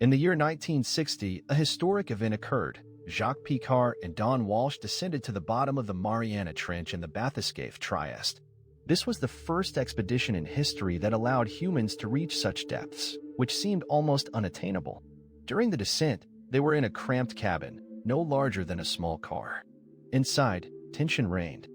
In the year 1960, a historic event occurred. Jacques Picard and Don Walsh descended to the bottom of the Mariana Trench in the bathyscaphe, Trieste. This was the first expedition in history that allowed humans to reach such depths, which seemed almost unattainable. During the descent, they were in a cramped cabin, no larger than a small car. Inside, tension reigned.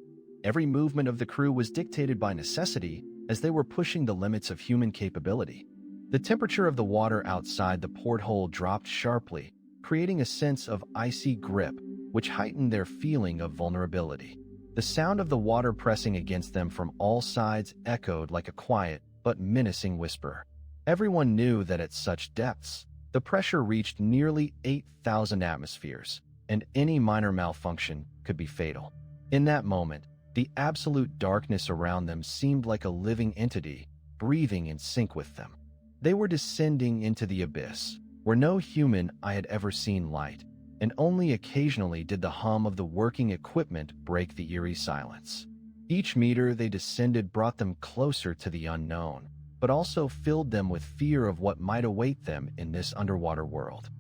Every movement of the crew was dictated by necessity, as they were pushing the limits of human capability. The temperature of the water outside the porthole dropped sharply, creating a sense of icy grip, which heightened their feeling of vulnerability. The sound of the water pressing against them from all sides echoed like a quiet but menacing whisper. Everyone knew that at such depths, the pressure reached nearly 8,000 atmospheres, and any minor malfunction could be fatal. In that moment, the absolute darkness around them seemed like a living entity, breathing in sync with them. They were descending into the abyss, where no human eye had ever seen light, and only occasionally did the hum of the working equipment break the eerie silence. Each meter they descended brought them closer to the unknown, but also filled them with fear of what might await them in this underwater world.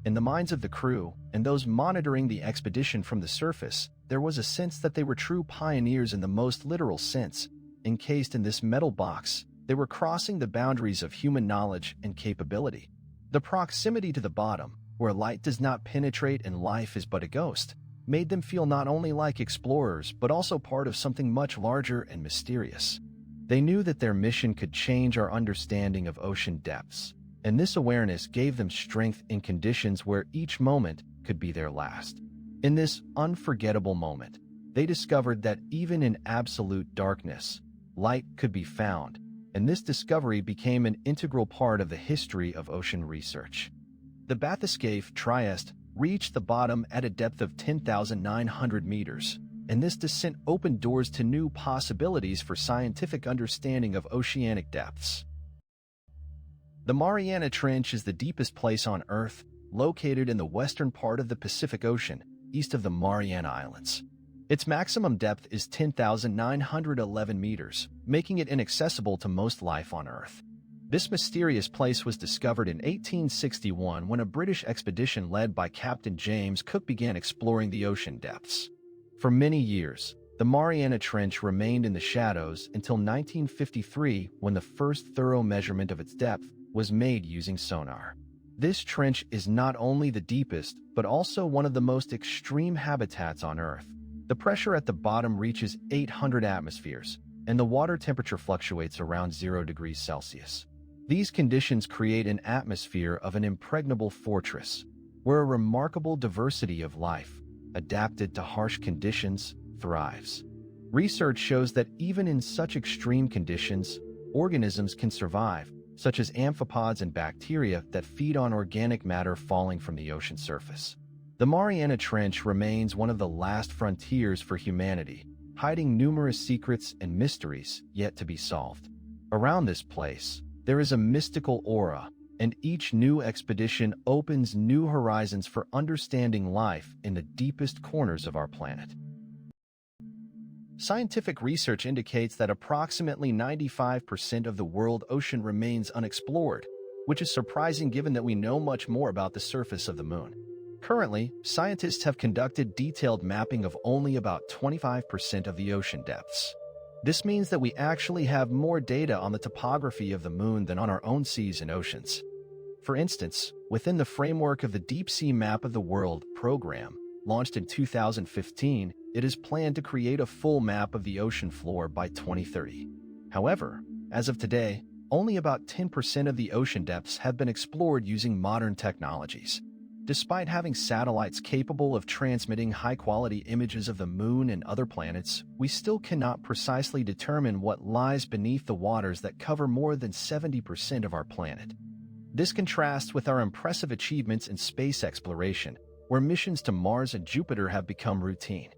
In the minds of the crew and those monitoring the expedition from the surface, there was a sense that they were true pioneers in the most literal sense. Encased in this metal box, they were crossing the boundaries of human knowledge and capability. The proximity to the bottom, where light does not penetrate and life is but a ghost, made them feel not only like explorers but also part of something much larger and mysterious. They knew that their mission could change our understanding of ocean depths, and this awareness gave them strength in conditions where each moment could be their last. In this unforgettable moment, they discovered that even in absolute darkness, light could be found, and this discovery became an integral part of the history of ocean research. The bathyscaphe, Trieste, reached the bottom at a depth of 10,900 meters, and this descent opened doors to new possibilities for scientific understanding of oceanic depths. The Mariana Trench is the deepest place on Earth, located in the western part of the Pacific Ocean, east of the Mariana Islands. Its maximum depth is 10,911 meters, making it inaccessible to most life on Earth. This mysterious place was discovered in 1861 when a British expedition led by Captain James Cook began exploring the ocean depths. For many years, the Mariana Trench remained in the shadows until 1953 when the first thorough measurement of its depth was made using sonar. This trench is not only the deepest, but also one of the most extreme habitats on Earth. The pressure at the bottom reaches 800 atmospheres, and the water temperature fluctuates around 0 degrees Celsius. These conditions create an atmosphere of an impregnable fortress, where a remarkable diversity of life, adapted to harsh conditions, thrives. Research shows that even in such extreme conditions, organisms can survive, such as amphipods and bacteria that feed on organic matter falling from the ocean surface. The Mariana Trench remains one of the last frontiers for humanity, hiding numerous secrets and mysteries yet to be solved. Around this place, there is a mystical aura, and each new expedition opens new horizons for understanding life in the deepest corners of our planet. Scientific research indicates that approximately 95% of the world ocean remains unexplored, which is surprising given that we know much more about the surface of the moon. Currently, scientists have conducted detailed mapping of only about 25% of the ocean depths. This means that we actually have more data on the topography of the moon than on our own seas and oceans. For instance, within the framework of the Deep Sea Map of the World program, launched in 2015, it is planned to create a full map of the ocean floor by 2030. However, as of today, only about 10% of the ocean depths have been explored using modern technologies. Despite having satellites capable of transmitting high-quality images of the moon and other planets, we still cannot precisely determine what lies beneath the waters that cover more than 70% of our planet. This contrasts with our impressive achievements in space exploration, where missions to Mars and Jupiter have become routine.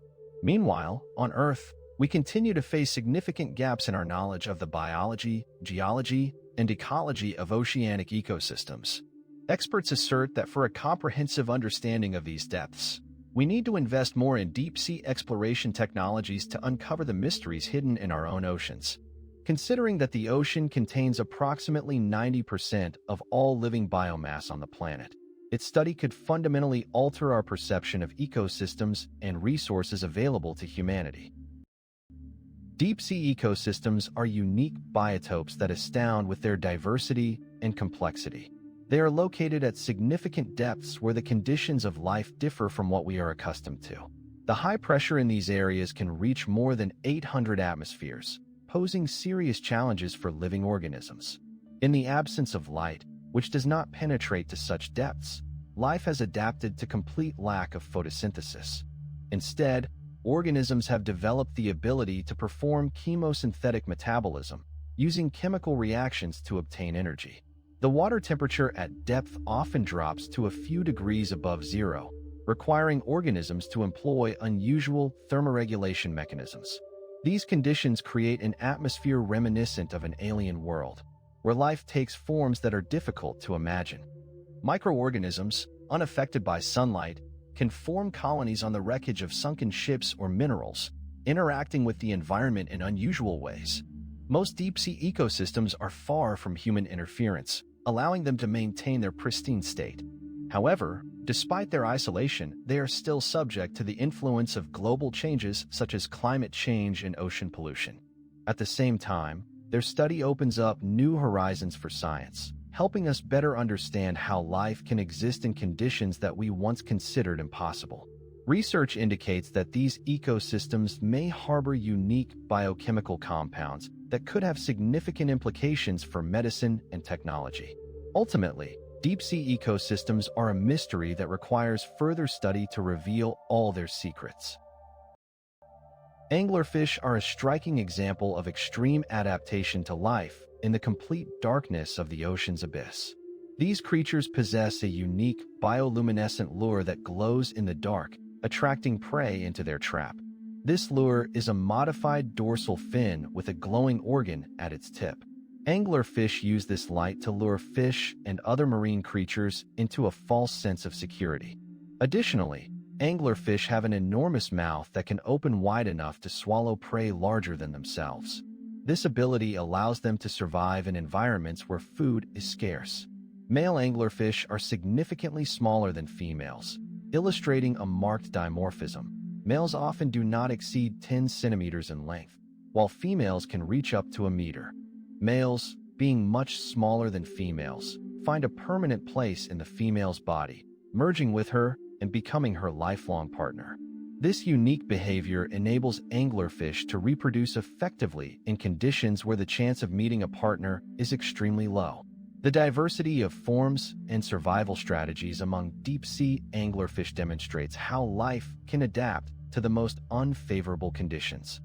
Meanwhile, on Earth, we continue to face significant gaps in our knowledge of the biology, geology, and ecology of oceanic ecosystems. Experts assert that for a comprehensive understanding of these depths, we need to invest more in deep-sea exploration technologies to uncover the mysteries hidden in our own oceans. Considering that the ocean contains approximately 90% of all living biomass on the planet, its study could fundamentally alter our perception of ecosystems and resources available to humanity. Deep-sea ecosystems are unique biotopes that astound with their diversity and complexity. They are located at significant depths where the conditions of life differ from what we are accustomed to. The high pressure in these areas can reach more than 800 atmospheres, posing serious challenges for living organisms. In the absence of light, which does not penetrate to such depths, life has adapted to complete lack of photosynthesis. Instead, organisms have developed the ability to perform chemosynthetic metabolism, using chemical reactions to obtain energy. The water temperature at depth often drops to a few degrees above zero, requiring organisms to employ unusual thermoregulation mechanisms. These conditions create an atmosphere reminiscent of an alien world, where life takes forms that are difficult to imagine. Microorganisms, unaffected by sunlight, can form colonies on the wreckage of sunken ships or minerals, interacting with the environment in unusual ways. Most deep-sea ecosystems are far from human interference, allowing them to maintain their pristine state. However, despite their isolation, they are still subject to the influence of global changes such as climate change and ocean pollution. At the same time, their study opens up new horizons for science, helping us better understand how life can exist in conditions that we once considered impossible. Research indicates that these ecosystems may harbor unique biochemical compounds that could have significant implications for medicine and technology. Ultimately, deep-sea ecosystems are a mystery that requires further study to reveal all their secrets. Anglerfish are a striking example of extreme adaptation to life in the complete darkness of the ocean's abyss. These creatures possess a unique bioluminescent lure that glows in the dark, attracting prey into their trap. This lure is a modified dorsal fin with a glowing organ at its tip. Anglerfish use this light to lure fish and other marine creatures into a false sense of security. Additionally, anglerfish have an enormous mouth that can open wide enough to swallow prey larger than themselves. This ability allows them to survive in environments where food is scarce. Male anglerfish are significantly smaller than females, illustrating a marked dimorphism. Males often do not exceed 10 centimeters in length, while females can reach up to a meter. Males, being much smaller than females, find a permanent place in the female's body, merging with her and becoming her lifelong partner. This unique behavior enables anglerfish to reproduce effectively in conditions where the chance of meeting a partner is extremely low. The diversity of forms and survival strategies among deep-sea anglerfish demonstrates how life can adapt to the most unfavorable conditions.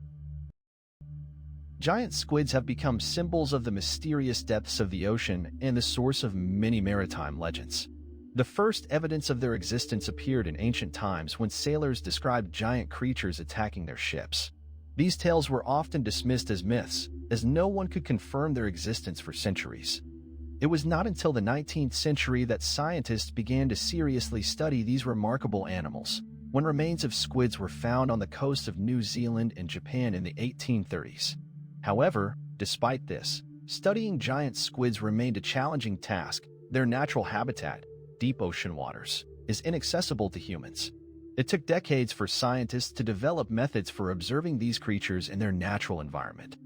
Giant squids have become symbols of the mysterious depths of the ocean and the source of many maritime legends. The first evidence of their existence appeared in ancient times when sailors described giant creatures attacking their ships. These tales were often dismissed as myths, as no one could confirm their existence for centuries. It was not until the 19th century that scientists began to seriously study these remarkable animals, when remains of squids were found on the coast of New Zealand and Japan in the 1830s. However, despite this, studying giant squids remained a challenging task. Their natural habitat, deep ocean waters, is inaccessible to humans. It took decades for scientists to develop methods for observing these creatures in their natural environment.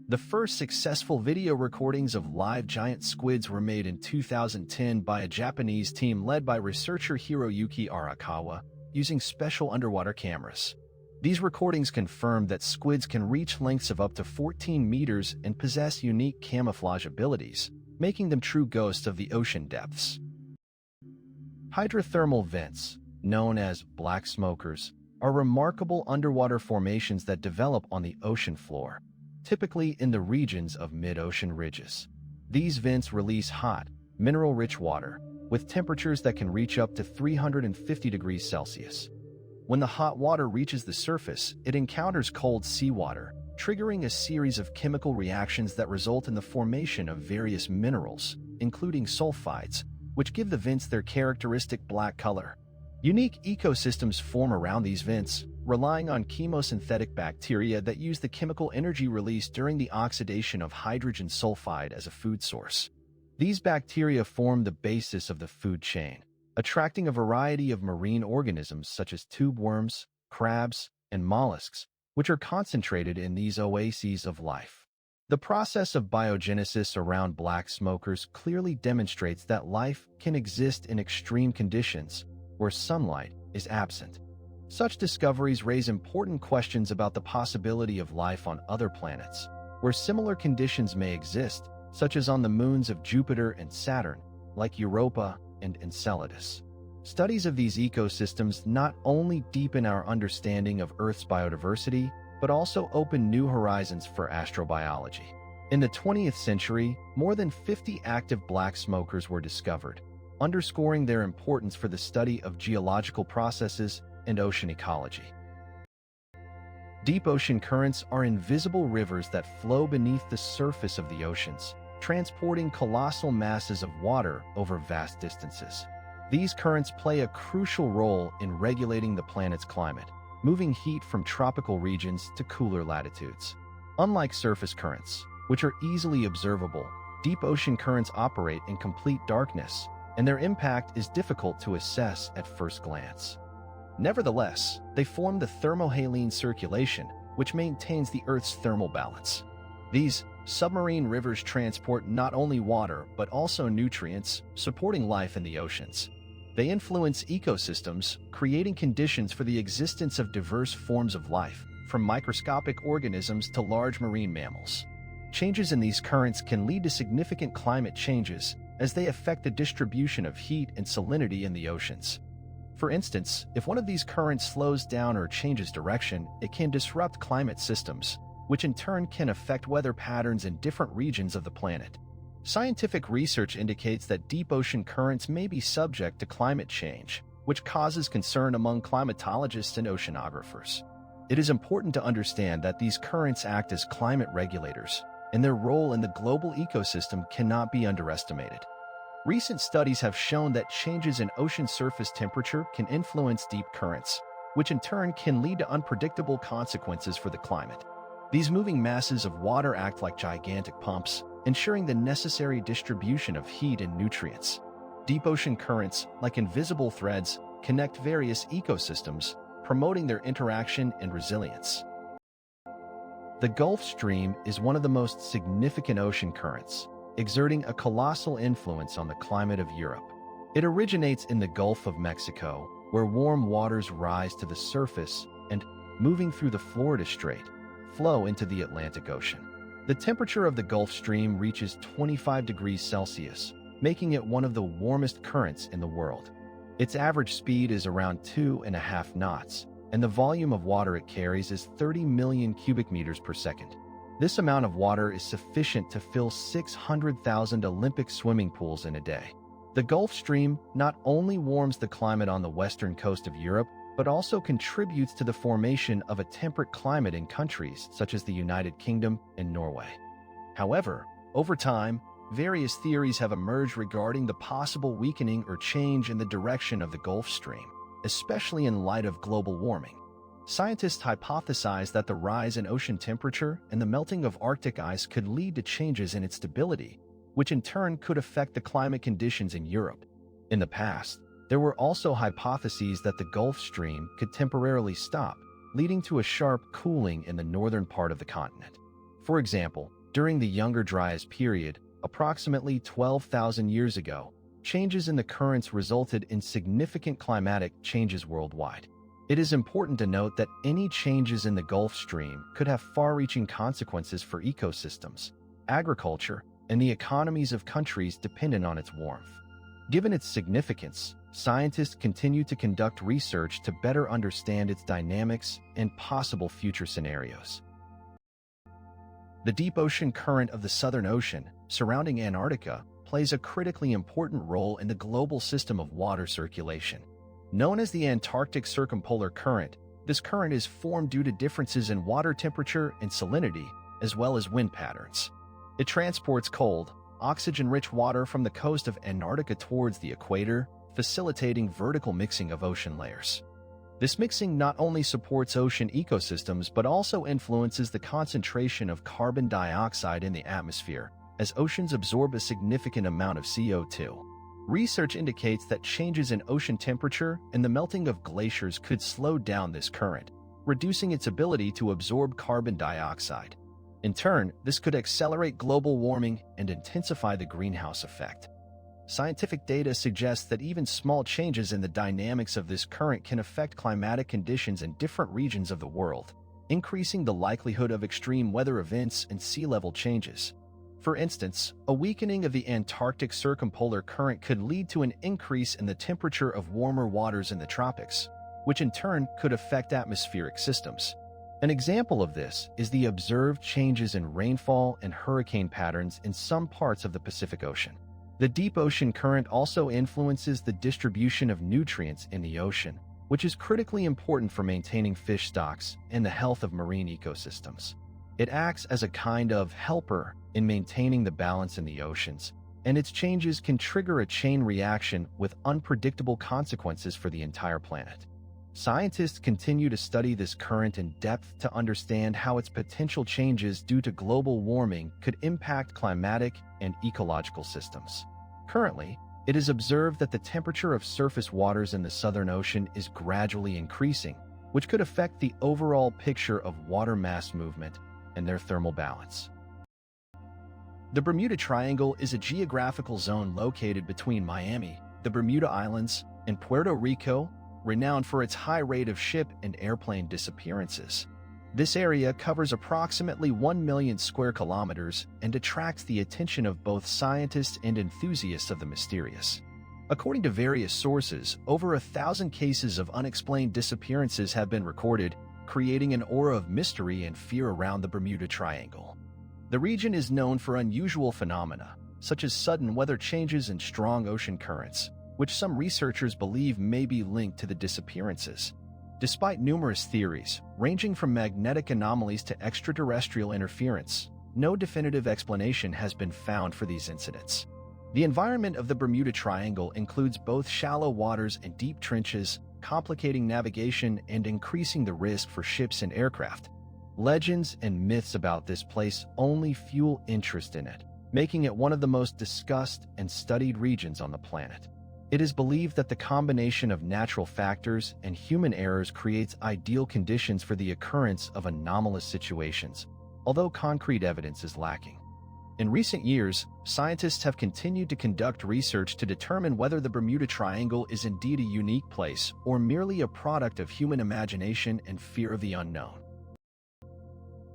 The first successful video recordings of live giant squids were made in 2010 by a Japanese team led by researcher Hiroyuki Arakawa, using special underwater cameras. These recordings confirmed that squids can reach lengths of up to 14 meters and possess unique camouflage abilities, making them true ghosts of the ocean depths. Hydrothermal vents, known as black smokers, are remarkable underwater formations that develop on the ocean floor, typically in the regions of mid-ocean ridges. These vents release hot, mineral-rich water, with temperatures that can reach up to 350 degrees Celsius. When the hot water reaches the surface, it encounters cold seawater, triggering a series of chemical reactions that result in the formation of various minerals, including sulfides, which give the vents their characteristic black color. Unique ecosystems form around these vents, relying on chemosynthetic bacteria that use the chemical energy released during the oxidation of hydrogen sulfide as a food source. These bacteria form the basis of the food chain, attracting a variety of marine organisms such as tube worms, crabs, and mollusks, which are concentrated in these oases of life. The process of biogenesis around black smokers clearly demonstrates that life can exist in extreme conditions where sunlight is absent. Such discoveries raise important questions about the possibility of life on other planets, where similar conditions may exist, such as on the moons of Jupiter and Saturn, like Europa and Enceladus. Studies of these ecosystems not only deepen our understanding of Earth's biodiversity, but also open new horizons for astrobiology. In the 20th century, more than 50 active black smokers were discovered, underscoring their importance for the study of geological processes and ocean ecology. Deep ocean currents are invisible rivers that flow beneath the surface of the oceans, transporting colossal masses of water over vast distances. These currents play a crucial role in regulating the planet's climate, moving heat from tropical regions to cooler latitudes. Unlike surface currents, which are easily observable, deep ocean currents operate in complete darkness, and their impact is difficult to assess at first glance. Nevertheless, they form the thermohaline circulation, which maintains the Earth's thermal balance. These submarine rivers transport not only water but also nutrients, supporting life in the oceans. They influence ecosystems, creating conditions for the existence of diverse forms of life, from microscopic organisms to large marine mammals. Changes in these currents can lead to significant climate changes, as they affect the distribution of heat and salinity in the oceans. For instance, if one of these currents slows down or changes direction, it can disrupt climate systems, which in turn can affect weather patterns in different regions of the planet. Scientific research indicates that deep ocean currents may be subject to climate change, which causes concern among climatologists and oceanographers. It is important to understand that these currents act as climate regulators, and their role in the global ecosystem cannot be underestimated. Recent studies have shown that changes in ocean surface temperature can influence deep currents, which in turn can lead to unpredictable consequences for the climate. These moving masses of water act like gigantic pumps, ensuring the necessary distribution of heat and nutrients. Deep ocean currents, like invisible threads, connect various ecosystems, promoting their interaction and resilience. The Gulf Stream is one of the most significant ocean currents, exerting a colossal influence on the climate of Europe. It originates in the Gulf of Mexico, where warm waters rise to the surface and, moving through the Florida Strait, flow into the Atlantic Ocean. The temperature of the Gulf Stream reaches 25 degrees Celsius, making it one of the warmest currents in the world. Its average speed is around 2.5 knots, and the volume of water it carries is 30 million cubic meters per second. This amount of water is sufficient to fill 600,000 Olympic swimming pools in a day. The Gulf Stream not only warms the climate on the western coast of Europe, but also contributes to the formation of a temperate climate in countries such as the United Kingdom and Norway. However, over time, various theories have emerged regarding the possible weakening or change in the direction of the Gulf Stream, especially in light of global warming. Scientists hypothesize that the rise in ocean temperature and the melting of Arctic ice could lead to changes in its stability, which in turn could affect the climate conditions in Europe. In the past, there were also hypotheses that the Gulf Stream could temporarily stop, leading to a sharp cooling in the northern part of the continent. For example, during the Younger Dryas period, approximately 12,000 years ago, changes in the currents resulted in significant climatic changes worldwide. It is important to note that any changes in the Gulf Stream could have far-reaching consequences for ecosystems, agriculture, and the economies of countries dependent on its warmth. Given its significance, scientists continue to conduct research to better understand its dynamics and possible future scenarios. The deep ocean current of the Southern Ocean, surrounding Antarctica, plays a critically important role in the global system of water circulation. Known as the Antarctic Circumpolar Current, this current is formed due to differences in water temperature and salinity, as well as wind patterns. It transports cold, oxygen-rich water from the coast of Antarctica towards the equator, facilitating vertical mixing of ocean layers. This mixing not only supports ocean ecosystems but also influences the concentration of carbon dioxide in the atmosphere, as oceans absorb a significant amount of CO2. Research indicates that changes in ocean temperature and the melting of glaciers could slow down this current, reducing its ability to absorb carbon dioxide. In turn, this could accelerate global warming and intensify the greenhouse effect. Scientific data suggests that even small changes in the dynamics of this current can affect climatic conditions in different regions of the world, increasing the likelihood of extreme weather events and sea level changes. For instance, a weakening of the Antarctic circumpolar current could lead to an increase in the temperature of warmer waters in the tropics, which in turn could affect atmospheric systems. An example of this is the observed changes in rainfall and hurricane patterns in some parts of the Pacific Ocean. The deep ocean current also influences the distribution of nutrients in the ocean, which is critically important for maintaining fish stocks and the health of marine ecosystems. It acts as a kind of helper in maintaining the balance in the oceans, and its changes can trigger a chain reaction with unpredictable consequences for the entire planet. Scientists continue to study this current in depth to understand how its potential changes due to global warming could impact climatic and ecological systems. Currently, it is observed that the temperature of surface waters in the Southern Ocean is gradually increasing, which could affect the overall picture of water mass movement and their thermal balance. The Bermuda Triangle is a geographical zone located between Miami, the Bermuda Islands, and Puerto Rico, renowned for its high rate of ship and airplane disappearances. This area covers approximately 1 million square kilometers and attracts the attention of both scientists and enthusiasts of the mysterious. According to various sources, over 1,000 cases of unexplained disappearances have been recorded, creating an aura of mystery and fear around the Bermuda Triangle. The region is known for unusual phenomena, such as sudden weather changes and strong ocean currents, which some researchers believe may be linked to the disappearances. Despite numerous theories, ranging from magnetic anomalies to extraterrestrial interference, no definitive explanation has been found for these incidents. The environment of the Bermuda Triangle includes both shallow waters and deep trenches, complicating navigation and increasing the risk for ships and aircraft. Legends and myths about this place only fuel interest in it, making it one of the most discussed and studied regions on the planet. It is believed that the combination of natural factors and human errors creates ideal conditions for the occurrence of anomalous situations, although concrete evidence is lacking. In recent years, scientists have continued to conduct research to determine whether the Bermuda Triangle is indeed a unique place or merely a product of human imagination and fear of the unknown.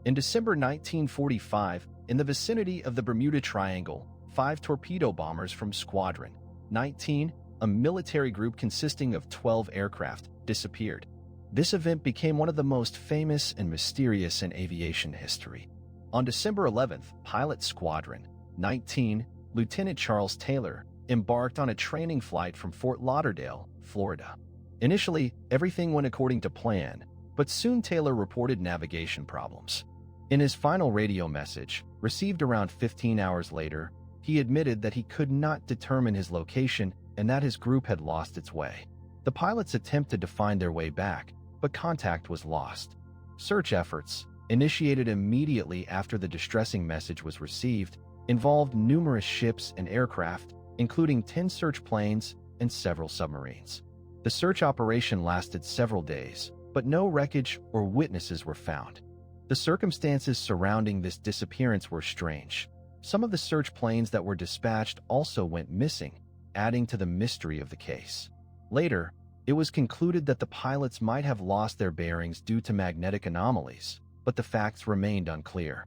In December 1945, in the vicinity of the Bermuda Triangle, 5 torpedo bombers from Squadron 19, a military group consisting of 12 aircraft, disappeared. This event became one of the most famous and mysterious in aviation history. On December 11th, Pilot Squadron 19, Lieutenant Charles Taylor, embarked on a training flight from Fort Lauderdale, Florida. Initially, everything went according to plan, but soon Taylor reported navigation problems. In his final radio message, received around 15 hours later, he admitted that he could not determine his location and that his group had lost its way. The pilots attempted to find their way back, but contact was lost. Search efforts, initiated immediately after the distressing message was received, involved numerous ships and aircraft, including 10 search planes and several submarines. The search operation lasted several days, but no wreckage or witnesses were found. The circumstances surrounding this disappearance were strange. Some of the search planes that were dispatched also went missing, adding to the mystery of the case. Later, it was concluded that the pilots might have lost their bearings due to magnetic anomalies, but the facts remained unclear.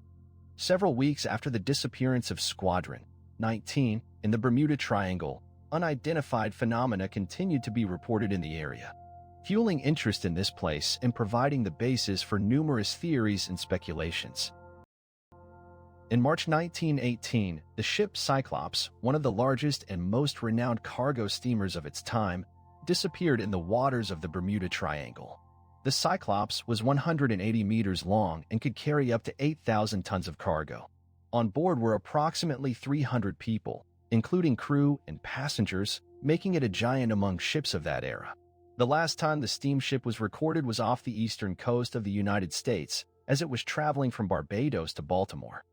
Several weeks after the disappearance of Squadron 19 in the Bermuda Triangle, unidentified phenomena continued to be reported in the area, fueling interest in this place and providing the basis for numerous theories and speculations. In March 1918, the ship Cyclops, one of the largest and most renowned cargo steamers of its time, disappeared in the waters of the Bermuda Triangle. The Cyclops was 180 meters long and could carry up to 8,000 tons of cargo. On board were approximately 300 people, including crew and passengers, making it a giant among ships of that era. The last time the steamship was recorded was off the eastern coast of the United States, as it was traveling from Barbados to Baltimore.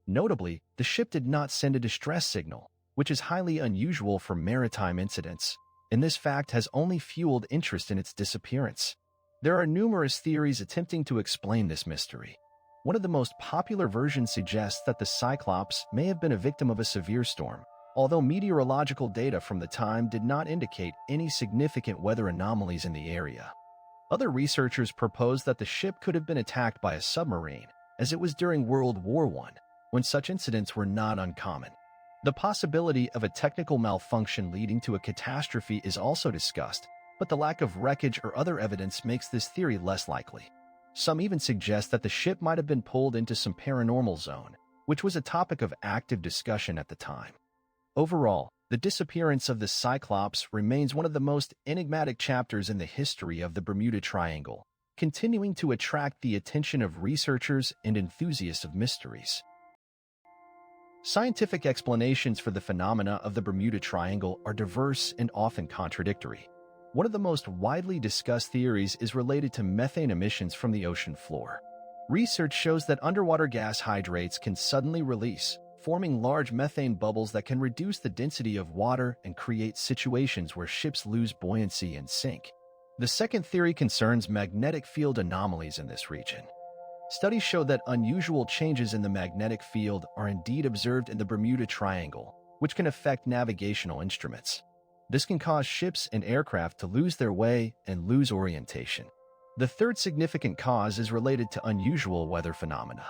Notably, the ship did not send a distress signal, which is highly unusual for maritime incidents, and this fact has only fueled interest in its disappearance. There are numerous theories attempting to explain this mystery. One of the most popular versions suggests that the Cyclops may have been a victim of a severe storm, although meteorological data from the time did not indicate any significant weather anomalies in the area. Other researchers propose that the ship could have been attacked by a submarine, as it was during World War I, when such incidents were not uncommon. The possibility of a technical malfunction leading to a catastrophe is also discussed, but the lack of wreckage or other evidence makes this theory less likely. Some even suggest that the ship might have been pulled into some paranormal zone, which was a topic of active discussion at the time. Overall, the disappearance of the Cyclops remains one of the most enigmatic chapters in the history of the Bermuda Triangle, continuing to attract the attention of researchers and enthusiasts of mysteries. Scientific explanations for the phenomena of the Bermuda Triangle are diverse and often contradictory. One of the most widely discussed theories is related to methane emissions from the ocean floor. Research shows that underwater gas hydrates can suddenly release, forming large methane bubbles that can reduce the density of water and create situations where ships lose buoyancy and sink. The second theory concerns magnetic field anomalies in this region. Studies show that unusual changes in the magnetic field are indeed observed in the Bermuda Triangle, which can affect navigational instruments. This can cause ships and aircraft to lose their way and lose orientation. The third significant cause is related to unusual weather phenomena.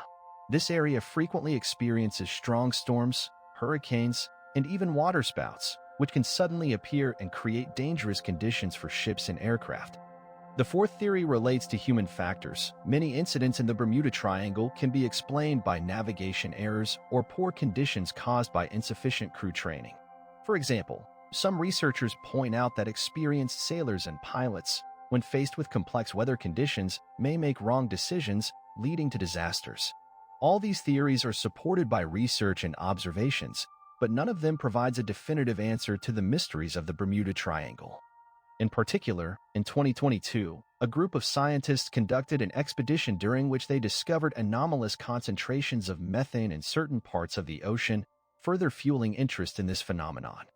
This area frequently experiences strong storms, hurricanes, and even waterspouts, which can suddenly appear and create dangerous conditions for ships and aircraft. The fourth theory relates to human factors. Many incidents in the Bermuda Triangle can be explained by navigation errors or poor conditions caused by insufficient crew training. For example, some researchers point out that experienced sailors and pilots, when faced with complex weather conditions, may make wrong decisions, leading to disasters. All these theories are supported by research and observations, but none of them provides a definitive answer to the mysteries of the Bermuda Triangle. In particular, in 2022, a group of scientists conducted an expedition during which they discovered anomalous concentrations of methane in certain parts of the ocean, further fueling interest in this phenomenon.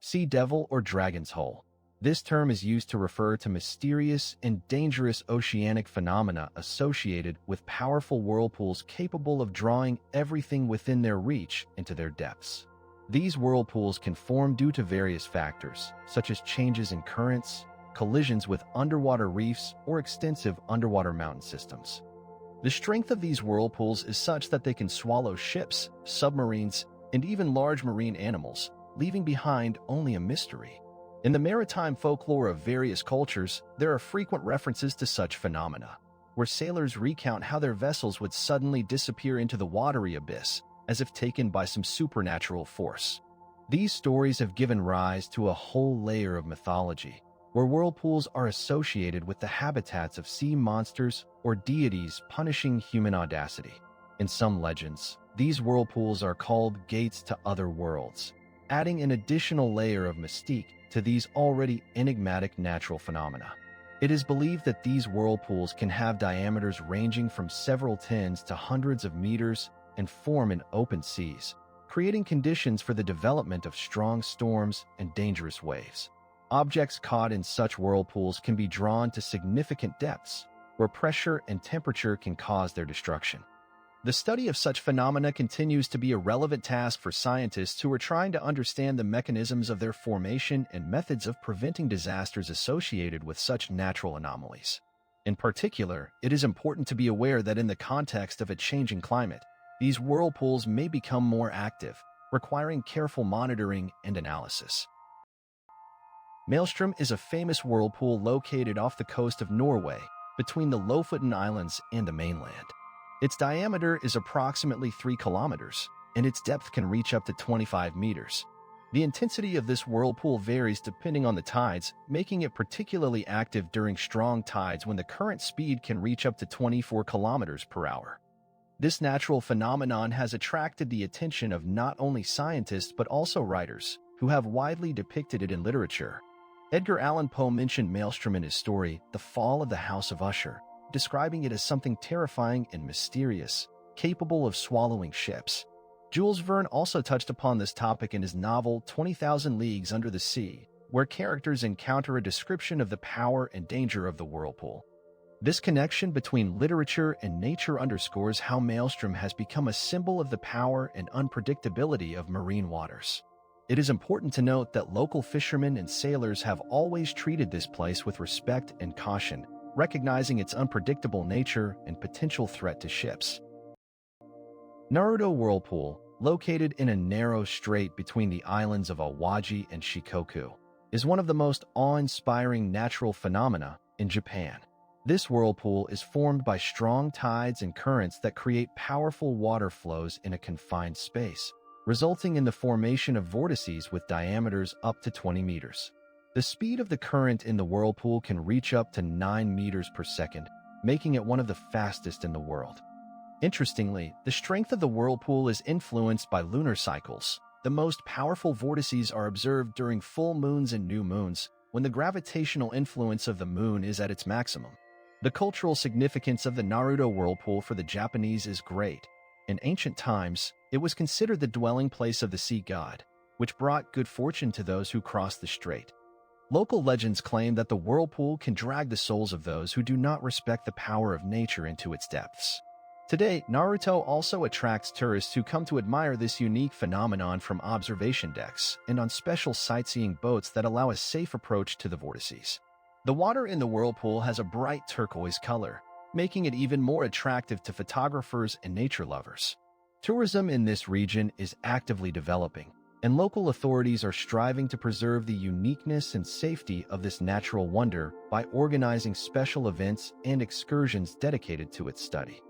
Sea devil or dragon's hole. This term is used to refer to mysterious and dangerous oceanic phenomena associated with powerful whirlpools capable of drawing everything within their reach into their depths. These whirlpools can form due to various factors, such as changes in currents, collisions with underwater reefs, or extensive underwater mountain systems. The strength of these whirlpools is such that they can swallow ships, submarines, and even large marine animals, leaving behind only a mystery. In the maritime folklore of various cultures, there are frequent references to such phenomena, where sailors recount how their vessels would suddenly disappear into the watery abyss, as if taken by some supernatural force. These stories have given rise to a whole layer of mythology, where whirlpools are associated with the habitats of sea monsters or deities punishing human audacity. In some legends, these whirlpools are called gates to other worlds, adding an additional layer of mystique to these already enigmatic natural phenomena. It is believed that these whirlpools can have diameters ranging from several tens to hundreds of meters and form in open seas, creating conditions for the development of strong storms and dangerous waves. Objects caught in such whirlpools can be drawn to significant depths, where pressure and temperature can cause their destruction. The study of such phenomena continues to be a relevant task for scientists who are trying to understand the mechanisms of their formation and methods of preventing disasters associated with such natural anomalies. In particular, it is important to be aware that in the context of a changing climate, these whirlpools may become more active, requiring careful monitoring and analysis. Maelstrom is a famous whirlpool located off the coast of Norway, between the Lofoten Islands and the mainland. Its diameter is approximately 3 kilometers, and its depth can reach up to 25 meters. The intensity of this whirlpool varies depending on the tides, making it particularly active during strong tides when the current speed can reach up to 24 kilometers per hour. This natural phenomenon has attracted the attention of not only scientists but also writers, who have widely depicted it in literature. Edgar Allan Poe mentioned Maelstrom in his story, The Fall of the House of Usher, describing it as something terrifying and mysterious, capable of swallowing ships. Jules Verne also touched upon this topic in his novel 20,000 Leagues Under the Sea, where characters encounter a description of the power and danger of the whirlpool. This connection between literature and nature underscores how Maelstrom has become a symbol of the power and unpredictability of marine waters. It is important to note that local fishermen and sailors have always treated this place with respect and caution, recognizing its unpredictable nature and potential threat to ships. Naruto Whirlpool, located in a narrow strait between the islands of Awaji and Shikoku, is one of the most awe-inspiring natural phenomena in Japan. This whirlpool is formed by strong tides and currents that create powerful water flows in a confined space, resulting in the formation of vortices with diameters up to 20 meters. The speed of the current in the whirlpool can reach up to 9 meters per second, making it one of the fastest in the world. Interestingly, the strength of the whirlpool is influenced by lunar cycles. The most powerful vortices are observed during full moons and new moons, when the gravitational influence of the moon is at its maximum. The cultural significance of the Naruto Whirlpool for the Japanese is great. In ancient times, it was considered the dwelling place of the sea god, which brought good fortune to those who crossed the strait. Local legends claim that the whirlpool can drag the souls of those who do not respect the power of nature into its depths. Today, Naruto also attracts tourists who come to admire this unique phenomenon from observation decks and on special sightseeing boats that allow a safe approach to the vortices. The water in the whirlpool has a bright turquoise color, making it even more attractive to photographers and nature lovers. Tourism in this region is actively developing, and local authorities are striving to preserve the uniqueness and safety of this natural wonder by organizing special events and excursions dedicated to its study.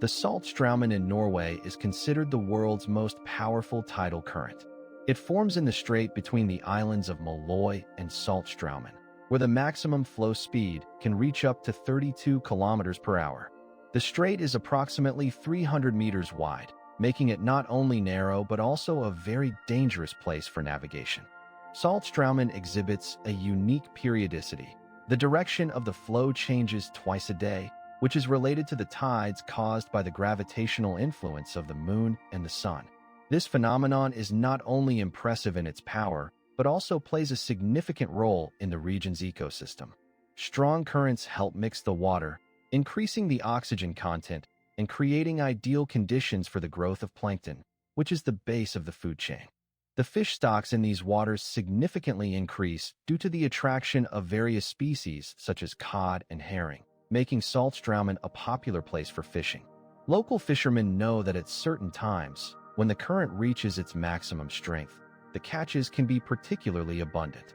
The Saltstraumen in Norway is considered the world's most powerful tidal current. It forms in the strait between the islands of Moløy and Saltstraumen, where the maximum flow speed can reach up to 32 kilometers per hour. The strait is approximately 300 meters wide, making it not only narrow but also a very dangerous place for navigation. Saltstraumen exhibits a unique periodicity. The direction of the flow changes twice a day, which is related to the tides caused by the gravitational influence of the moon and the sun. This phenomenon is not only impressive in its power, but also plays a significant role in the region's ecosystem. Strong currents help mix the water, increasing the oxygen content and creating ideal conditions for the growth of plankton, which is the base of the food chain. The fish stocks in these waters significantly increase due to the attraction of various species such as cod and herring, making Saltstraumen a popular place for fishing. Local fishermen know that at certain times, when the current reaches its maximum strength, the catches can be particularly abundant.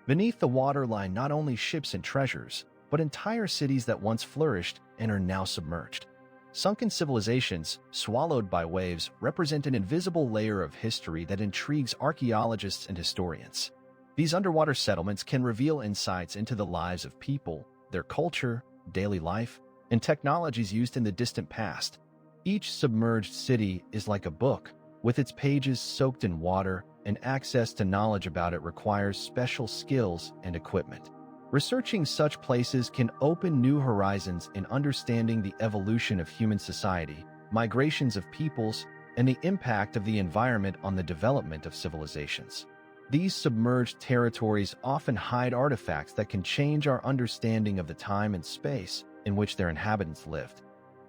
Beneath the water lie not only ships and treasures, but entire cities that once flourished and are now submerged. Sunken civilizations, swallowed by waves, represent an invisible layer of history that intrigues archaeologists and historians. These underwater settlements can reveal insights into the lives of people, their culture, daily life, and technologies used in the distant past. Each submerged city is like a book, with its pages soaked in water, and access to knowledge about it requires special skills and equipment. Researching such places can open new horizons in understanding the evolution of human society, migrations of peoples, and the impact of the environment on the development of civilizations. These submerged territories often hide artifacts that can change our understanding of the time and space in which their inhabitants lived.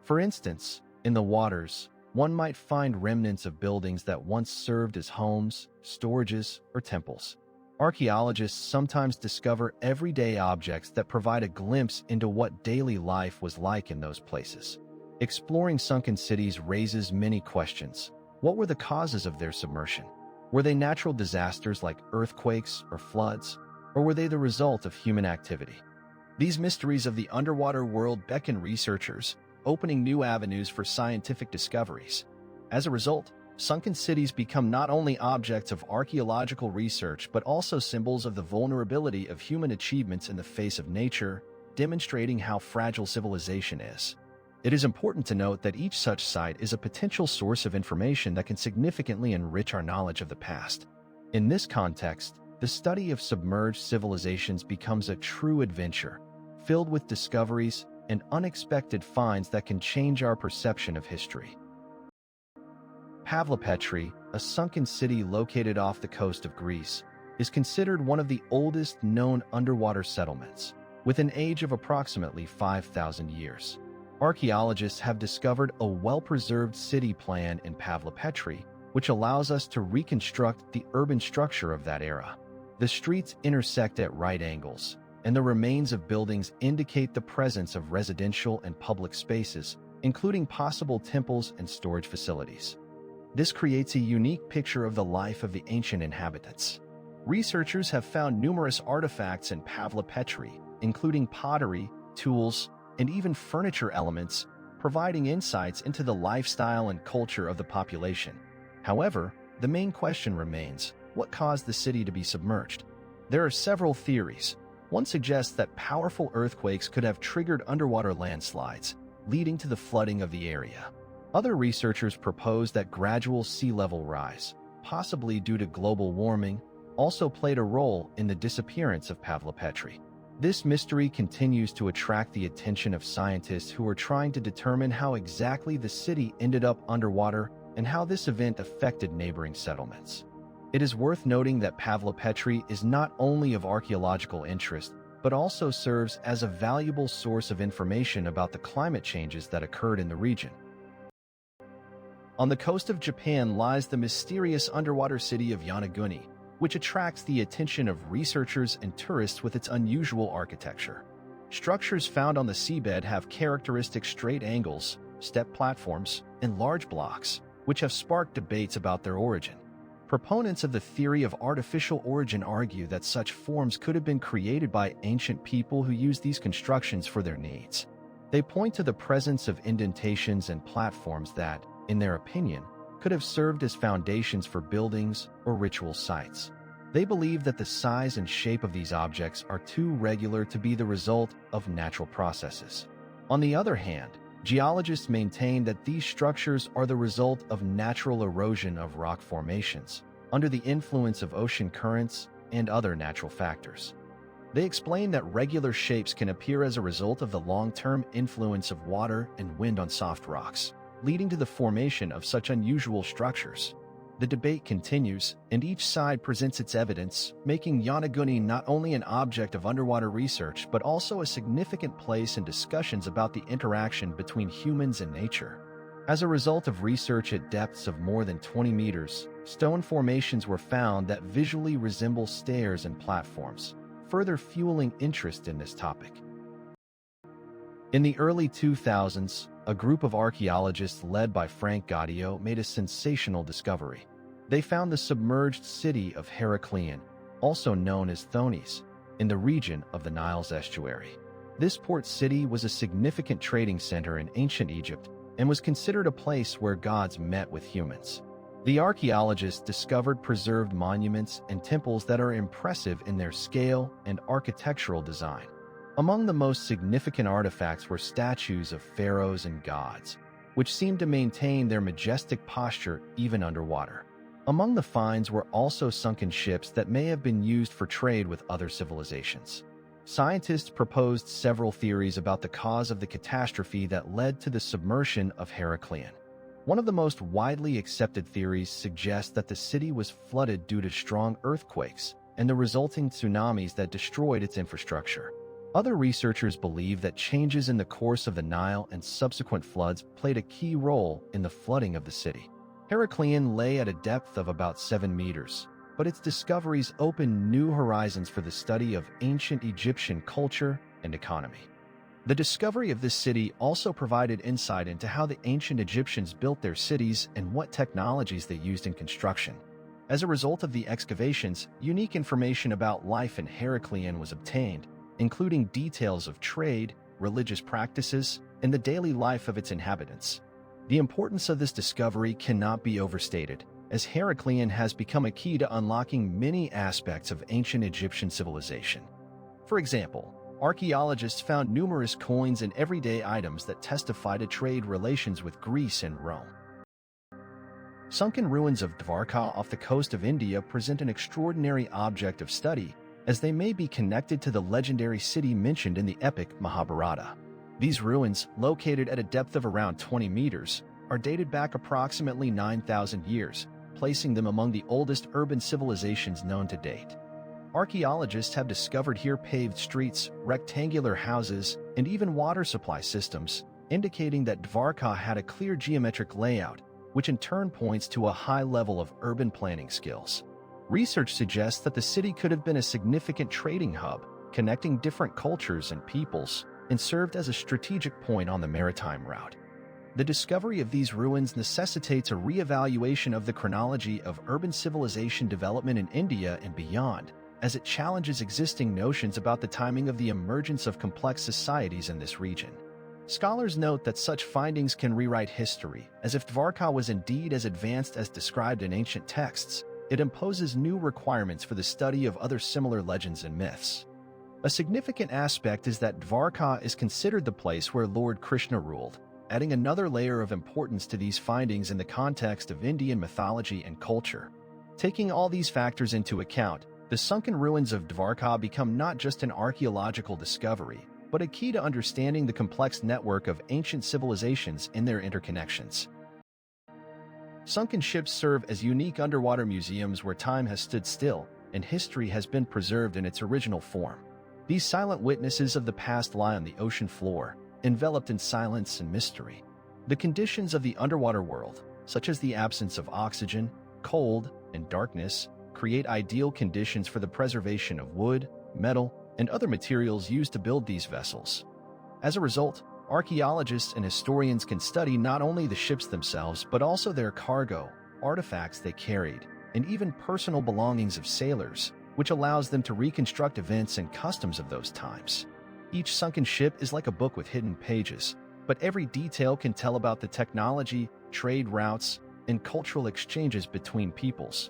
For instance, in the waters, one might find remnants of buildings that once served as homes, storages, or temples. Archaeologists sometimes discover everyday objects that provide a glimpse into what daily life was like in those places. Exploring sunken cities raises many questions. What were the causes of their submersion? Were they natural disasters like earthquakes or floods, or were they the result of human activity? These mysteries of the underwater world beckon researchers, opening new avenues for scientific discoveries. As a result, sunken cities become not only objects of archaeological research but also symbols of the vulnerability of human achievements in the face of nature, demonstrating how fragile civilization is. It is important to note that each such site is a potential source of information that can significantly enrich our knowledge of the past. In this context, the study of submerged civilizations becomes a true adventure, filled with discoveries and unexpected finds that can change our perception of history. Pavlopetri, a sunken city located off the coast of Greece, is considered one of the oldest known underwater settlements, with an age of approximately 5,000 years. Archaeologists have discovered a well-preserved city plan in Pavlopetri, which allows us to reconstruct the urban structure of that era. The streets intersect at right angles, and the remains of buildings indicate the presence of residential and public spaces, including possible temples and storage facilities. This creates a unique picture of the life of the ancient inhabitants. Researchers have found numerous artifacts in Pavlopetri, including pottery, tools, and even furniture elements, providing insights into the lifestyle and culture of the population. However, the main question remains, what caused the city to be submerged? There are several theories. One suggests that powerful earthquakes could have triggered underwater landslides, leading to the flooding of the area. Other researchers propose that gradual sea level rise, possibly due to global warming, also played a role in the disappearance of Pavlopetri. This mystery continues to attract the attention of scientists who are trying to determine how exactly the city ended up underwater and how this event affected neighboring settlements. It is worth noting that Pavlopetri is not only of archaeological interest, but also serves as a valuable source of information about the climate changes that occurred in the region. On the coast of Japan lies the mysterious underwater city of Yonaguni, which attracts the attention of researchers and tourists with its unusual architecture. Structures found on the seabed have characteristic straight angles, step platforms, and large blocks, which have sparked debates about their origin. Proponents of the theory of artificial origin argue that such forms could have been created by ancient people who used these constructions for their needs. They point to the presence of indentations and platforms that, in their opinion, could have served as foundations for buildings or ritual sites. They believe that the size and shape of these objects are too regular to be the result of natural processes. On the other hand, geologists maintain that these structures are the result of natural erosion of rock formations, under the influence of ocean currents and other natural factors. They explain that regular shapes can appear as a result of the long-term influence of water and wind on soft rocks, leading to the formation of such unusual structures. The debate continues, and each side presents its evidence, making Yonaguni not only an object of underwater research but also a significant place in discussions about the interaction between humans and nature. As a result of research at depths of more than 20 meters, stone formations were found that visually resemble stairs and platforms, further fueling interest in this topic. In the early 2000s, a group of archaeologists led by Frank Gaudio made a sensational discovery. They found the submerged city of Heraklion, also known as Thonis, in the region of the Nile's estuary. This port city was a significant trading center in ancient Egypt and was considered a place where gods met with humans. The archaeologists discovered preserved monuments and temples that are impressive in their scale and architectural design. Among the most significant artifacts were statues of pharaohs and gods, which seemed to maintain their majestic posture even underwater. Among the finds were also sunken ships that may have been used for trade with other civilizations. Scientists proposed several theories about the cause of the catastrophe that led to the submersion of Heraklion. One of the most widely accepted theories suggests that the city was flooded due to strong earthquakes and the resulting tsunamis that destroyed its infrastructure. Other researchers believe that changes in the course of the Nile and subsequent floods played a key role in the flooding of the city. Heraklion lay at a depth of about 7 meters, but its discoveries opened new horizons for the study of ancient Egyptian culture and economy. The discovery of this city also provided insight into how the ancient Egyptians built their cities and what technologies they used in construction. As a result of the excavations, unique information about life in Heraklion was obtained, including details of trade, religious practices, and the daily life of its inhabitants. The importance of this discovery cannot be overstated, as Heraklion has become a key to unlocking many aspects of ancient Egyptian civilization. For example, archaeologists found numerous coins and everyday items that testify to trade relations with Greece and Rome. Sunken ruins of Dvarka off the coast of India present an extraordinary object of study, as they may be connected to the legendary city mentioned in the epic Mahabharata. These ruins, located at a depth of around 20 meters, are dated back approximately 9,000 years, placing them among the oldest urban civilizations known to date. Archaeologists have discovered here paved streets, rectangular houses, and even water supply systems, indicating that Dvarka had a clear geometric layout, which in turn points to a high level of urban planning skills. Research suggests that the city could have been a significant trading hub, connecting different cultures and peoples, and served as a strategic point on the maritime route. The discovery of these ruins necessitates a re-evaluation of the chronology of urban civilization development in India and beyond, as it challenges existing notions about the timing of the emergence of complex societies in this region. Scholars note that such findings can rewrite history, as if Dvarka was indeed as advanced as described in ancient texts, it imposes new requirements for the study of other similar legends and myths. A significant aspect is that Dvarka is considered the place where Lord Krishna ruled, adding another layer of importance to these findings in the context of Indian mythology and culture. Taking all these factors into account, the sunken ruins of Dvarka become not just an archaeological discovery, but a key to understanding the complex network of ancient civilizations and their interconnections. Sunken ships serve as unique underwater museums where time has stood still and history has been preserved in its original form. These silent witnesses of the past lie on the ocean floor, enveloped in silence and mystery. The conditions of the underwater world, such as the absence of oxygen, cold, and darkness, create ideal conditions for the preservation of wood, metal, and other materials used to build these vessels. As a result, archaeologists and historians can study not only the ships themselves but also their cargo, artifacts they carried, and even personal belongings of sailors, which allows them to reconstruct events and customs of those times. Each sunken ship is like a book with hidden pages, but every detail can tell about the technology, trade routes, and cultural exchanges between peoples.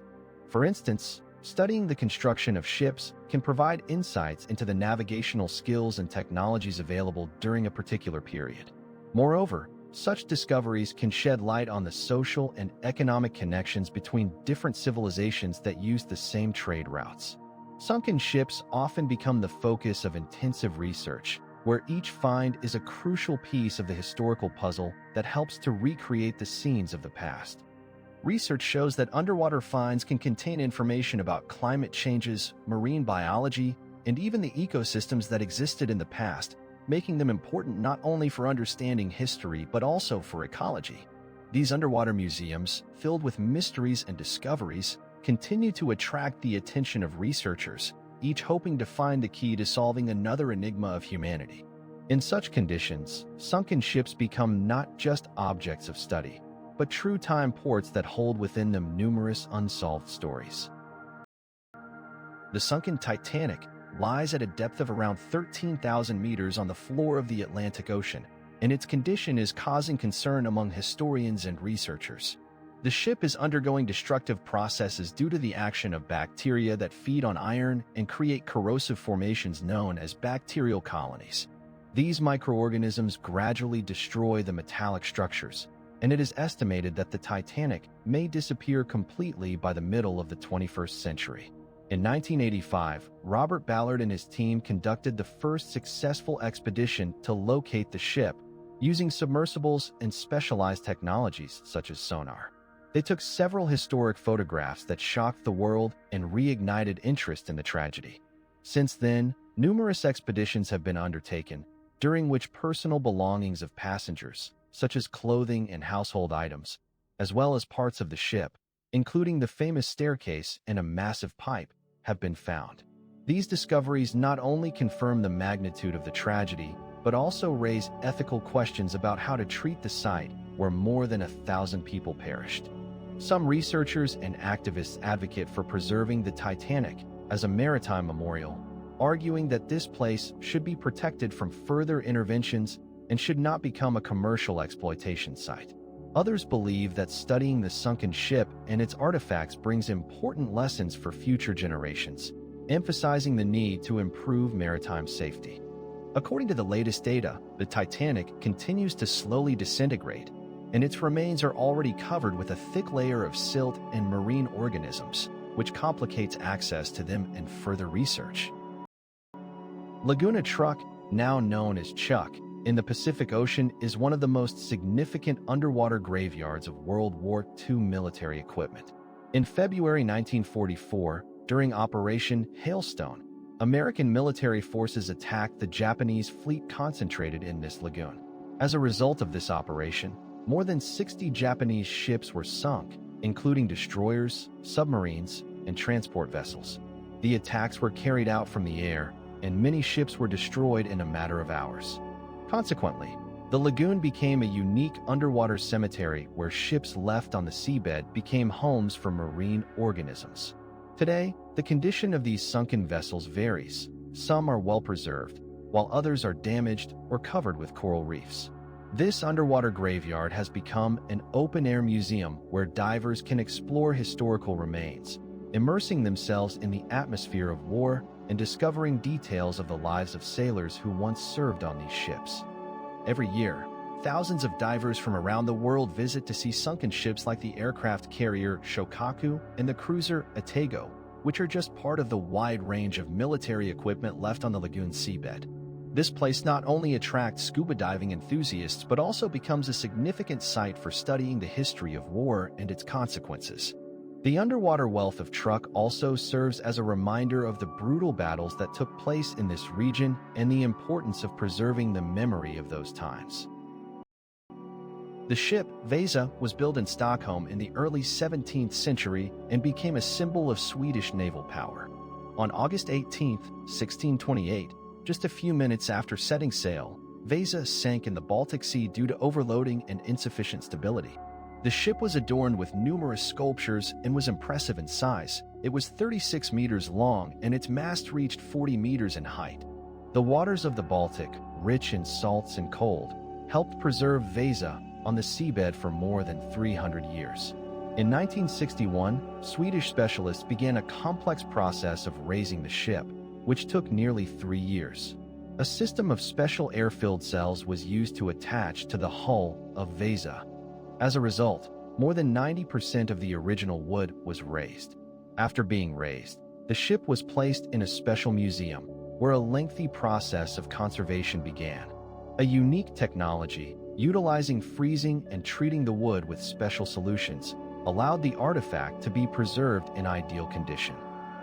For instance, studying the construction of ships can provide insights into the navigational skills and technologies available during a particular period. Moreover, such discoveries can shed light on the social and economic connections between different civilizations that use the same trade routes. Sunken ships often become the focus of intensive research, where each find is a crucial piece of the historical puzzle that helps to recreate the scenes of the past. Research shows that underwater finds can contain information about climate changes, marine biology, and even the ecosystems that existed in the past, making them important not only for understanding history but also for ecology. These underwater museums, filled with mysteries and discoveries, continue to attract the attention of researchers, each hoping to find the key to solving another enigma of humanity. In such conditions, sunken ships become not just objects of study, but true time ports that hold within them numerous unsolved stories. The sunken Titanic lies at a depth of around 13,000 meters on the floor of the Atlantic Ocean, and its condition is causing concern among historians and researchers. The ship is undergoing destructive processes due to the action of bacteria that feed on iron and create corrosive formations known as bacterial colonies. These microorganisms gradually destroy the metallic structures, and it is estimated that the Titanic may disappear completely by the middle of the 21st century. In 1985, Robert Ballard and his team conducted the first successful expedition to locate the ship, using submersibles and specialized technologies such as sonar. They took several historic photographs that shocked the world and reignited interest in the tragedy. Since then, numerous expeditions have been undertaken, during which personal belongings of passengers, such as clothing and household items, as well as parts of the ship, including the famous staircase and a massive pipe, have been found. These discoveries not only confirm the magnitude of the tragedy, but also raise ethical questions about how to treat the site where more than 1,000 people perished. Some researchers and activists advocate for preserving the Titanic as a maritime memorial, arguing that this place should be protected from further interventions and should not become a commercial exploitation site. Others believe that studying the sunken ship and its artifacts brings important lessons for future generations, emphasizing the need to improve maritime safety. According to the latest data, the Titanic continues to slowly disintegrate, and its remains are already covered with a thick layer of silt and marine organisms, which complicates access to them and further research. Laguna Truck, now known as Chuck, in the Pacific Ocean is one of the most significant underwater graveyards of World War II military equipment. In February 1944, during Operation Hailstone, American military forces attacked the Japanese fleet concentrated in this lagoon. As a result of this operation, more than 60 Japanese ships were sunk, including destroyers, submarines, and transport vessels. The attacks were carried out from the air, and many ships were destroyed in a matter of hours. Consequently, the lagoon became a unique underwater cemetery where ships left on the seabed became homes for marine organisms. Today, the condition of these sunken vessels varies. Some are well preserved, while others are damaged or covered with coral reefs. This underwater graveyard has become an open-air museum where divers can explore historical remains, immersing themselves in the atmosphere of war and discovering details of the lives of sailors who once served on these ships. Every year, thousands of divers from around the world visit to see sunken ships like the aircraft carrier Shokaku and the cruiser Atago, which are just part of the wide range of military equipment left on the lagoon's seabed. This place not only attracts scuba diving enthusiasts but also becomes a significant site for studying the history of war and its consequences. The underwater wealth of Truk also serves as a reminder of the brutal battles that took place in this region and the importance of preserving the memory of those times. The ship, Vasa, was built in Stockholm in the early 17th century and became a symbol of Swedish naval power. On August 18, 1628, just a few minutes after setting sail, Vasa sank in the Baltic Sea due to overloading and insufficient stability. The ship was adorned with numerous sculptures and was impressive in size. It was 36 meters long and its mast reached 40 meters in height. The waters of the Baltic, rich in salts and cold, helped preserve Vasa on the seabed for more than 300 years. In 1961, Swedish specialists began a complex process of raising the ship, which took nearly 3 years. A system of special air-filled cells was used to attach to the hull of Vasa. As a result, more than 90% of the original wood was raised. After being raised, the ship was placed in a special museum, where a lengthy process of conservation began. A unique technology, utilizing freezing and treating the wood with special solutions, allowed the artifact to be preserved in ideal condition.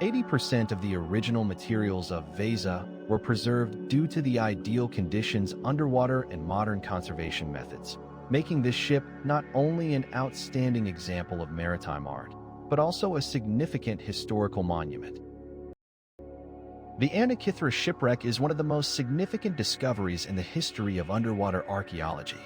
80% of the original materials of Vasa were preserved due to the ideal conditions underwater and modern conservation methods, making this ship not only an outstanding example of maritime art, but also a significant historical monument. The Antikythera shipwreck is one of the most significant discoveries in the history of underwater archaeology.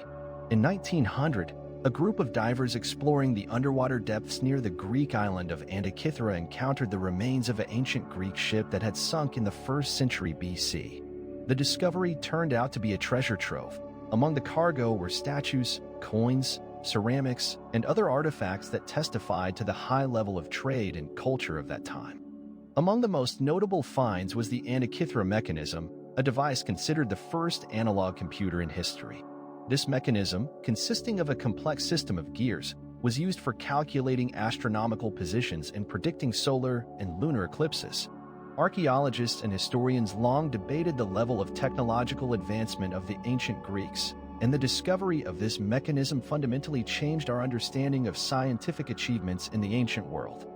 In 1900, a group of divers exploring the underwater depths near the Greek island of Antikythera encountered the remains of an ancient Greek ship that had sunk in the 1st century BC. The discovery turned out to be a treasure trove. Among the cargo were statues, coins, ceramics, and other artifacts that testified to the high level of trade and culture of that time. Among the most notable finds was the Antikythera mechanism, a device considered the first analog computer in history. This mechanism, consisting of a complex system of gears, was used for calculating astronomical positions and predicting solar and lunar eclipses. Archaeologists and historians long debated the level of technological advancement of the ancient Greeks, and the discovery of this mechanism fundamentally changed our understanding of scientific achievements in the ancient world.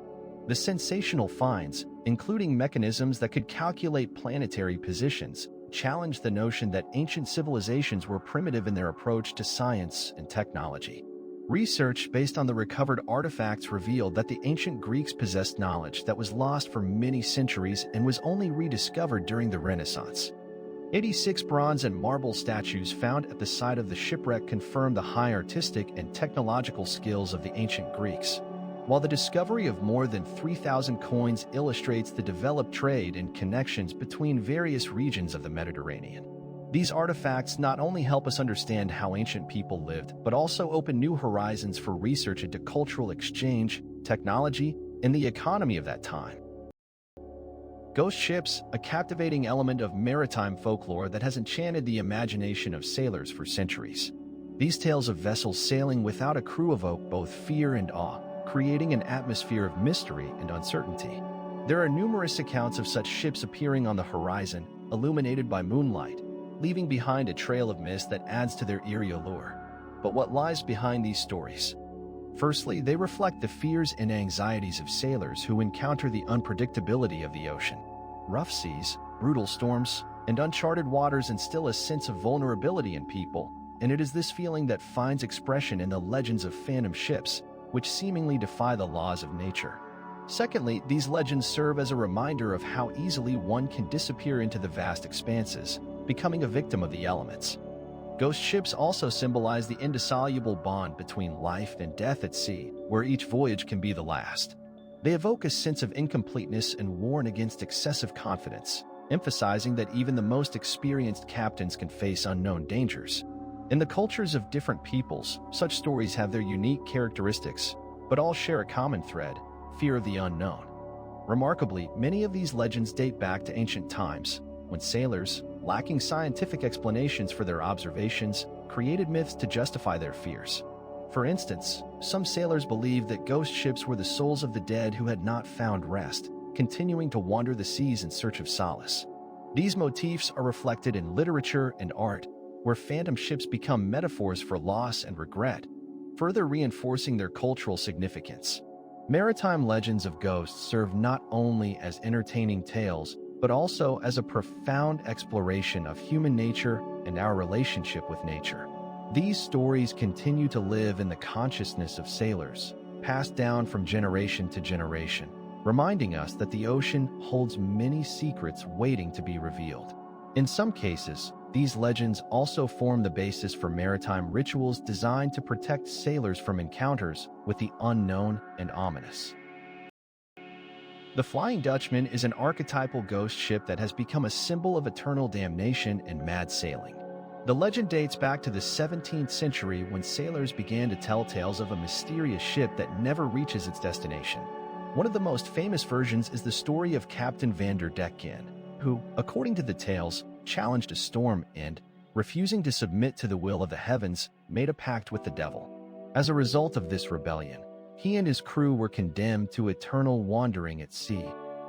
The sensational finds, including mechanisms that could calculate planetary positions, challenged the notion that ancient civilizations were primitive in their approach to science and technology. Research based on the recovered artifacts revealed that the ancient Greeks possessed knowledge that was lost for many centuries and was only rediscovered during the Renaissance. 86 bronze and marble statues found at the site of the shipwreck confirm the high artistic and technological skills of the ancient Greeks, while the discovery of more than 3,000 coins illustrates the developed trade and connections between various regions of the Mediterranean. These artifacts not only help us understand how ancient people lived, but also open new horizons for research into cultural exchange, technology, and the economy of that time. Ghost ships, a captivating element of maritime folklore that has enchanted the imagination of sailors for centuries. These tales of vessels sailing without a crew evoke both fear and awe, creating an atmosphere of mystery and uncertainty. There are numerous accounts of such ships appearing on the horizon, illuminated by moonlight, leaving behind a trail of mist that adds to their eerie allure. But what lies behind these stories? Firstly, they reflect the fears and anxieties of sailors who encounter the unpredictability of the ocean. Rough seas, brutal storms, and uncharted waters instill a sense of vulnerability in people, and it is this feeling that finds expression in the legends of phantom ships, which seemingly defy the laws of nature. Secondly, these legends serve as a reminder of how easily one can disappear into the vast expanses, becoming a victim of the elements. Ghost ships also symbolize the indissoluble bond between life and death at sea, where each voyage can be the last. They evoke a sense of incompleteness and warn against excessive confidence, emphasizing that even the most experienced captains can face unknown dangers. In the cultures of different peoples, such stories have their unique characteristics, but all share a common thread: fear of the unknown. Remarkably, many of these legends date back to ancient times, when sailors, lacking scientific explanations for their observations, created myths to justify their fears. For instance, some sailors believed that ghost ships were the souls of the dead who had not found rest, continuing to wander the seas in search of solace. These motifs are reflected in literature and art, where phantom ships become metaphors for loss and regret, further reinforcing their cultural significance. Maritime legends of ghosts serve not only as entertaining tales, but also as a profound exploration of human nature and our relationship with nature. These stories continue to live in the consciousness of sailors, passed down from generation to generation, reminding us that the ocean holds many secrets waiting to be revealed. In some cases, these legends also form the basis for maritime rituals designed to protect sailors from encounters with the unknown and ominous. The Flying Dutchman is an archetypal ghost ship that has become a symbol of eternal damnation and mad sailing. The legend dates back to the 17th century when sailors began to tell tales of a mysterious ship that never reaches its destination. One of the most famous versions is the story of Captain van der Decken, who, according to the tales, challenged a storm and, refusing to submit to the will of the heavens, made a pact with the devil. As a result of this rebellion, he and his crew were condemned to eternal wandering at sea,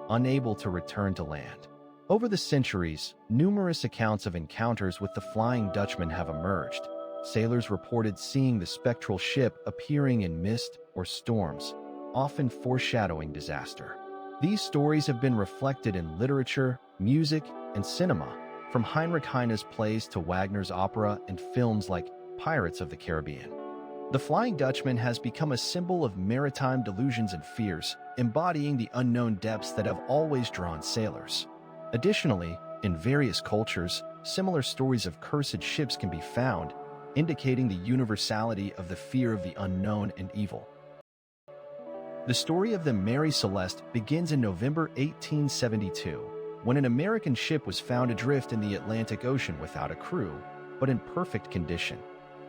unable to return to land. Over the centuries, numerous accounts of encounters with the Flying Dutchman have emerged. Sailors reported seeing the spectral ship appearing in mist or storms, often foreshadowing disaster. These stories have been reflected in literature, music, and cinema, from Heinrich Heine's plays to Wagner's opera and films like Pirates of the Caribbean. The Flying Dutchman has become a symbol of maritime delusions and fears, embodying the unknown depths that have always drawn sailors. Additionally, in various cultures, similar stories of cursed ships can be found, indicating the universality of the fear of the unknown and evil. The story of the Mary Celeste begins in November 1872, when an American ship was found adrift in the Atlantic Ocean without a crew, but in perfect condition.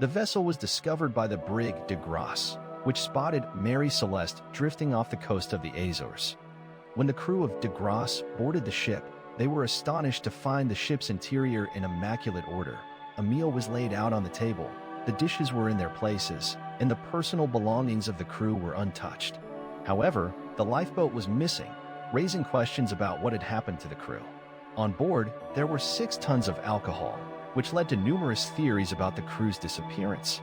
The vessel was discovered by the brig de Grasse, which spotted Mary Celeste drifting off the coast of the Azores. When the crew of de Grasse boarded the ship, they were astonished to find the ship's interior in immaculate order. A meal was laid out on the table, the dishes were in their places, and the personal belongings of the crew were untouched. However, the lifeboat was missing, raising questions about what had happened to the crew. On board, there were 6 tons of alcohol, which led to numerous theories about the crew's disappearance.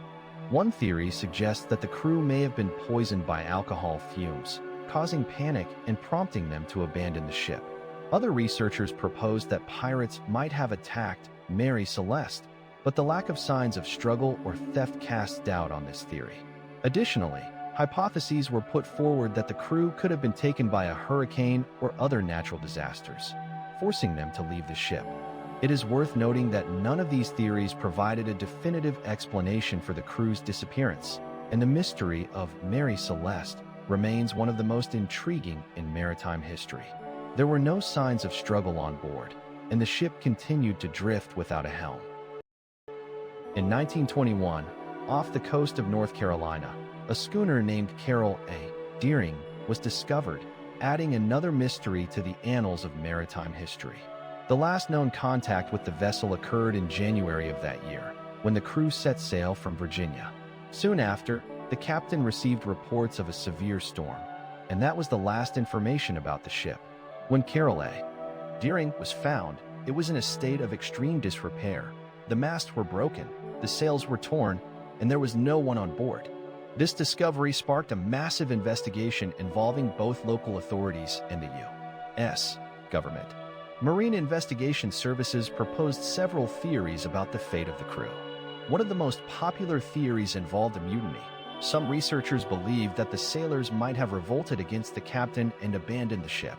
One theory suggests that the crew may have been poisoned by alcohol fumes, causing panic and prompting them to abandon the ship. Other researchers proposed that pirates might have attacked Mary Celeste, but the lack of signs of struggle or theft casts doubt on this theory. Additionally, hypotheses were put forward that the crew could have been taken by a hurricane or other natural disasters, forcing them to leave the ship. It is worth noting that none of these theories provided a definitive explanation for the crew's disappearance, and the mystery of Mary Celeste remains one of the most intriguing in maritime history. There were no signs of struggle on board, and the ship continued to drift without a helm. In 1921, off the coast of North Carolina, a schooner named Carol A. Deering was discovered, adding another mystery to the annals of maritime history. The last known contact with the vessel occurred in January of that year, when the crew set sail from Virginia. Soon after, the captain received reports of a severe storm, and that was the last information about the ship. When Carol A. Deering was found, it was in a state of extreme disrepair. The masts were broken, the sails were torn, and there was no one on board. This discovery sparked a massive investigation involving both local authorities and the U.S. government. Marine Investigation Services proposed several theories about the fate of the crew. One of the most popular theories involved a mutiny. Some researchers believed that the sailors might have revolted against the captain and abandoned the ship.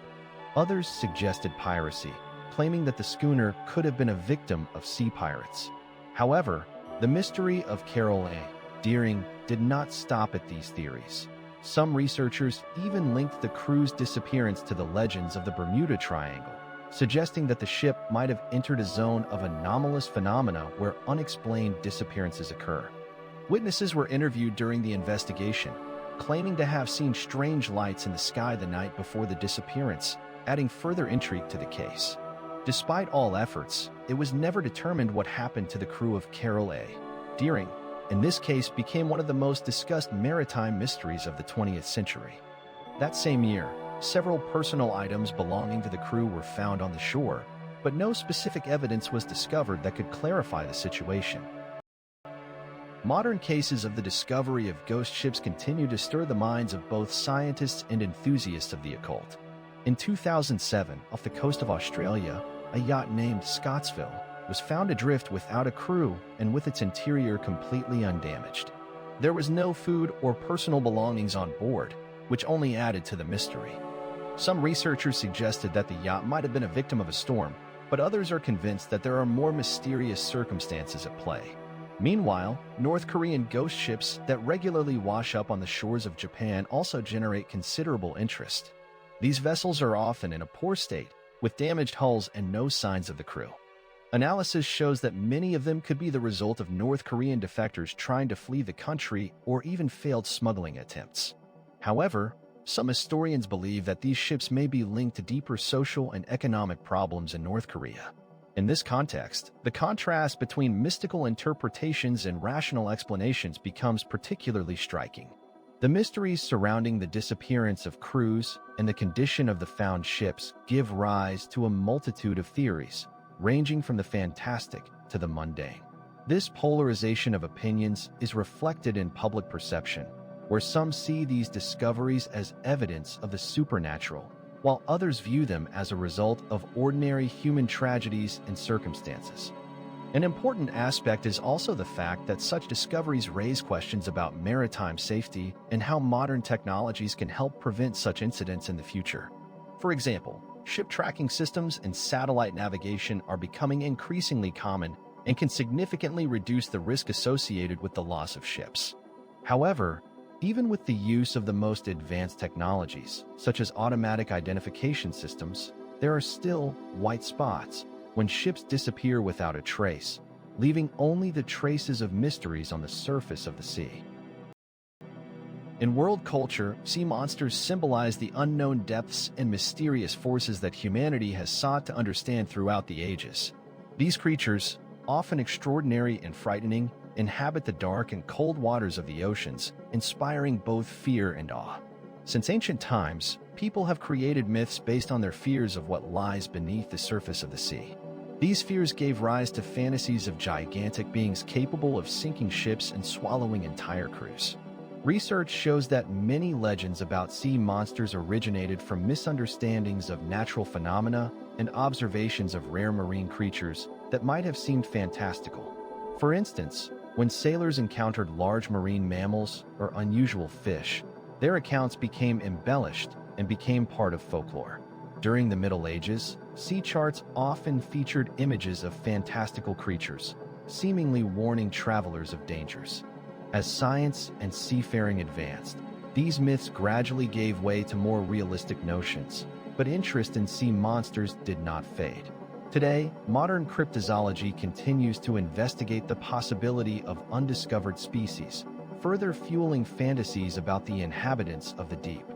Others suggested piracy, claiming that the schooner could have been a victim of sea pirates. However, the mystery of Carol A. Deering did not stop at these theories. Some researchers even linked the crew's disappearance to the legends of the Bermuda Triangle, suggesting that the ship might have entered a zone of anomalous phenomena where unexplained disappearances occur. Witnesses were interviewed during the investigation, claiming to have seen strange lights in the sky the night before the disappearance, adding further intrigue to the case. Despite all efforts, it was never determined what happened to the crew of Carol A. Deering, and this case became one of the most discussed maritime mysteries of the 20th century. That same year, several personal items belonging to the crew were found on the shore, but no specific evidence was discovered that could clarify the situation. Modern cases of the discovery of ghost ships continue to stir the minds of both scientists and enthusiasts of the occult. In 2007, off the coast of Australia, a yacht named Scottsville was found adrift without a crew and with its interior completely undamaged. There was no food or personal belongings on board, which only added to the mystery. Some researchers suggested that the yacht might have been a victim of a storm, but others are convinced that there are more mysterious circumstances at play. Meanwhile, North Korean ghost ships that regularly wash up on the shores of Japan also generate considerable interest. These vessels are often in a poor state, with damaged hulls and no signs of the crew. Analysis shows that many of them could be the result of North Korean defectors trying to flee the country or even failed smuggling attempts. However, some historians believe that these ships may be linked to deeper social and economic problems in North Korea. In this context, the contrast between mystical interpretations and rational explanations becomes particularly striking. The mysteries surrounding the disappearance of crews and the condition of the found ships give rise to a multitude of theories, ranging from the fantastic to the mundane. This polarization of opinions is reflected in public perception, where some see these discoveries as evidence of the supernatural, while others view them as a result of ordinary human tragedies and circumstances. An important aspect is also the fact that such discoveries raise questions about maritime safety and how modern technologies can help prevent such incidents in the future. For example, ship tracking systems and satellite navigation are becoming increasingly common and can significantly reduce the risk associated with the loss of ships. However, even with the use of the most advanced technologies, such as automatic identification systems, there are still white spots when ships disappear without a trace, leaving only the traces of mysteries on the surface of the sea. In world culture, sea monsters symbolize the unknown depths and mysterious forces that humanity has sought to understand throughout the ages. These creatures, often extraordinary and frightening, inhabit the dark and cold waters of the oceans, inspiring both fear and awe. Since ancient times, people have created myths based on their fears of what lies beneath the surface of the sea. These fears gave rise to fantasies of gigantic beings capable of sinking ships and swallowing entire crews. Research shows that many legends about sea monsters originated from misunderstandings of natural phenomena and observations of rare marine creatures that might have seemed fantastical. For instance, when sailors encountered large marine mammals or unusual fish, their accounts became embellished and became part of folklore. During the Middle Ages, sea charts often featured images of fantastical creatures, seemingly warning travelers of dangers. As science and seafaring advanced, these myths gradually gave way to more realistic notions, but interest in sea monsters did not fade. Today, modern cryptozoology continues to investigate the possibility of undiscovered species, further fueling fantasies about the inhabitants of the deep.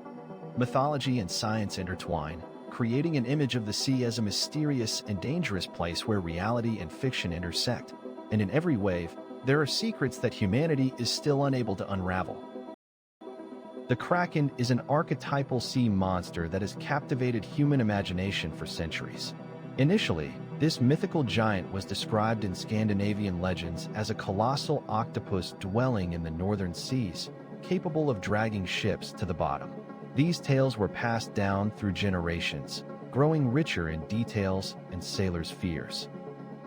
Mythology and science intertwine, creating an image of the sea as a mysterious and dangerous place where reality and fiction intersect. And in every wave, there are secrets that humanity is still unable to unravel. The Kraken is an archetypal sea monster that has captivated human imagination for centuries. Initially, this mythical giant was described in Scandinavian legends as a colossal octopus dwelling in the northern seas, capable of dragging ships to the bottom. These tales were passed down through generations, growing richer in details and sailors' fears.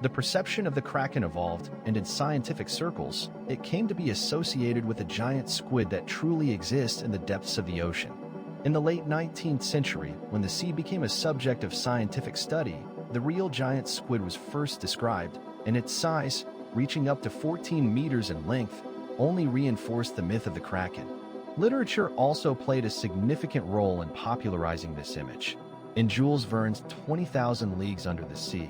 The perception of the Kraken evolved, and in scientific circles, it came to be associated with a giant squid that truly exists in the depths of the ocean. In the late 19th century, when the sea became a subject of scientific study, the real giant squid was first described, and its size, reaching up to 14 meters in length, only reinforced the myth of the Kraken. Literature also played a significant role in popularizing this image. In Jules Verne's 20,000 Leagues Under the Sea,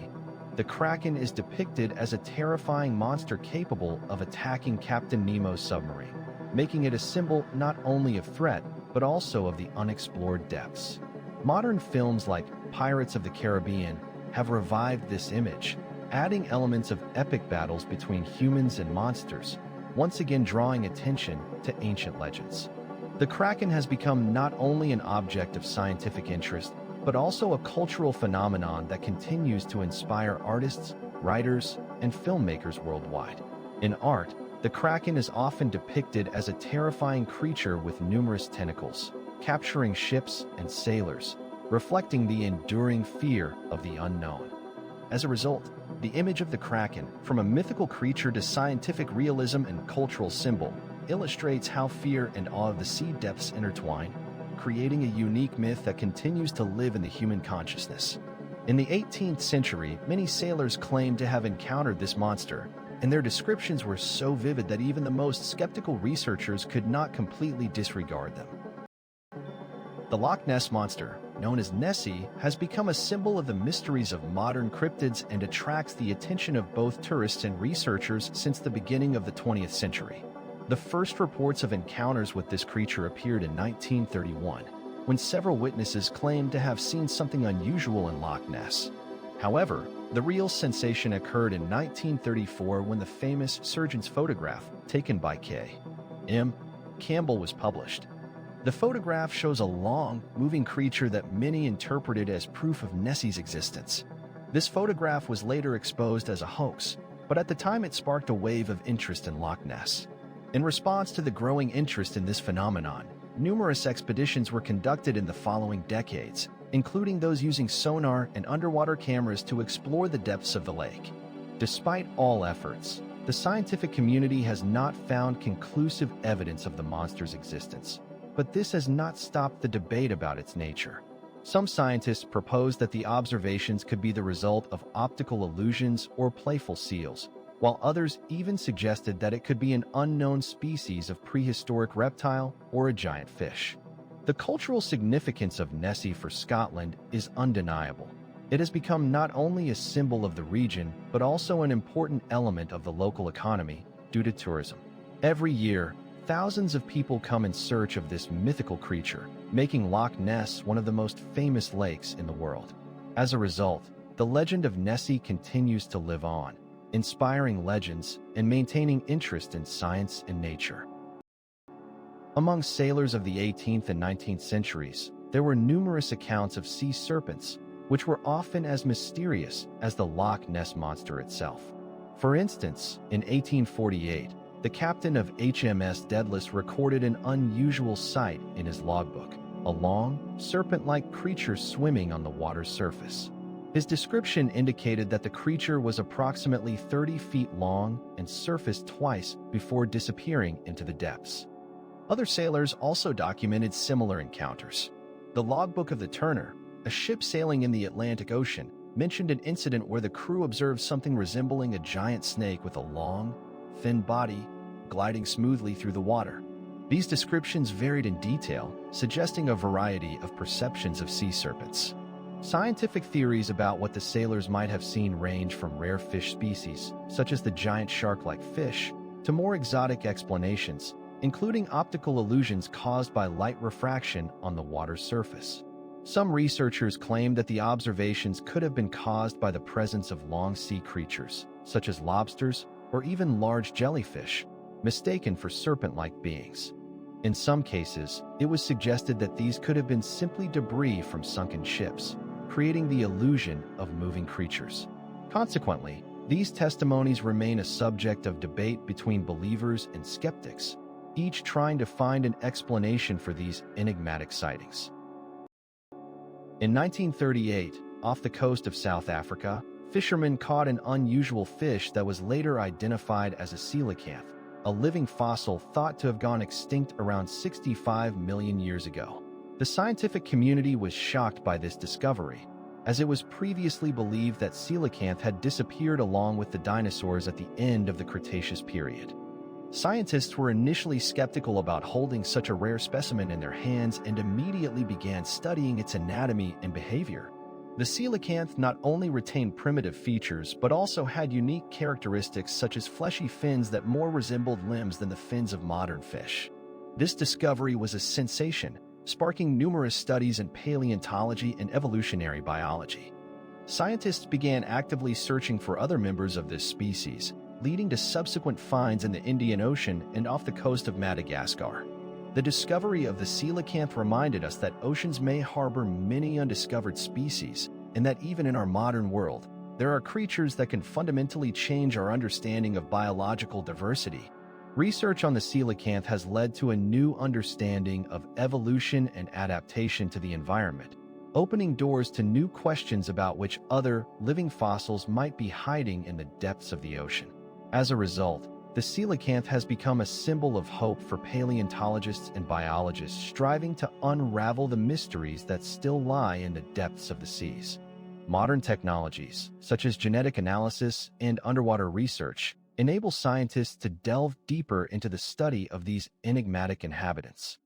the Kraken is depicted as a terrifying monster capable of attacking Captain Nemo's submarine, making it a symbol not only of threat, but also of the unexplored depths. Modern films like Pirates of the Caribbean have revived this image, adding elements of epic battles between humans and monsters, once again drawing attention to ancient legends. The Kraken has become not only an object of scientific interest, but also a cultural phenomenon that continues to inspire artists, writers, and filmmakers worldwide. In art, the Kraken is often depicted as a terrifying creature with numerous tentacles, capturing ships and sailors, reflecting the enduring fear of the unknown. As a result, the image of the Kraken, from a mythical creature to scientific realism and cultural symbol, illustrates how fear and awe of the sea depths intertwine, creating a unique myth that continues to live in the human consciousness. In the 18th century, many sailors claimed to have encountered this monster, and their descriptions were so vivid that even the most skeptical researchers could not completely disregard them. The Loch Ness Monster, known as Nessie, has become a symbol of the mysteries of modern cryptids and attracts the attention of both tourists and researchers since the beginning of the 20th century. The first reports of encounters with this creature appeared in 1931, when several witnesses claimed to have seen something unusual in Loch Ness. However, the real sensation occurred in 1934 when the famous surgeon's photograph, taken by K.M. Campbell, was published. The photograph shows a long, moving creature that many interpreted as proof of Nessie's existence. This photograph was later exposed as a hoax, but at the time it sparked a wave of interest in Loch Ness. In response to the growing interest in this phenomenon, numerous expeditions were conducted in the following decades, including those using sonar and underwater cameras to explore the depths of the lake. Despite all efforts, the scientific community has not found conclusive evidence of the monster's existence, but this has not stopped the debate about its nature. Some scientists propose that the observations could be the result of optical illusions or playful seals, while others even suggested that it could be an unknown species of prehistoric reptile or a giant fish. The cultural significance of Nessie for Scotland is undeniable. It has become not only a symbol of the region, but also an important element of the local economy due to tourism. Every year, thousands of people come in search of this mythical creature, making Loch Ness one of the most famous lakes in the world. As a result, the legend of Nessie continues to live on, inspiring legends and maintaining interest in science and nature. Among sailors of the 18th and 19th centuries, there were numerous accounts of sea serpents, which were often as mysterious as the Loch Ness Monster itself. For instance, in 1848, the captain of HMS Daedalus recorded an unusual sight in his logbook, a long, serpent-like creature swimming on the water's surface. His description indicated that the creature was approximately 30 feet long and surfaced twice before disappearing into the depths. Other sailors also documented similar encounters. The logbook of the Turner, a ship sailing in the Atlantic Ocean, mentioned an incident where the crew observed something resembling a giant snake with a long, thin body gliding smoothly through the water. These descriptions varied in detail, suggesting a variety of perceptions of sea serpents. Scientific theories about what the sailors might have seen range from rare fish species, such as the giant shark-like fish, to more exotic explanations, including optical illusions caused by light refraction on the water's surface. Some researchers claim that the observations could have been caused by the presence of long sea creatures, such as lobsters, or even large jellyfish, mistaken for serpent-like beings. In some cases, it was suggested that these could have been simply debris from sunken ships, creating the illusion of moving creatures. Consequently, these testimonies remain a subject of debate between believers and skeptics, each trying to find an explanation for these enigmatic sightings. In 1938, off the coast of South Africa, fishermen caught an unusual fish that was later identified as a coelacanth, a living fossil thought to have gone extinct around 65 million years ago. The scientific community was shocked by this discovery, as it was previously believed that coelacanth had disappeared along with the dinosaurs at the end of the Cretaceous period. Scientists were initially skeptical about holding such a rare specimen in their hands and immediately began studying its anatomy and behavior. The coelacanth not only retained primitive features but also had unique characteristics such as fleshy fins that more resembled limbs than the fins of modern fish. This discovery was a sensation, sparking numerous studies in paleontology and evolutionary biology. Scientists began actively searching for other members of this species, leading to subsequent finds in the Indian Ocean and off the coast of Madagascar. The discovery of the coelacanth reminded us that oceans may harbor many undiscovered species, and that even in our modern world, there are creatures that can fundamentally change our understanding of biological diversity. Research on the coelacanth has led to a new understanding of evolution and adaptation to the environment, opening doors to new questions about which other living fossils might be hiding in the depths of the ocean. As a result, the coelacanth has become a symbol of hope for paleontologists and biologists striving to unravel the mysteries that still lie in the depths of the seas. Modern technologies, such as genetic analysis and underwater research, enable scientists to delve deeper into the study of these enigmatic inhabitants.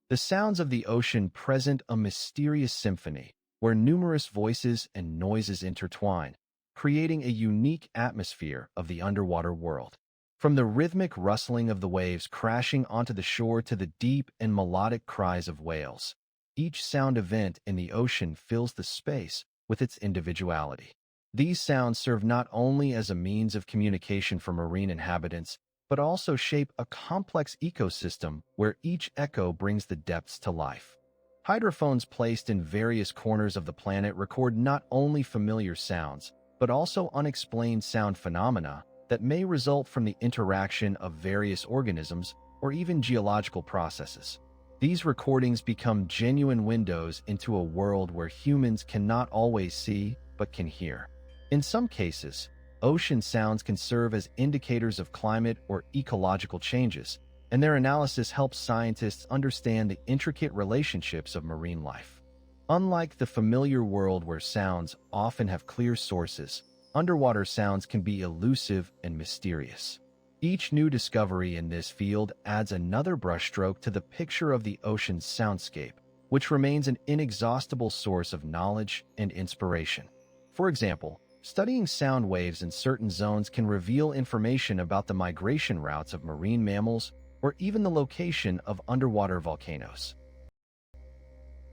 The sounds of the ocean present a mysterious symphony where numerous voices and noises intertwine, creating a unique atmosphere of the underwater world. From the rhythmic rustling of the waves crashing onto the shore to the deep and melodic cries of whales, each sound event in the ocean fills the space with its individuality. These sounds serve not only as a means of communication for marine inhabitants, but also shape a complex ecosystem where each echo brings the depths to life. Hydrophones placed in various corners of the planet record not only familiar sounds, but also unexplained sound phenomena that may result from the interaction of various organisms or even geological processes. These recordings become genuine windows into a world where humans cannot always see but can hear. In some cases, ocean sounds can serve as indicators of climate or ecological changes, and their analysis helps scientists understand the intricate relationships of marine life. Unlike the familiar world where sounds often have clear sources, underwater sounds can be elusive and mysterious. Each new discovery in this field adds another brushstroke to the picture of the ocean's soundscape, which remains an inexhaustible source of knowledge and inspiration. For example, studying sound waves in certain zones can reveal information about the migration routes of marine mammals or even the location of underwater volcanoes.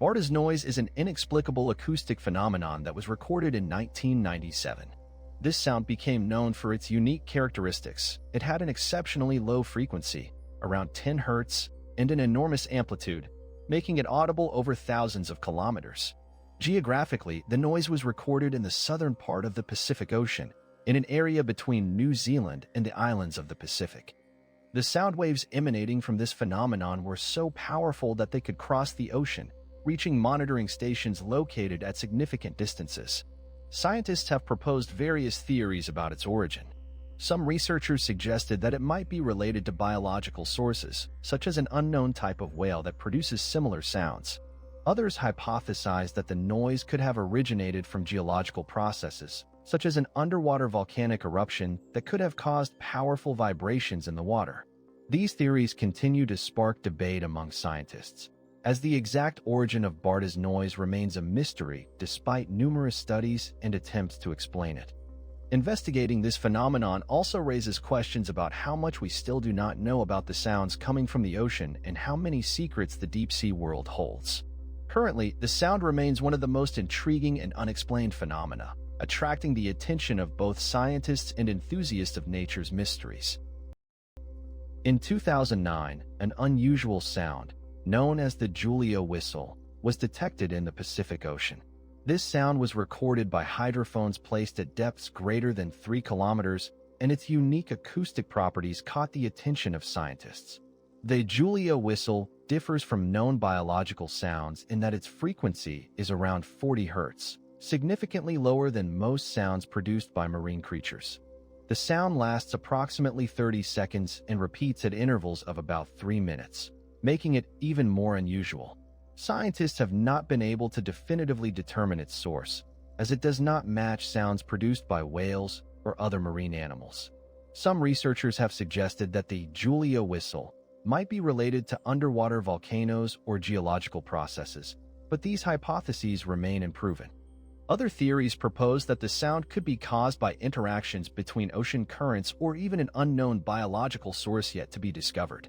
Barda's noise is an inexplicable acoustic phenomenon that was recorded in 1997. This sound became known for its unique characteristics. It had an exceptionally low frequency, around 10 Hz, and an enormous amplitude, making it audible over thousands of kilometers. Geographically, the noise was recorded in the southern part of the Pacific Ocean, in an area between New Zealand and the islands of the Pacific. The sound waves emanating from this phenomenon were so powerful that they could cross the ocean, reaching monitoring stations located at significant distances. Scientists have proposed various theories about its origin. Some researchers suggested that it might be related to biological sources, such as an unknown type of whale that produces similar sounds. Others hypothesized that the noise could have originated from geological processes, such as an underwater volcanic eruption that could have caused powerful vibrations in the water. These theories continue to spark debate among scientists, as the exact origin of Barda's noise remains a mystery despite numerous studies and attempts to explain it. Investigating this phenomenon also raises questions about how much we still do not know about the sounds coming from the ocean and how many secrets the deep-sea world holds. Currently, the sound remains one of the most intriguing and unexplained phenomena, attracting the attention of both scientists and enthusiasts of nature's mysteries. In 2009, an unusual sound, known as the Julia whistle, was detected in the Pacific Ocean. This sound was recorded by hydrophones placed at depths greater than 3 kilometers, and its unique acoustic properties caught the attention of scientists. The Julia whistle differs from known biological sounds in that its frequency is around 40 Hz, significantly lower than most sounds produced by marine creatures. The sound lasts approximately 30 seconds and repeats at intervals of about 3 minutes, making it even more unusual. Scientists have not been able to definitively determine its source, as it does not match sounds produced by whales or other marine animals. Some researchers have suggested that the Julia whistle might be related to underwater volcanoes or geological processes, but these hypotheses remain unproven. Other theories propose that the sound could be caused by interactions between ocean currents or even an unknown biological source yet to be discovered.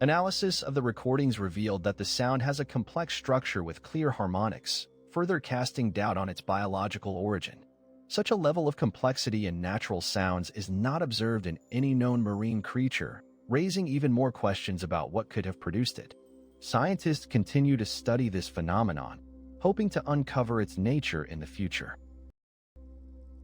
Analysis of the recordings revealed that the sound has a complex structure with clear harmonics, further casting doubt on its biological origin. Such a level of complexity in natural sounds is not observed in any known marine creature, raising even more questions about what could have produced it. Scientists continue to study this phenomenon, hoping to uncover its nature in the future.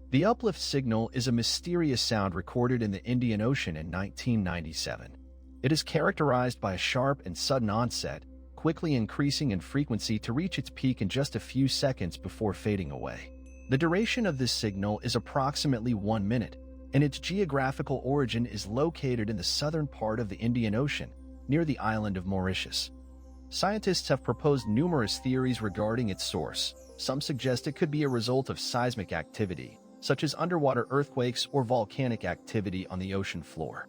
The uplift signal is a mysterious sound recorded in the Indian Ocean in 1997. It is characterized by a sharp and sudden onset, quickly increasing in frequency to reach its peak in just a few seconds before fading away. The duration of this signal is approximately 1 minute, and its geographical origin is located in the southern part of the Indian Ocean, near the island of Mauritius. Scientists have proposed numerous theories regarding its source. Some suggest it could be a result of seismic activity, such as underwater earthquakes or volcanic activity on the ocean floor.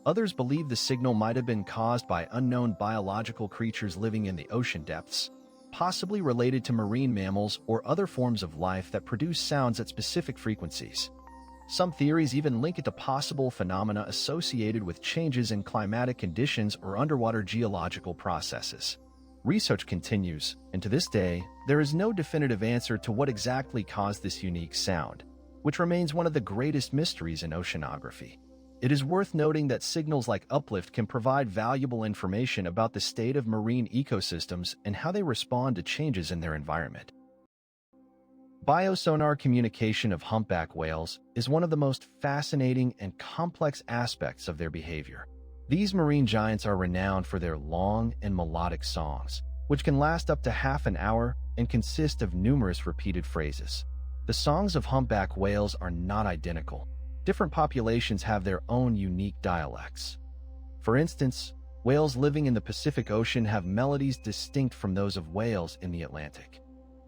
Others believe the signal might have been caused by unknown biological creatures living in the ocean depths, possibly related to marine mammals or other forms of life that produce sounds at specific frequencies. Some theories even link it to possible phenomena associated with changes in climatic conditions or underwater geological processes. Research continues, and to this day, there is no definitive answer to what exactly caused this unique sound, which remains one of the greatest mysteries in oceanography. It is worth noting that signals like uplift can provide valuable information about the state of marine ecosystems and how they respond to changes in their environment. Biosonar communication of humpback whales is one of the most fascinating and complex aspects of their behavior. These marine giants are renowned for their long and melodic songs, which can last up to half an hour and consist of numerous repeated phrases. The songs of humpback whales are not identical. Different populations have their own unique dialects. For instance, whales living in the Pacific Ocean have melodies distinct from those of whales in the Atlantic.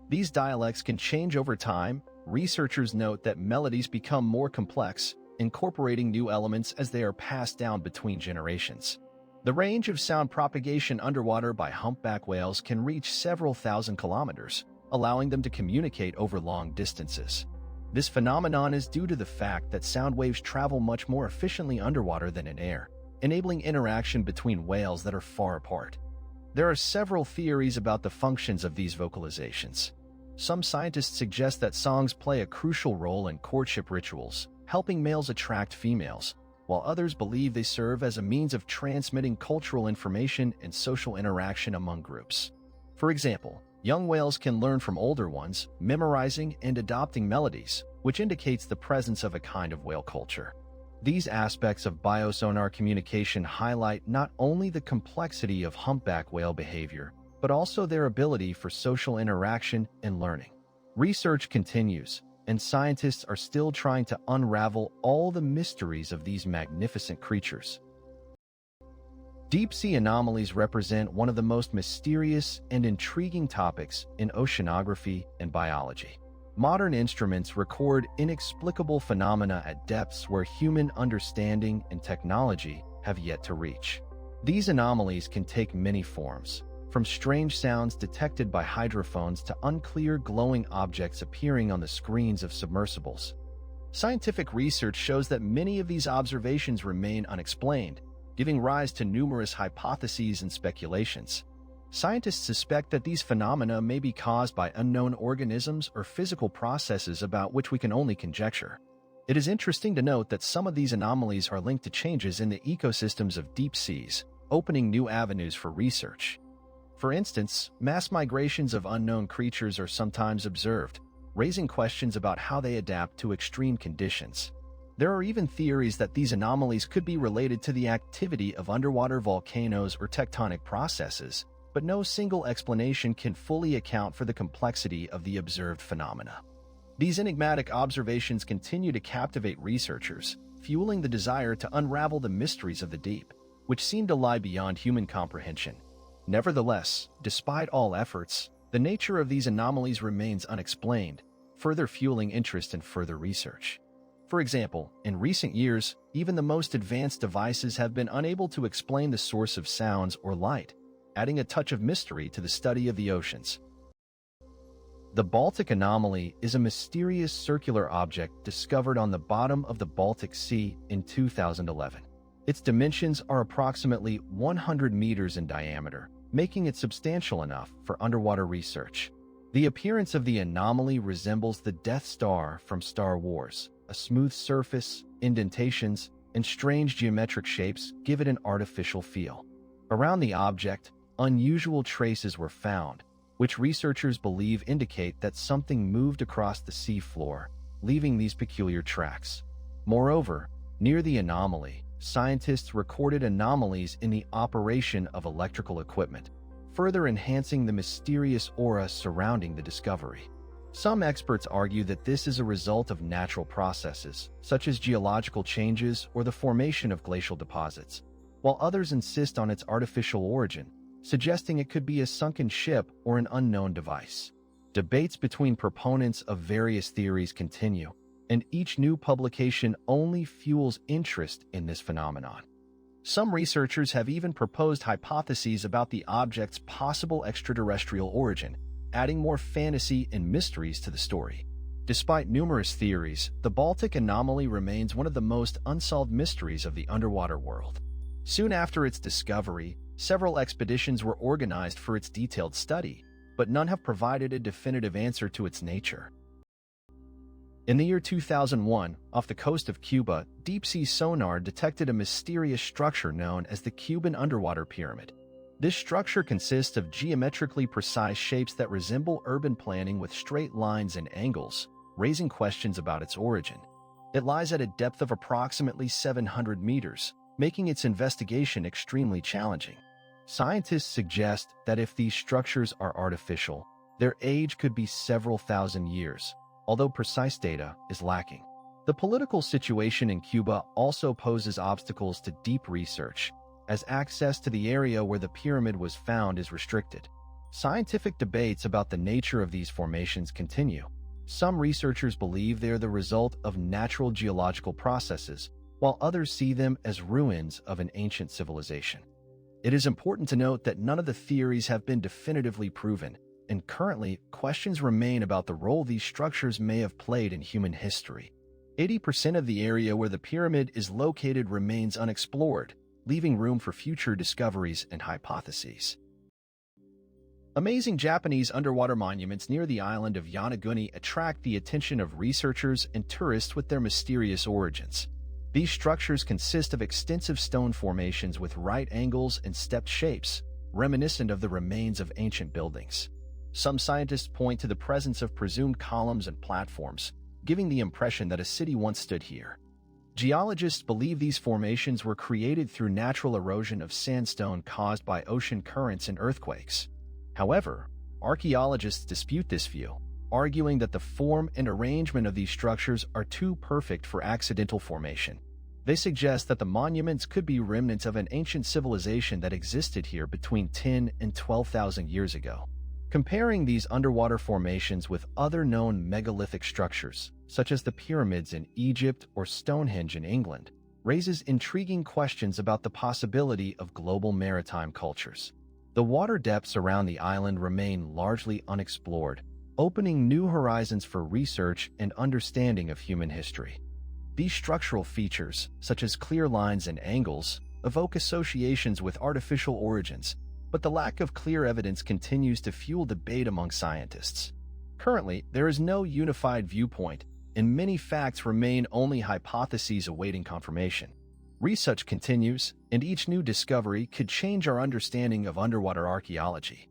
These dialects can change over time. Researchers note that melodies become more complex, incorporating new elements as they are passed down between generations. The range of sound propagation underwater by humpback whales can reach several thousand kilometers, allowing them to communicate over long distances. This phenomenon is due to the fact that sound waves travel much more efficiently underwater than in air, enabling interaction between whales that are far apart. There are several theories about the functions of these vocalizations. Some scientists suggest that songs play a crucial role in courtship rituals, helping males attract females, while others believe they serve as a means of transmitting cultural information and social interaction among groups. For example, young whales can learn from older ones, memorizing and adopting melodies, which indicates the presence of a kind of whale culture. These aspects of biosonar communication highlight not only the complexity of humpback whale behavior, but also their ability for social interaction and learning. Research continues, and scientists are still trying to unravel all the mysteries of these magnificent creatures. Deep-sea anomalies represent one of the most mysterious and intriguing topics in oceanography and biology. Modern instruments record inexplicable phenomena at depths where human understanding and technology have yet to reach. These anomalies can take many forms, from strange sounds detected by hydrophones to unclear glowing objects appearing on the screens of submersibles. Scientific research shows that many of these observations remain unexplained, giving rise to numerous hypotheses and speculations. Scientists suspect that these phenomena may be caused by unknown organisms or physical processes about which we can only conjecture. It is interesting to note that some of these anomalies are linked to changes in the ecosystems of deep seas, opening new avenues for research. For instance, mass migrations of unknown creatures are sometimes observed, raising questions about how they adapt to extreme conditions. There are even theories that these anomalies could be related to the activity of underwater volcanoes or tectonic processes, but no single explanation can fully account for the complexity of the observed phenomena. These enigmatic observations continue to captivate researchers, fueling the desire to unravel the mysteries of the deep, which seem to lie beyond human comprehension. Nevertheless, despite all efforts, the nature of these anomalies remains unexplained, further fueling interest in further research. For example, in recent years, even the most advanced devices have been unable to explain the source of sounds or light, adding a touch of mystery to the study of the oceans. The Baltic anomaly is a mysterious circular object discovered on the bottom of the Baltic Sea in 2011. Its dimensions are approximately 100 meters in diameter, making it substantial enough for underwater research. The appearance of the anomaly resembles the Death Star from Star Wars. A smooth surface, indentations, and strange geometric shapes give it an artificial feel. Around the object, unusual traces were found, which researchers believe indicate that something moved across the sea floor, leaving these peculiar tracks. Moreover, near the anomaly, scientists recorded anomalies in the operation of electrical equipment, further enhancing the mysterious aura surrounding the discovery. Some experts argue that this is a result of natural processes, such as geological changes or the formation of glacial deposits, while others insist on its artificial origin, suggesting it could be a sunken ship or an unknown device. Debates between proponents of various theories continue, and each new publication only fuels interest in this phenomenon. Some researchers have even proposed hypotheses about the object's possible extraterrestrial origin, adding more fantasy and mysteries to the story. Despite numerous theories, the Baltic anomaly remains one of the most unsolved mysteries of the underwater world. Soon after its discovery, several expeditions were organized for its detailed study, but none have provided a definitive answer to its nature. In the year 2001, off the coast of Cuba, deep-sea sonar detected a mysterious structure known as the Cuban underwater pyramid. This structure consists of geometrically precise shapes that resemble urban planning with straight lines and angles, raising questions about its origin. It lies at a depth of approximately 700 meters, making its investigation extremely challenging. Scientists suggest that if these structures are artificial, their age could be several thousand years, although precise data is lacking. The political situation in Cuba also poses obstacles to deep research, as access to the area where the pyramid was found is restricted. Scientific debates about the nature of these formations continue. Some researchers believe they are the result of natural geological processes, while others see them as ruins of an ancient civilization. It is important to note that none of the theories have been definitively proven, and currently, questions remain about the role these structures may have played in human history. 80% of the area where the pyramid is located remains unexplored, leaving room for future discoveries and hypotheses. Amazing Japanese underwater monuments near the island of Yonaguni attract the attention of researchers and tourists with their mysterious origins. These structures consist of extensive stone formations with right angles and stepped shapes, reminiscent of the remains of ancient buildings. Some scientists point to the presence of presumed columns and platforms, giving the impression that a city once stood here. Geologists believe these formations were created through natural erosion of sandstone caused by ocean currents and earthquakes. However, archaeologists dispute this view, arguing that the form and arrangement of these structures are too perfect for accidental formation. They suggest that the monuments could be remnants of an ancient civilization that existed here between 10 and 12,000 years ago. Comparing these underwater formations with other known megalithic structures, such as the pyramids in Egypt or Stonehenge in England, raises intriguing questions about the possibility of global maritime cultures. The water depths around the island remain largely unexplored, opening new horizons for research and understanding of human history. These structural features, such as clear lines and angles, evoke associations with artificial origins, but the lack of clear evidence continues to fuel debate among scientists. Currently, there is no unified viewpoint, and many facts remain only hypotheses awaiting confirmation. Research continues, and each new discovery could change our understanding of underwater archaeology.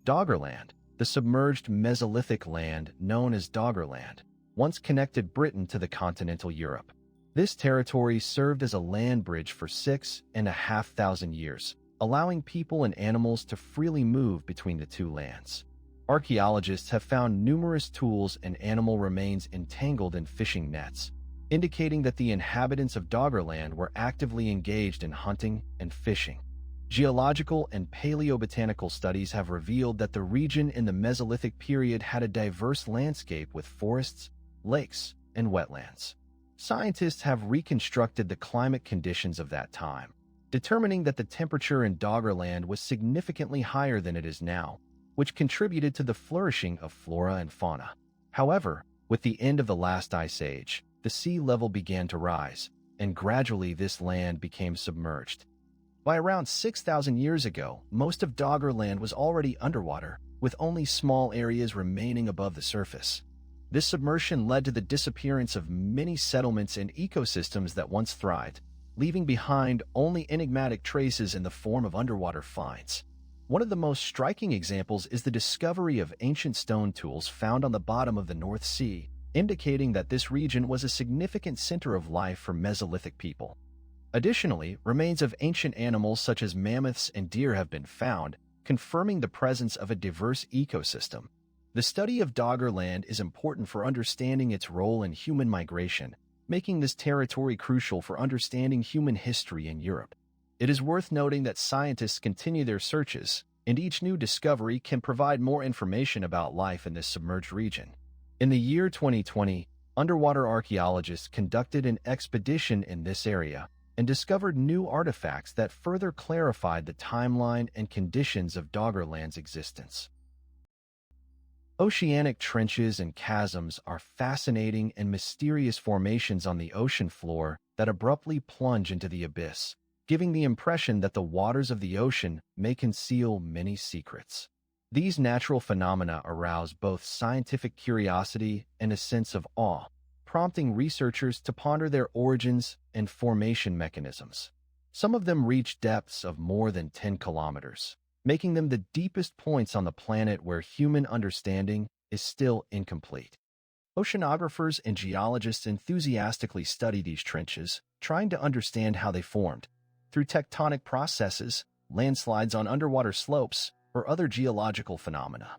Doggerland, the submerged Mesolithic land known as Doggerland, once connected Britain to the continental Europe. This territory served as a land bridge for 6,500 years, allowing people and animals to freely move between the two lands. Archaeologists have found numerous tools and animal remains entangled in fishing nets, indicating that the inhabitants of Doggerland were actively engaged in hunting and fishing. Geological and paleobotanical studies have revealed that the region in the Mesolithic period had a diverse landscape with forests, lakes, and wetlands. Scientists have reconstructed the climate conditions of that time, determining that the temperature in Doggerland was significantly higher than it is now, which contributed to the flourishing of flora and fauna. However, with the end of the last ice age, the sea level began to rise, and gradually this land became submerged. By around 6,000 years ago, most of Doggerland was already underwater, with only small areas remaining above the surface. This submersion led to the disappearance of many settlements and ecosystems that once thrived, leaving behind only enigmatic traces in the form of underwater finds. One of the most striking examples is the discovery of ancient stone tools found on the bottom of the North Sea, indicating that this region was a significant center of life for Mesolithic people. Additionally, remains of ancient animals such as mammoths and deer have been found, confirming the presence of a diverse ecosystem. The study of Doggerland is important for understanding its role in human migration, making this territory crucial for understanding human history in Europe. It is worth noting that scientists continue their searches, and each new discovery can provide more information about life in this submerged region. In the year 2020, underwater archaeologists conducted an expedition in this area and discovered new artifacts that further clarified the timeline and conditions of Doggerland's existence. Oceanic trenches and chasms are fascinating and mysterious formations on the ocean floor that abruptly plunge into the abyss, giving the impression that the waters of the ocean may conceal many secrets. These natural phenomena arouse both scientific curiosity and a sense of awe, prompting researchers to ponder their origins and formation mechanisms. Some of them reach depths of more than 10 kilometers, making them the deepest points on the planet where human understanding is still incomplete. Oceanographers and geologists enthusiastically study these trenches, trying to understand how they formed. Through tectonic processes, landslides on underwater slopes, or other geological phenomena.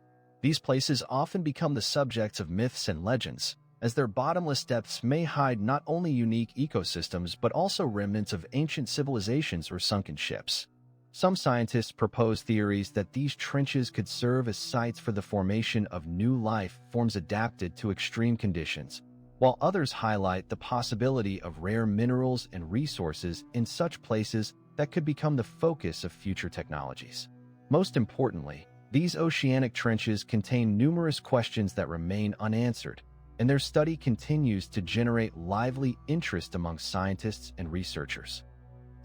These places often become the subjects of myths and legends, as their bottomless depths may hide not only unique ecosystems but also remnants of ancient civilizations or sunken ships. Some scientists propose theories that these trenches could serve as sites for the formation of new life forms adapted to extreme conditions, while others highlight the possibility of rare minerals and resources in such places that could become the focus of future technologies. Most importantly, these oceanic trenches contain numerous questions that remain unanswered, and their study continues to generate lively interest among scientists and researchers.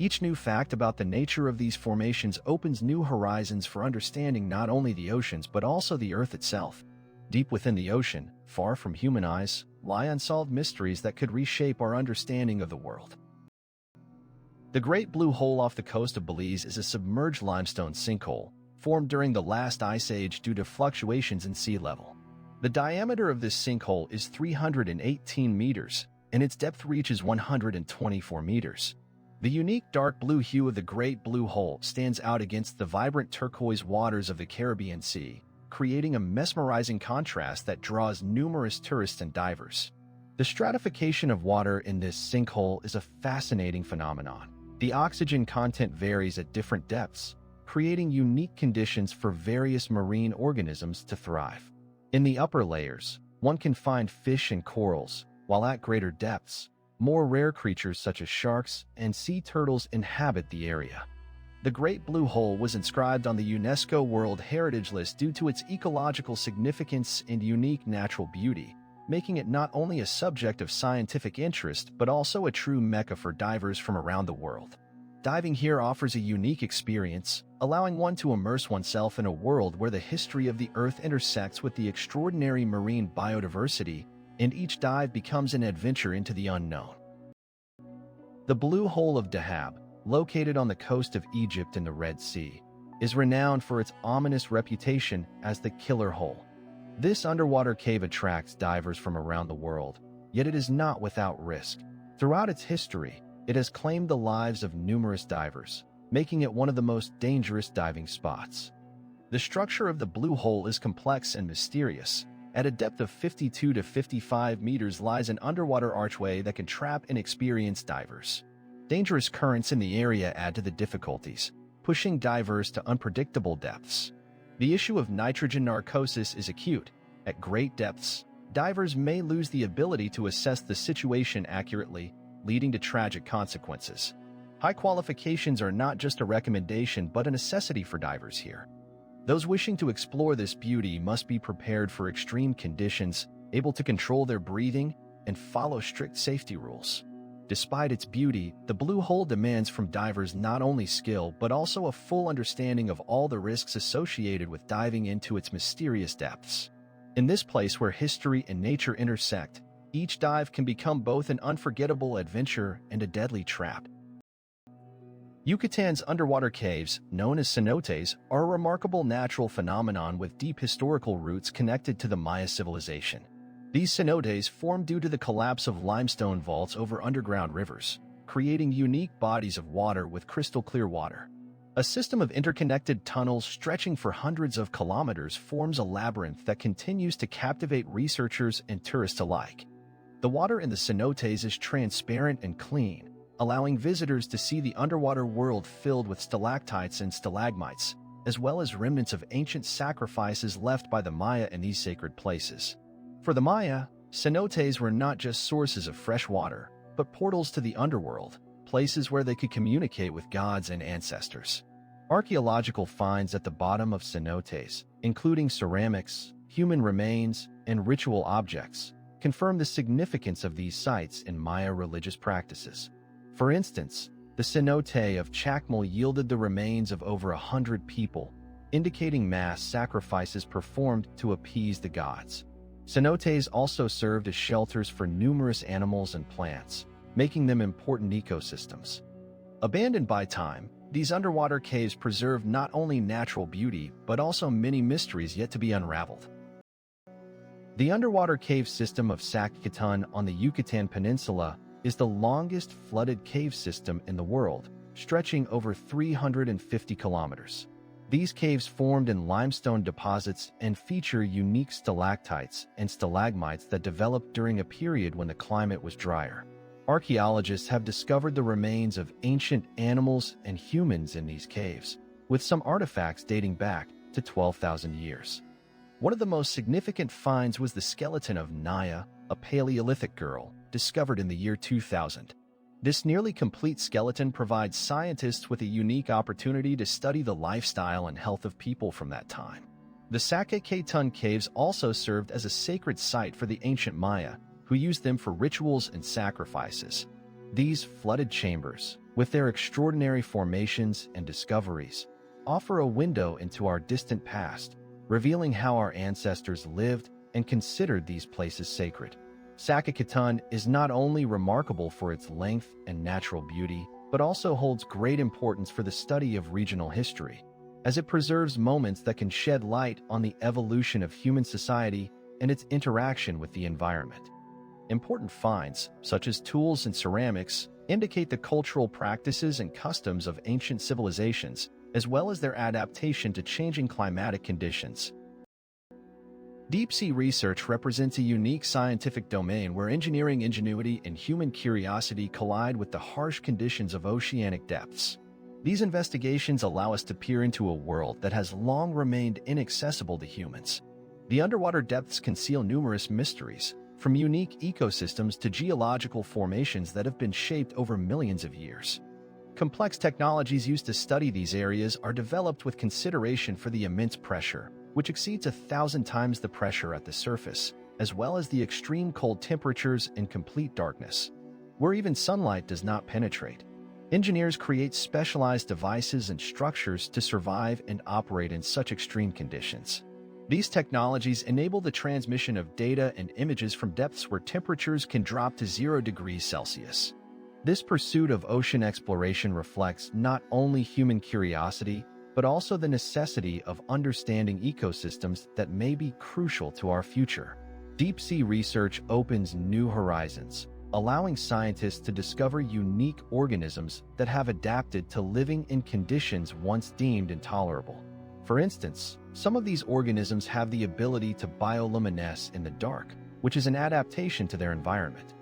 Each new fact about the nature of these formations opens new horizons for understanding not only the oceans but also the Earth itself. Deep within the ocean, far from human eyes, lie unsolved mysteries that could reshape our understanding of the world. The Great Blue Hole off the coast of Belize is a submerged limestone sinkhole formed during the last ice age due to fluctuations in sea level. The diameter of this sinkhole is 318 meters, and its depth reaches 124 meters. The unique dark blue hue of the Great Blue Hole stands out against the vibrant turquoise waters of the Caribbean Sea, creating a mesmerizing contrast that draws numerous tourists and divers. The stratification of water in this sinkhole is a fascinating phenomenon. The oxygen content varies at different depths, creating unique conditions for various marine organisms to thrive. In the upper layers, one can find fish and corals, while at greater depths, more rare creatures such as sharks and sea turtles inhabit the area. The Great Blue Hole was inscribed on the UNESCO World Heritage List due to its ecological significance and unique natural beauty, making it not only a subject of scientific interest but also a true mecca for divers from around the world. Diving here offers a unique experience, allowing one to immerse oneself in a world where the history of the Earth intersects with the extraordinary marine biodiversity, and each dive becomes an adventure into the unknown. The Blue Hole of Dahab, located on the coast of Egypt in the Red Sea, is renowned for its ominous reputation as the killer hole. This underwater cave attracts divers from around the world, yet it is not without risk. Throughout its history, it has claimed the lives of numerous divers, making it one of the most dangerous diving spots. The structure of the Blue Hole is complex and mysterious. At a depth of 52 to 55 meters lies an underwater archway that can trap inexperienced divers. Dangerous currents in the area add to the difficulties, pushing divers to unpredictable depths. The issue of nitrogen narcosis is acute. At great depths, divers may lose the ability to assess the situation accurately, leading to tragic consequences. High qualifications are not just a recommendation but a necessity for divers here. Those wishing to explore this beauty must be prepared for extreme conditions, able to control their breathing, and follow strict safety rules. Despite its beauty, the Blue Hole demands from divers not only skill but also a full understanding of all the risks associated with diving into its mysterious depths. In this place where history and nature intersect, each dive can become both an unforgettable adventure and a deadly trap. Yucatan's underwater caves, known as cenotes, are a remarkable natural phenomenon with deep historical roots connected to the Maya civilization. These cenotes formed due to the collapse of limestone vaults over underground rivers, creating unique bodies of water with crystal-clear water. A system of interconnected tunnels stretching for hundreds of kilometers forms a labyrinth that continues to captivate researchers and tourists alike. The water in the cenotes is transparent and clean, allowing visitors to see the underwater world filled with stalactites and stalagmites, as well as remnants of ancient sacrifices left by the Maya in these sacred places. For the Maya, cenotes were not just sources of fresh water, but portals to the underworld, places where they could communicate with gods and ancestors. Archaeological finds at the bottom of cenotes, including ceramics, human remains, and ritual objects, confirm the significance of these sites in Maya religious practices. For instance, the cenote of Chacmal yielded the remains of over 100 people, indicating mass sacrifices performed to appease the gods. Cenotes also served as shelters for numerous animals and plants, making them important ecosystems. Abandoned by time, these underwater caves preserve not only natural beauty but also many mysteries yet to be unraveled. The underwater cave system of Sac-Quitun on the Yucatan Peninsula is the longest flooded cave system in the world, stretching over 350 kilometers. These caves formed in limestone deposits and feature unique stalactites and stalagmites that developed during a period when the climate was drier. Archaeologists have discovered the remains of ancient animals and humans in these caves, with some artifacts dating back to 12,000 years. One of the most significant finds was the skeleton of Naya, a Paleolithic girl, discovered in the year 2000. This nearly complete skeleton provides scientists with a unique opportunity to study the lifestyle and health of people from that time. The Sac-Quitun caves also served as a sacred site for the ancient Maya, who used them for rituals and sacrifices. These flooded chambers, with their extraordinary formations and discoveries, offer a window into our distant past, revealing how our ancestors lived and considered these places sacred. Sac-Quitun is not only remarkable for its length and natural beauty, but also holds great importance for the study of regional history, as it preserves moments that can shed light on the evolution of human society and its interaction with the environment. Important finds, such as tools and ceramics, indicate the cultural practices and customs of ancient civilizations, as well as their adaptation to changing climatic conditions. Deep-sea research represents a unique scientific domain where engineering ingenuity and human curiosity collide with the harsh conditions of oceanic depths. These investigations allow us to peer into a world that has long remained inaccessible to humans. The underwater depths conceal numerous mysteries, from unique ecosystems to geological formations that have been shaped over millions of years. Complex technologies used to study these areas are developed with consideration for the immense pressure, which exceeds 1,000 times the pressure at the surface, as well as the extreme cold temperatures and complete darkness, where even sunlight does not penetrate. Engineers create specialized devices and structures to survive and operate in such extreme conditions. These technologies enable the transmission of data and images from depths where temperatures can drop to 0 degrees Celsius. This pursuit of ocean exploration reflects not only human curiosity, but also the necessity of understanding ecosystems that may be crucial to our future. Deep-sea research opens new horizons, allowing scientists to discover unique organisms that have adapted to living in conditions once deemed intolerable. For instance, some of these organisms have the ability to bioluminesce in the dark, which is an adaptation to their environment.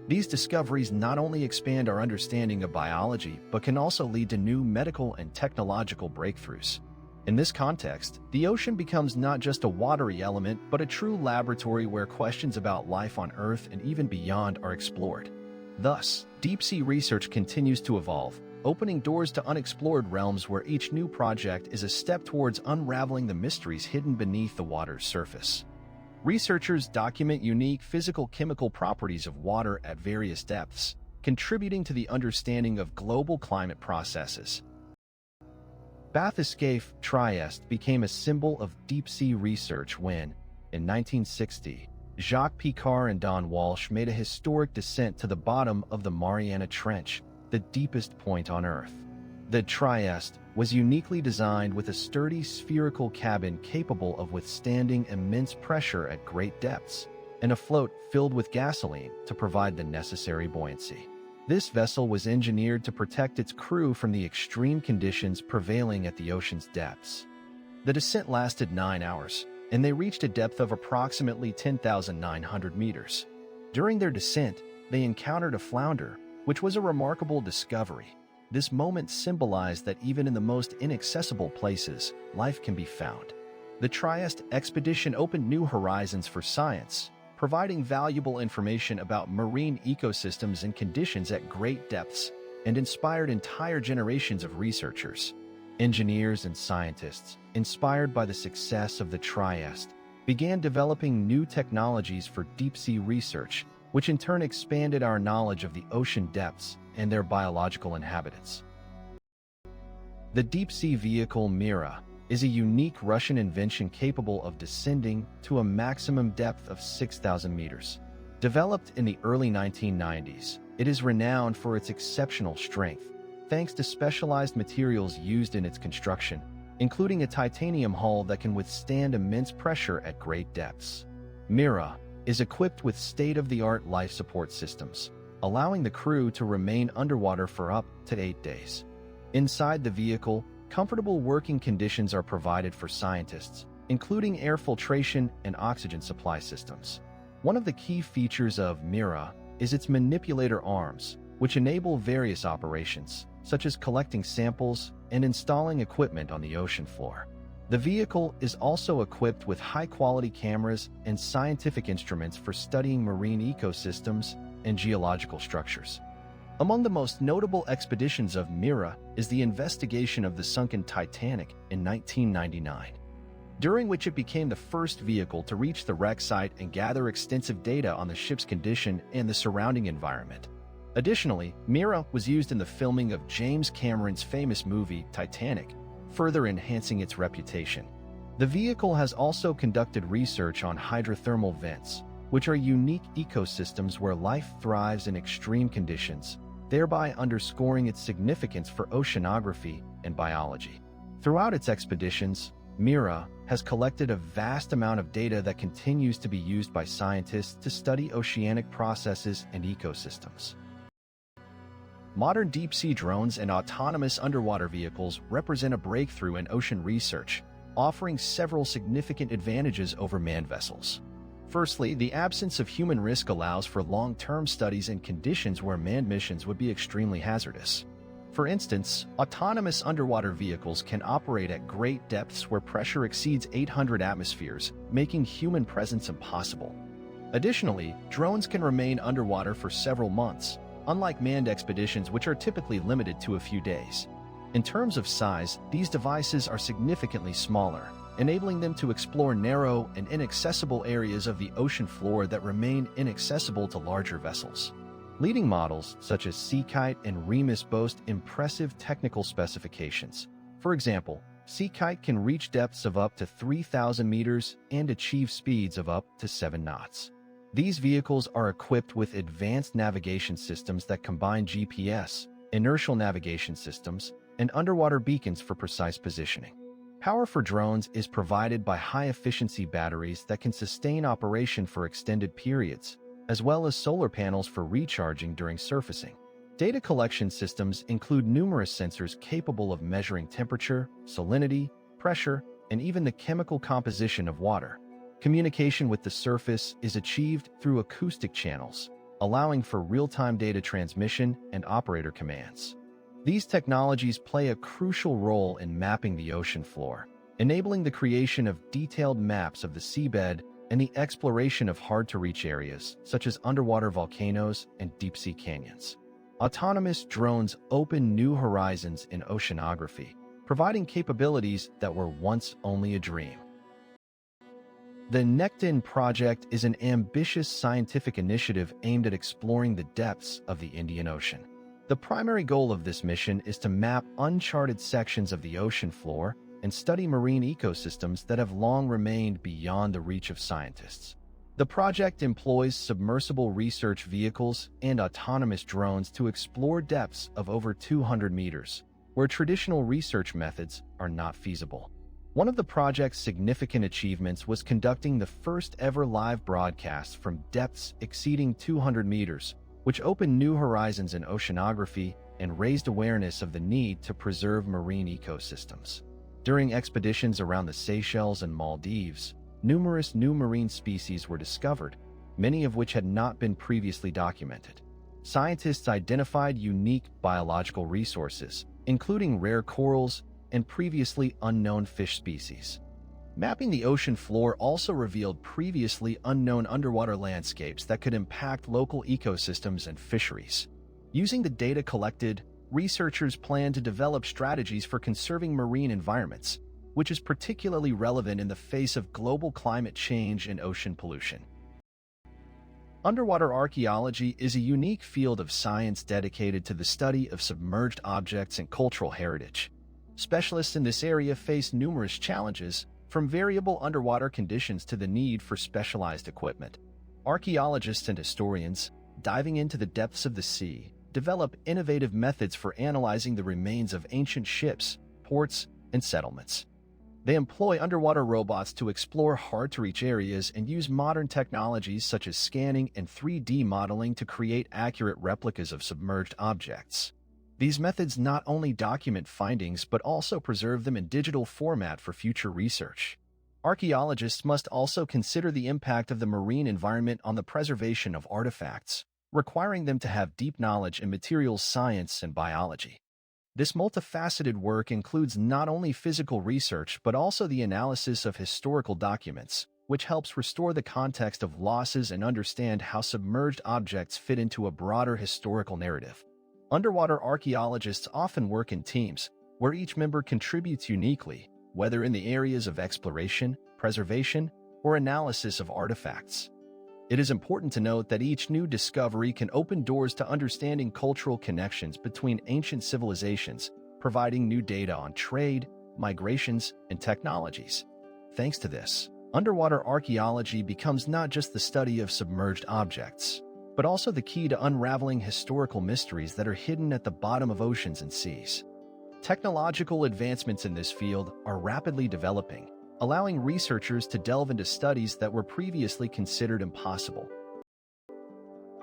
These discoveries not only expand our understanding of biology, but can also lead to new medical and technological breakthroughs. In this context, the ocean becomes not just a watery element, but a true laboratory where questions about life on Earth and even beyond are explored. Thus, deep-sea research continues to evolve, opening doors to unexplored realms where each new project is a step towards unraveling the mysteries hidden beneath the water's surface. Researchers document unique physical-chemical properties of water at various depths, contributing to the understanding of global climate processes. Bathyscaphe Trieste became a symbol of deep-sea research when, in 1960, Jacques Picard and Don Walsh made a historic descent to the bottom of the Mariana Trench, the deepest point on Earth. The Trieste was uniquely designed with a sturdy spherical cabin capable of withstanding immense pressure at great depths, and a float filled with gasoline to provide the necessary buoyancy. This vessel was engineered to protect its crew from the extreme conditions prevailing at the ocean's depths. The descent lasted 9 hours, and they reached a depth of approximately 10,900 meters. During their descent, they encountered a flounder, which was a remarkable discovery. This moment symbolized that even in the most inaccessible places, life can be found. The Trieste expedition opened new horizons for science, providing valuable information about marine ecosystems and conditions at great depths, and inspired entire generations of researchers. Engineers and scientists, inspired by the success of the Trieste, began developing new technologies for deep-sea research, which in turn expanded our knowledge of the ocean depths and their biological inhabitants. The deep-sea vehicle Mira is a unique Russian invention capable of descending to a maximum depth of 6,000 meters. Developed in the early 1990s, it is renowned for its exceptional strength, thanks to specialized materials used in its construction, including a titanium hull that can withstand immense pressure at great depths. Mira is equipped with state-of-the-art life support systems, allowing the crew to remain underwater for up to 8 days. Inside the vehicle, comfortable working conditions are provided for scientists, including air filtration and oxygen supply systems. One of the key features of Mira is its manipulator arms, which enable various operations, such as collecting samples and installing equipment on the ocean floor. The vehicle is also equipped with high-quality cameras and scientific instruments for studying marine ecosystems and geological structures. Among the most notable expeditions of Mira is the investigation of the sunken Titanic in 1999, during which it became the first vehicle to reach the wreck site and gather extensive data on the ship's condition and the surrounding environment. Additionally, Mira was used in the filming of James Cameron's famous movie Titanic, further enhancing its reputation. The vehicle has also conducted research on hydrothermal vents, which are unique ecosystems where life thrives in extreme conditions, thereby underscoring its significance for oceanography and biology. Throughout its expeditions, Mira has collected a vast amount of data that continues to be used by scientists to study oceanic processes and ecosystems. Modern deep-sea drones and autonomous underwater vehicles represent a breakthrough in ocean research, offering several significant advantages over manned vessels. Firstly, the absence of human risk allows for long-term studies in conditions where manned missions would be extremely hazardous. For instance, autonomous underwater vehicles can operate at great depths where pressure exceeds 800 atmospheres, making human presence impossible. Additionally, drones can remain underwater for several months, unlike manned expeditions which are typically limited to a few days. In terms of size, these devices are significantly smaller, enabling them to explore narrow and inaccessible areas of the ocean floor that remain inaccessible to larger vessels. Leading models such as Seakite and Remus boast impressive technical specifications. For example, Seakite can reach depths of up to 3,000 meters and achieve speeds of up to 7 knots. These vehicles are equipped with advanced navigation systems that combine GPS, inertial navigation systems, and underwater beacons for precise positioning. Power for drones is provided by high-efficiency batteries that can sustain operation for extended periods, as well as solar panels for recharging during surfacing. Data collection systems include numerous sensors capable of measuring temperature, salinity, pressure, and even the chemical composition of water. Communication with the surface is achieved through acoustic channels, allowing for real-time data transmission and operator commands. These technologies play a crucial role in mapping the ocean floor, enabling the creation of detailed maps of the seabed and the exploration of hard-to-reach areas, such as underwater volcanoes and deep-sea canyons. Autonomous drones open new horizons in oceanography, providing capabilities that were once only a dream. The Nekton project is an ambitious scientific initiative aimed at exploring the depths of the Indian Ocean. The primary goal of this mission is to map uncharted sections of the ocean floor and study marine ecosystems that have long remained beyond the reach of scientists. The project employs submersible research vehicles and autonomous drones to explore depths of over 200 meters, where traditional research methods are not feasible. One of the project's significant achievements was conducting the first-ever live broadcast from depths exceeding 200 meters, which opened new horizons in oceanography and raised awareness of the need to preserve marine ecosystems. During expeditions around the Seychelles and Maldives, numerous new marine species were discovered, many of which had not been previously documented. Scientists identified unique biological resources, including rare corals and previously unknown fish species. Mapping the ocean floor also revealed previously unknown underwater landscapes that could impact local ecosystems and fisheries. Using the data collected, researchers plan to develop strategies for conserving marine environments, which is particularly relevant in the face of global climate change and ocean pollution. Underwater archaeology is a unique field of science dedicated to the study of submerged objects and cultural heritage. Specialists in this area face numerous challenges, from variable underwater conditions to the need for specialized equipment. Archaeologists and historians, diving into the depths of the sea, develop innovative methods for analyzing the remains of ancient ships, ports, and settlements. They employ underwater robots to explore hard-to-reach areas and use modern technologies such as scanning and 3D modeling to create accurate replicas of submerged objects. These methods not only document findings but also preserve them in digital format for future research. Archaeologists must also consider the impact of the marine environment on the preservation of artifacts, requiring them to have deep knowledge in materials science and biology. This multifaceted work includes not only physical research but also the analysis of historical documents, which helps restore the context of losses and understand how submerged objects fit into a broader historical narrative. Underwater archaeologists often work in teams, where each member contributes uniquely, whether in the areas of exploration, preservation, or analysis of artifacts. It is important to note that each new discovery can open doors to understanding cultural connections between ancient civilizations, providing new data on trade, migrations, and technologies. Thanks to this, underwater archaeology becomes not just the study of submerged objects, but also the key to unraveling historical mysteries that are hidden at the bottom of oceans and seas. Technological advancements in this field are rapidly developing, allowing researchers to delve into studies that were previously considered impossible.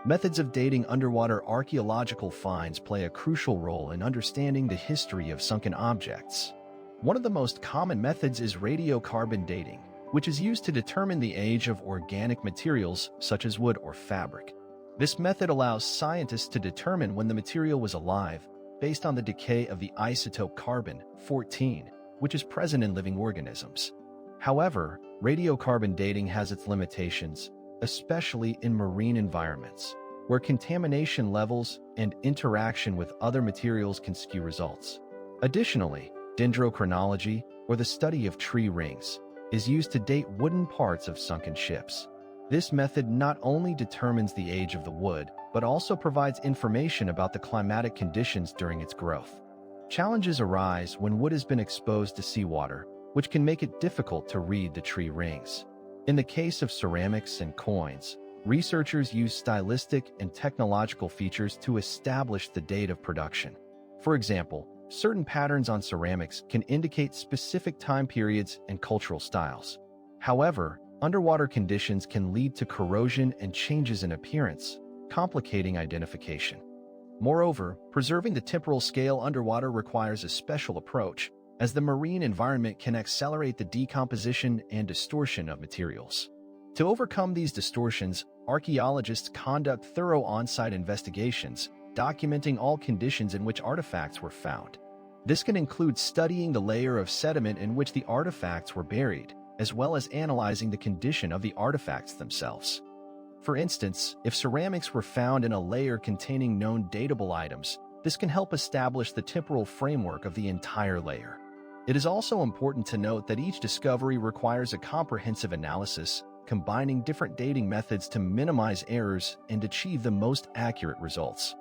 Methods of dating underwater archaeological finds play a crucial role in understanding the history of sunken objects. One of the most common methods is radiocarbon dating, which is used to determine the age of organic materials such as wood or fabric. This method allows scientists to determine when the material was alive based on the decay of the isotope carbon-14, which is present in living organisms. However, radiocarbon dating has its limitations, especially in marine environments, where contamination levels and interaction with other materials can skew results. Additionally, dendrochronology, or the study of tree rings, is used to date wooden parts of sunken ships. This method not only determines the age of the wood, but also provides information about the climatic conditions during its growth. Challenges arise when wood has been exposed to seawater, which can make it difficult to read the tree rings. In the case of ceramics and coins, researchers use stylistic and technological features to establish the date of production. For example, certain patterns on ceramics can indicate specific time periods and cultural styles. However, underwater conditions can lead to corrosion and changes in appearance, complicating identification. Moreover, preserving the temporal scale underwater requires a special approach, as the marine environment can accelerate the decomposition and distortion of materials. To overcome these distortions, archaeologists conduct thorough on-site investigations, documenting all conditions in which artifacts were found. This can include studying the layer of sediment in which the artifacts were buried, as well as analyzing the condition of the artifacts themselves. For instance, if ceramics were found in a layer containing known datable items, this can help establish the temporal framework of the entire layer. It is also important to note that each discovery requires a comprehensive analysis, combining different dating methods to minimize errors and achieve the most accurate results.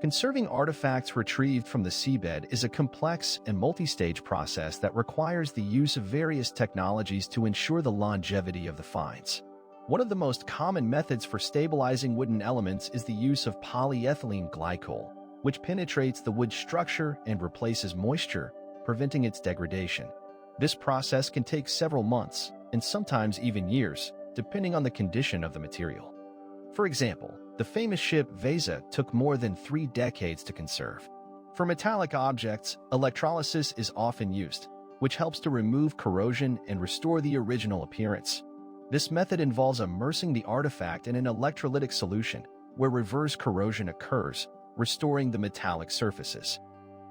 Conserving artifacts retrieved from the seabed is a complex and multi-stage process that requires the use of various technologies to ensure the longevity of the finds. One of the most common methods for stabilizing wooden elements is the use of polyethylene glycol, which penetrates the wood structure and replaces moisture, preventing its degradation. This process can take several months, and sometimes even years, depending on the condition of the material. For example, the famous ship Vasa took more than 3 decades to conserve. For metallic objects, electrolysis is often used, which helps to remove corrosion and restore the original appearance. This method involves immersing the artifact in an electrolytic solution, where reverse corrosion occurs, restoring the metallic surfaces.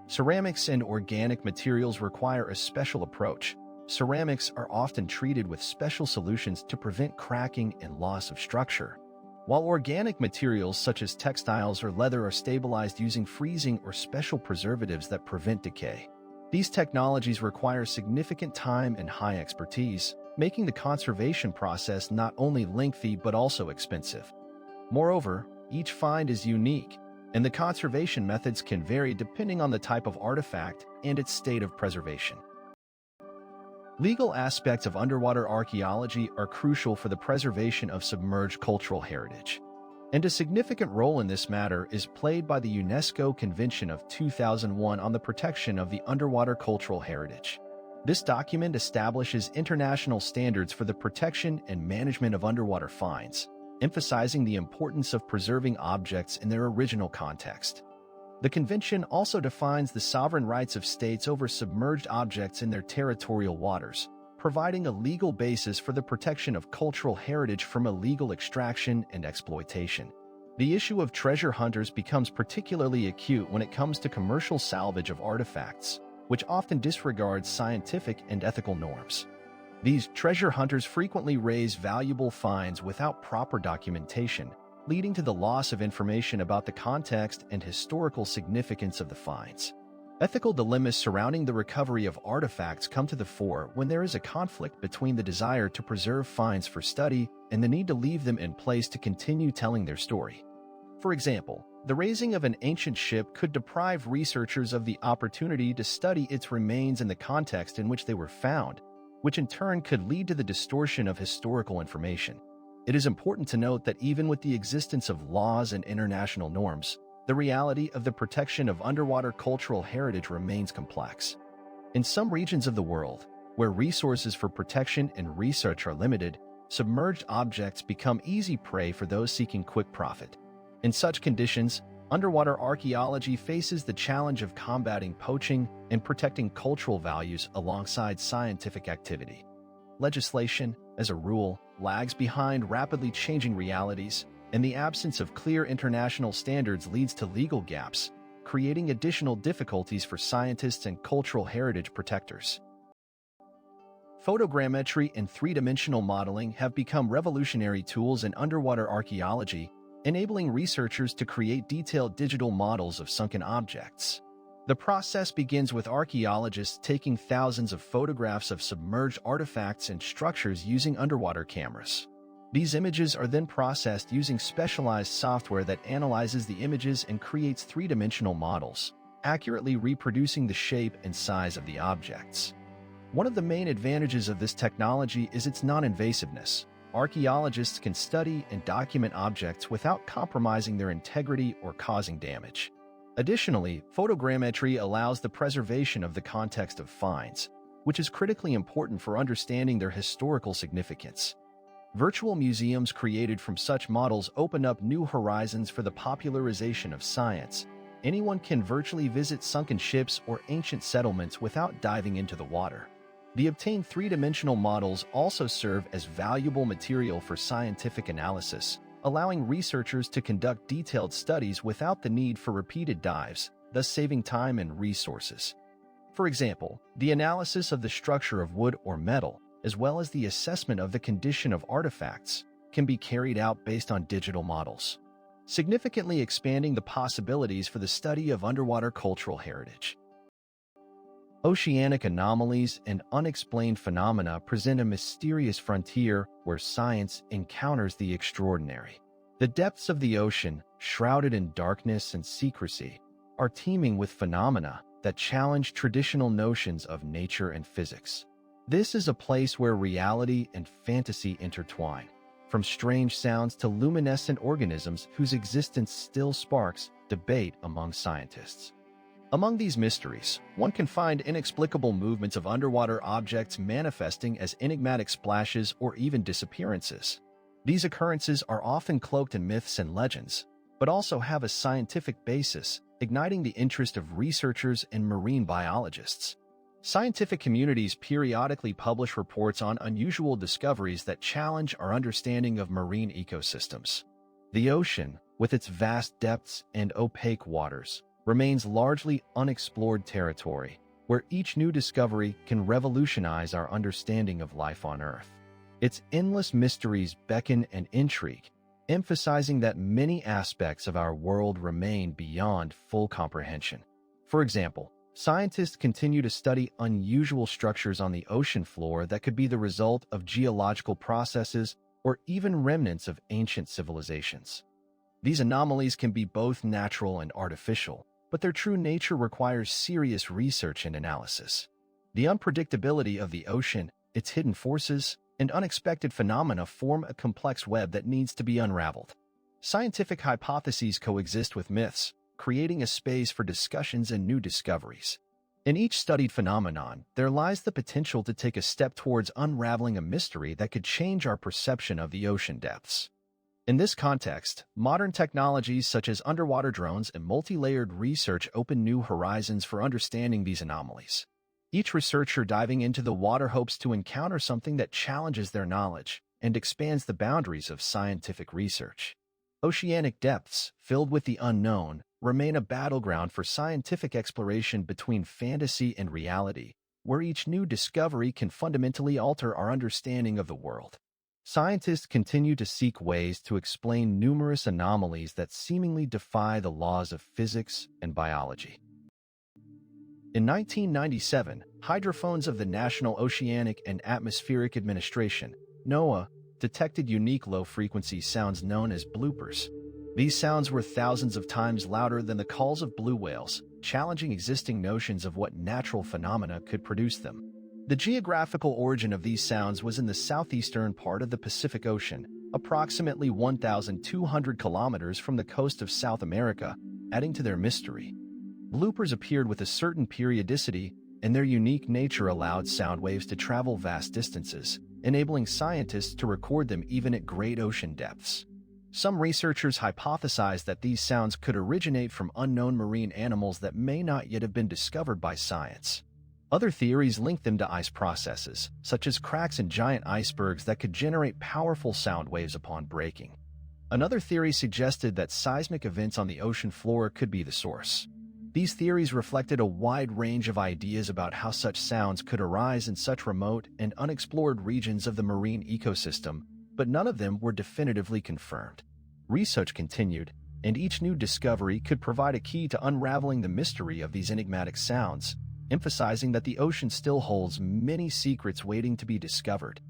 Ceramics and organic materials require a special approach. Ceramics are often treated with special solutions to prevent cracking and loss of structure, while organic materials such as textiles or leather are stabilized using freezing or special preservatives that prevent decay. These technologies require significant time and high expertise, making the conservation process not only lengthy but also expensive. Moreover, each find is unique, and the conservation methods can vary depending on the type of artifact and its state of preservation. Legal aspects of underwater archaeology are crucial for the preservation of submerged cultural heritage, and a significant role in this matter is played by the UNESCO Convention of 2001 on the protection of the underwater cultural heritage. This document establishes international standards for the protection and management of underwater finds, emphasizing the importance of preserving objects in their original context. The convention also defines the sovereign rights of states over submerged objects in their territorial waters, providing a legal basis for the protection of cultural heritage from illegal extraction and exploitation. The issue of treasure hunters becomes particularly acute when it comes to commercial salvage of artifacts, which often disregards scientific and ethical norms. These treasure hunters frequently raise valuable finds without proper documentation, leading to the loss of information about the context and historical significance of the finds. Ethical dilemmas surrounding the recovery of artifacts come to the fore when there is a conflict between the desire to preserve finds for study and the need to leave them in place to continue telling their story. For example, the raising of an ancient ship could deprive researchers of the opportunity to study its remains in the context in which they were found, which in turn could lead to the distortion of historical information. It is important to note that even with the existence of laws and international norms, the reality of the protection of underwater cultural heritage remains complex. In some regions of the world, where resources for protection and research are limited, submerged objects become easy prey for those seeking quick profit. In such conditions, underwater archaeology faces the challenge of combating poaching and protecting cultural values alongside scientific activity. Legislation, as a rule, lags behind rapidly changing realities, and the absence of clear international standards leads to legal gaps, creating additional difficulties for scientists and cultural heritage protectors. Photogrammetry and three-dimensional modeling have become revolutionary tools in underwater archaeology, enabling researchers to create detailed digital models of sunken objects. The process begins with archaeologists taking thousands of photographs of submerged artifacts and structures using underwater cameras. These images are then processed using specialized software that analyzes the images and creates three-dimensional models, accurately reproducing the shape and size of the objects. One of the main advantages of this technology is its non-invasiveness. Archaeologists can study and document objects without compromising their integrity or causing damage. Additionally, photogrammetry allows the preservation of the context of finds, which is critically important for understanding their historical significance. Virtual museums created from such models open up new horizons for the popularization of science. Anyone can virtually visit sunken ships or ancient settlements without diving into the water. The obtained three-dimensional models also serve as valuable material for scientific analysis, allowing researchers to conduct detailed studies without the need for repeated dives, thus saving time and resources. For example, the analysis of the structure of wood or metal, as well as the assessment of the condition of artifacts, can be carried out based on digital models, significantly expanding the possibilities for the study of underwater cultural heritage. Oceanic anomalies and unexplained phenomena present a mysterious frontier where science encounters the extraordinary. The depths of the ocean, shrouded in darkness and secrecy, are teeming with phenomena that challenge traditional notions of nature and physics. This is a place where reality and fantasy intertwine, from strange sounds to luminescent organisms whose existence still sparks debate among scientists. Among these mysteries, one can find inexplicable movements of underwater objects manifesting as enigmatic splashes or even disappearances. These occurrences are often cloaked in myths and legends, but also have a scientific basis, igniting the interest of researchers and marine biologists. Scientific communities periodically publish reports on unusual discoveries that challenge our understanding of marine ecosystems. The ocean, with its vast depths and opaque waters, remains largely unexplored territory, where each new discovery can revolutionize our understanding of life on Earth. Its endless mysteries beckon and intrigue, emphasizing that many aspects of our world remain beyond full comprehension. For example, scientists continue to study unusual structures on the ocean floor that could be the result of geological processes or even remnants of ancient civilizations. These anomalies can be both natural and artificial, but their true nature requires serious research and analysis. The unpredictability of the ocean, its hidden forces, and unexpected phenomena form a complex web that needs to be unraveled. Scientific hypotheses coexist with myths, creating a space for discussions and new discoveries. In each studied phenomenon, there lies the potential to take a step towards unraveling a mystery that could change our perception of the ocean depths. In this context, modern technologies such as underwater drones and multi-layered research open new horizons for understanding these anomalies. Each researcher diving into the water hopes to encounter something that challenges their knowledge and expands the boundaries of scientific research. Oceanic depths, filled with the unknown, remain a battleground for scientific exploration between fantasy and reality, where each new discovery can fundamentally alter our understanding of the world. Scientists continue to seek ways to explain numerous anomalies that seemingly defy the laws of physics and biology. In 1997, hydrophones of the National Oceanic and Atmospheric Administration, NOAA, detected unique low-frequency sounds known as bloopers. These sounds were thousands of times louder than the calls of blue whales, challenging existing notions of what natural phenomena could produce them. The geographical origin of these sounds was in the southeastern part of the Pacific Ocean, approximately 1,200 kilometers from the coast of South America, adding to their mystery. Bloopers appeared with a certain periodicity, and their unique nature allowed sound waves to travel vast distances, enabling scientists to record them even at great ocean depths. Some researchers hypothesized that these sounds could originate from unknown marine animals that may not yet have been discovered by science. Other theories link them to ice processes, such as cracks in giant icebergs that could generate powerful sound waves upon breaking. Another theory suggested that seismic events on the ocean floor could be the source. These theories reflected a wide range of ideas about how such sounds could arise in such remote and unexplored regions of the marine ecosystem, but none of them were definitively confirmed. Research continued, and each new discovery could provide a key to unraveling the mystery of these enigmatic sounds, emphasizing that the ocean still holds many secrets waiting to be discovered.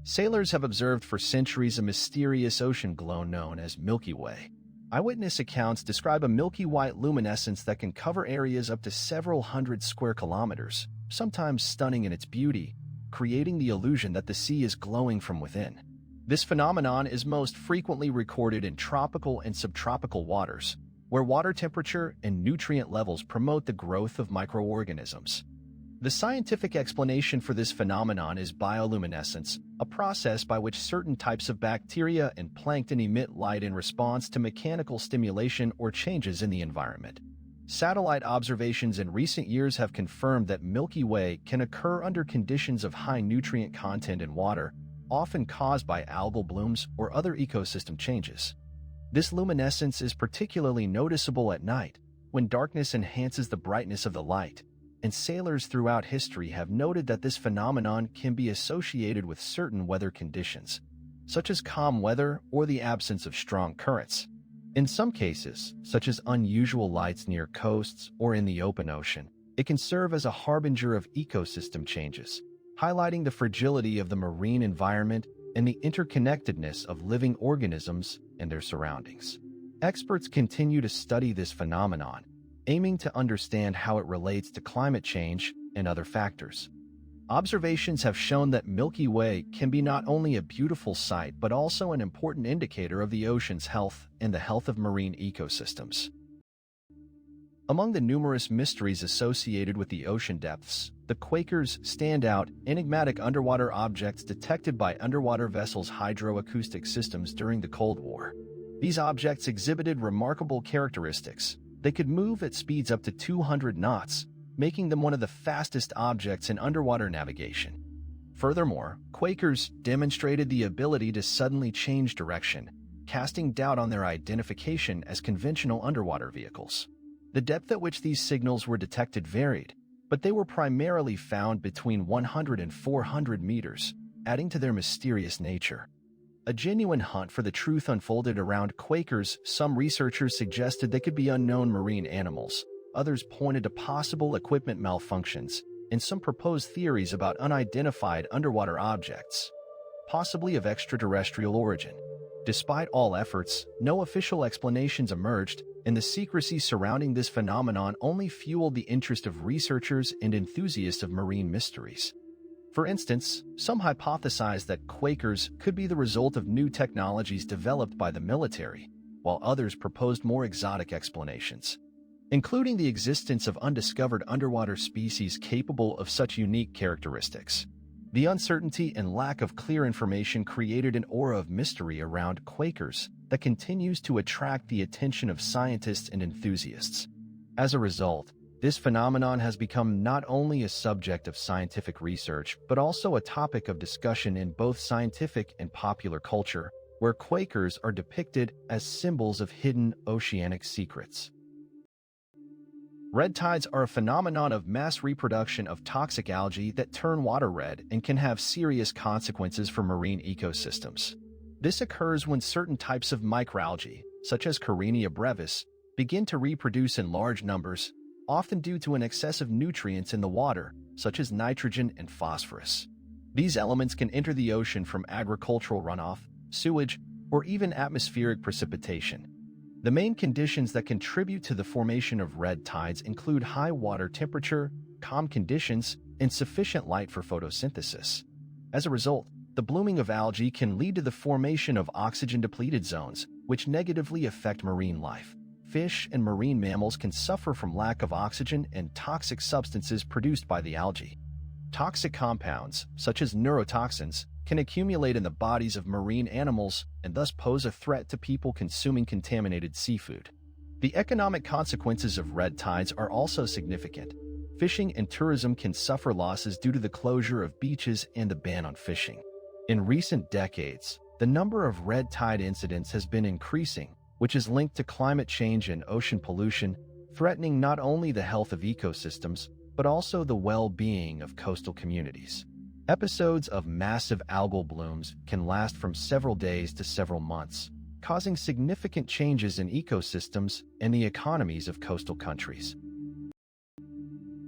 Sailors have observed for centuries a mysterious ocean glow known as Milky Way. Eyewitness accounts describe a milky white luminescence that can cover areas up to several hundred square kilometers, sometimes stunning in its beauty, creating the illusion that the sea is glowing from within. This phenomenon is most frequently recorded in tropical and subtropical waters, where water temperature and nutrient levels promote the growth of microorganisms. The scientific explanation for this phenomenon is bioluminescence, a process by which certain types of bacteria and plankton emit light in response to mechanical stimulation or changes in the environment. Satellite observations in recent years have confirmed that Milky Way can occur under conditions of high nutrient content in water, often caused by algal blooms or other ecosystem changes. This luminescence is particularly noticeable at night, when darkness enhances the brightness of the light, and sailors throughout history have noted that this phenomenon can be associated with certain weather conditions, such as calm weather or the absence of strong currents. In some cases, such as unusual lights near coasts or in the open ocean, it can serve as a harbinger of ecosystem changes, highlighting the fragility of the marine environment and the interconnectedness of living organisms and their surroundings. Experts continue to study this phenomenon, aiming to understand how it relates to climate change and other factors. Observations have shown that Milky Way can be not only a beautiful sight but also an important indicator of the ocean's health and the health of marine ecosystems. Among the numerous mysteries associated with the ocean depths, the Quakers stand out, enigmatic underwater objects detected by underwater vessels' hydroacoustic systems during the Cold War. These objects exhibited remarkable characteristics. They could move at speeds up to 200 knots, making them one of the fastest objects in underwater navigation. Furthermore, Quakers demonstrated the ability to suddenly change direction, casting doubt on their identification as conventional underwater vehicles. The depth at which these signals were detected varied, but they were primarily found between 100 and 400 meters, adding to their mysterious nature. A genuine hunt for the truth unfolded around Quakers. Some researchers suggested they could be unknown marine animals, others pointed to possible equipment malfunctions, and some proposed theories about unidentified underwater objects, possibly of extraterrestrial origin. Despite all efforts, no official explanations emerged, and the secrecy surrounding this phenomenon only fueled the interest of researchers and enthusiasts of marine mysteries. For instance, some hypothesized that Quakers could be the result of new technologies developed by the military, while others proposed more exotic explanations, including the existence of undiscovered underwater species capable of such unique characteristics. The uncertainty and lack of clear information created an aura of mystery around Quakers that continues to attract the attention of scientists and enthusiasts. As a result, this phenomenon has become not only a subject of scientific research, but also a topic of discussion in both scientific and popular culture, where Quakers are depicted as symbols of hidden oceanic secrets. Red tides are a phenomenon of mass reproduction of toxic algae that turn water red and can have serious consequences for marine ecosystems. This occurs when certain types of microalgae, such as Carenia brevis, begin to reproduce in large numbers, often due to an excess of nutrients in the water, such as nitrogen and phosphorus. These elements can enter the ocean from agricultural runoff, sewage, or even atmospheric precipitation. The main conditions that contribute to the formation of red tides include high water temperature, calm conditions, and sufficient light for photosynthesis. As a result, the blooming of algae can lead to the formation of oxygen-depleted zones, which negatively affect marine life. Fish and marine mammals can suffer from lack of oxygen and toxic substances produced by the algae. Toxic compounds, such as neurotoxins, can accumulate in the bodies of marine animals and thus pose a threat to people consuming contaminated seafood. The economic consequences of red tides are also significant. Fishing and tourism can suffer losses due to the closure of beaches and the ban on fishing. In recent decades, the number of red tide incidents has been increasing, which is linked to climate change and ocean pollution, threatening not only the health of ecosystems, but also the well-being of coastal communities. Episodes of massive algal blooms can last from several days to several months, causing significant changes in ecosystems and the economies of coastal countries.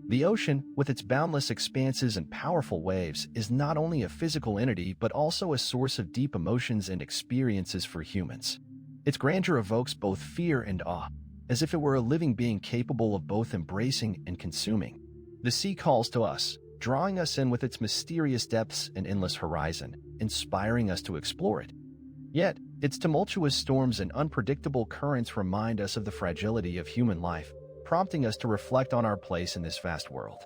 The ocean, with its boundless expanses and powerful waves, is not only a physical entity but also a source of deep emotions and experiences for humans. Its grandeur evokes both fear and awe, as if it were a living being capable of both embracing and consuming. The sea calls to us, drawing us in with its mysterious depths and endless horizon, inspiring us to explore it. Yet, its tumultuous storms and unpredictable currents remind us of the fragility of human life, prompting us to reflect on our place in this vast world.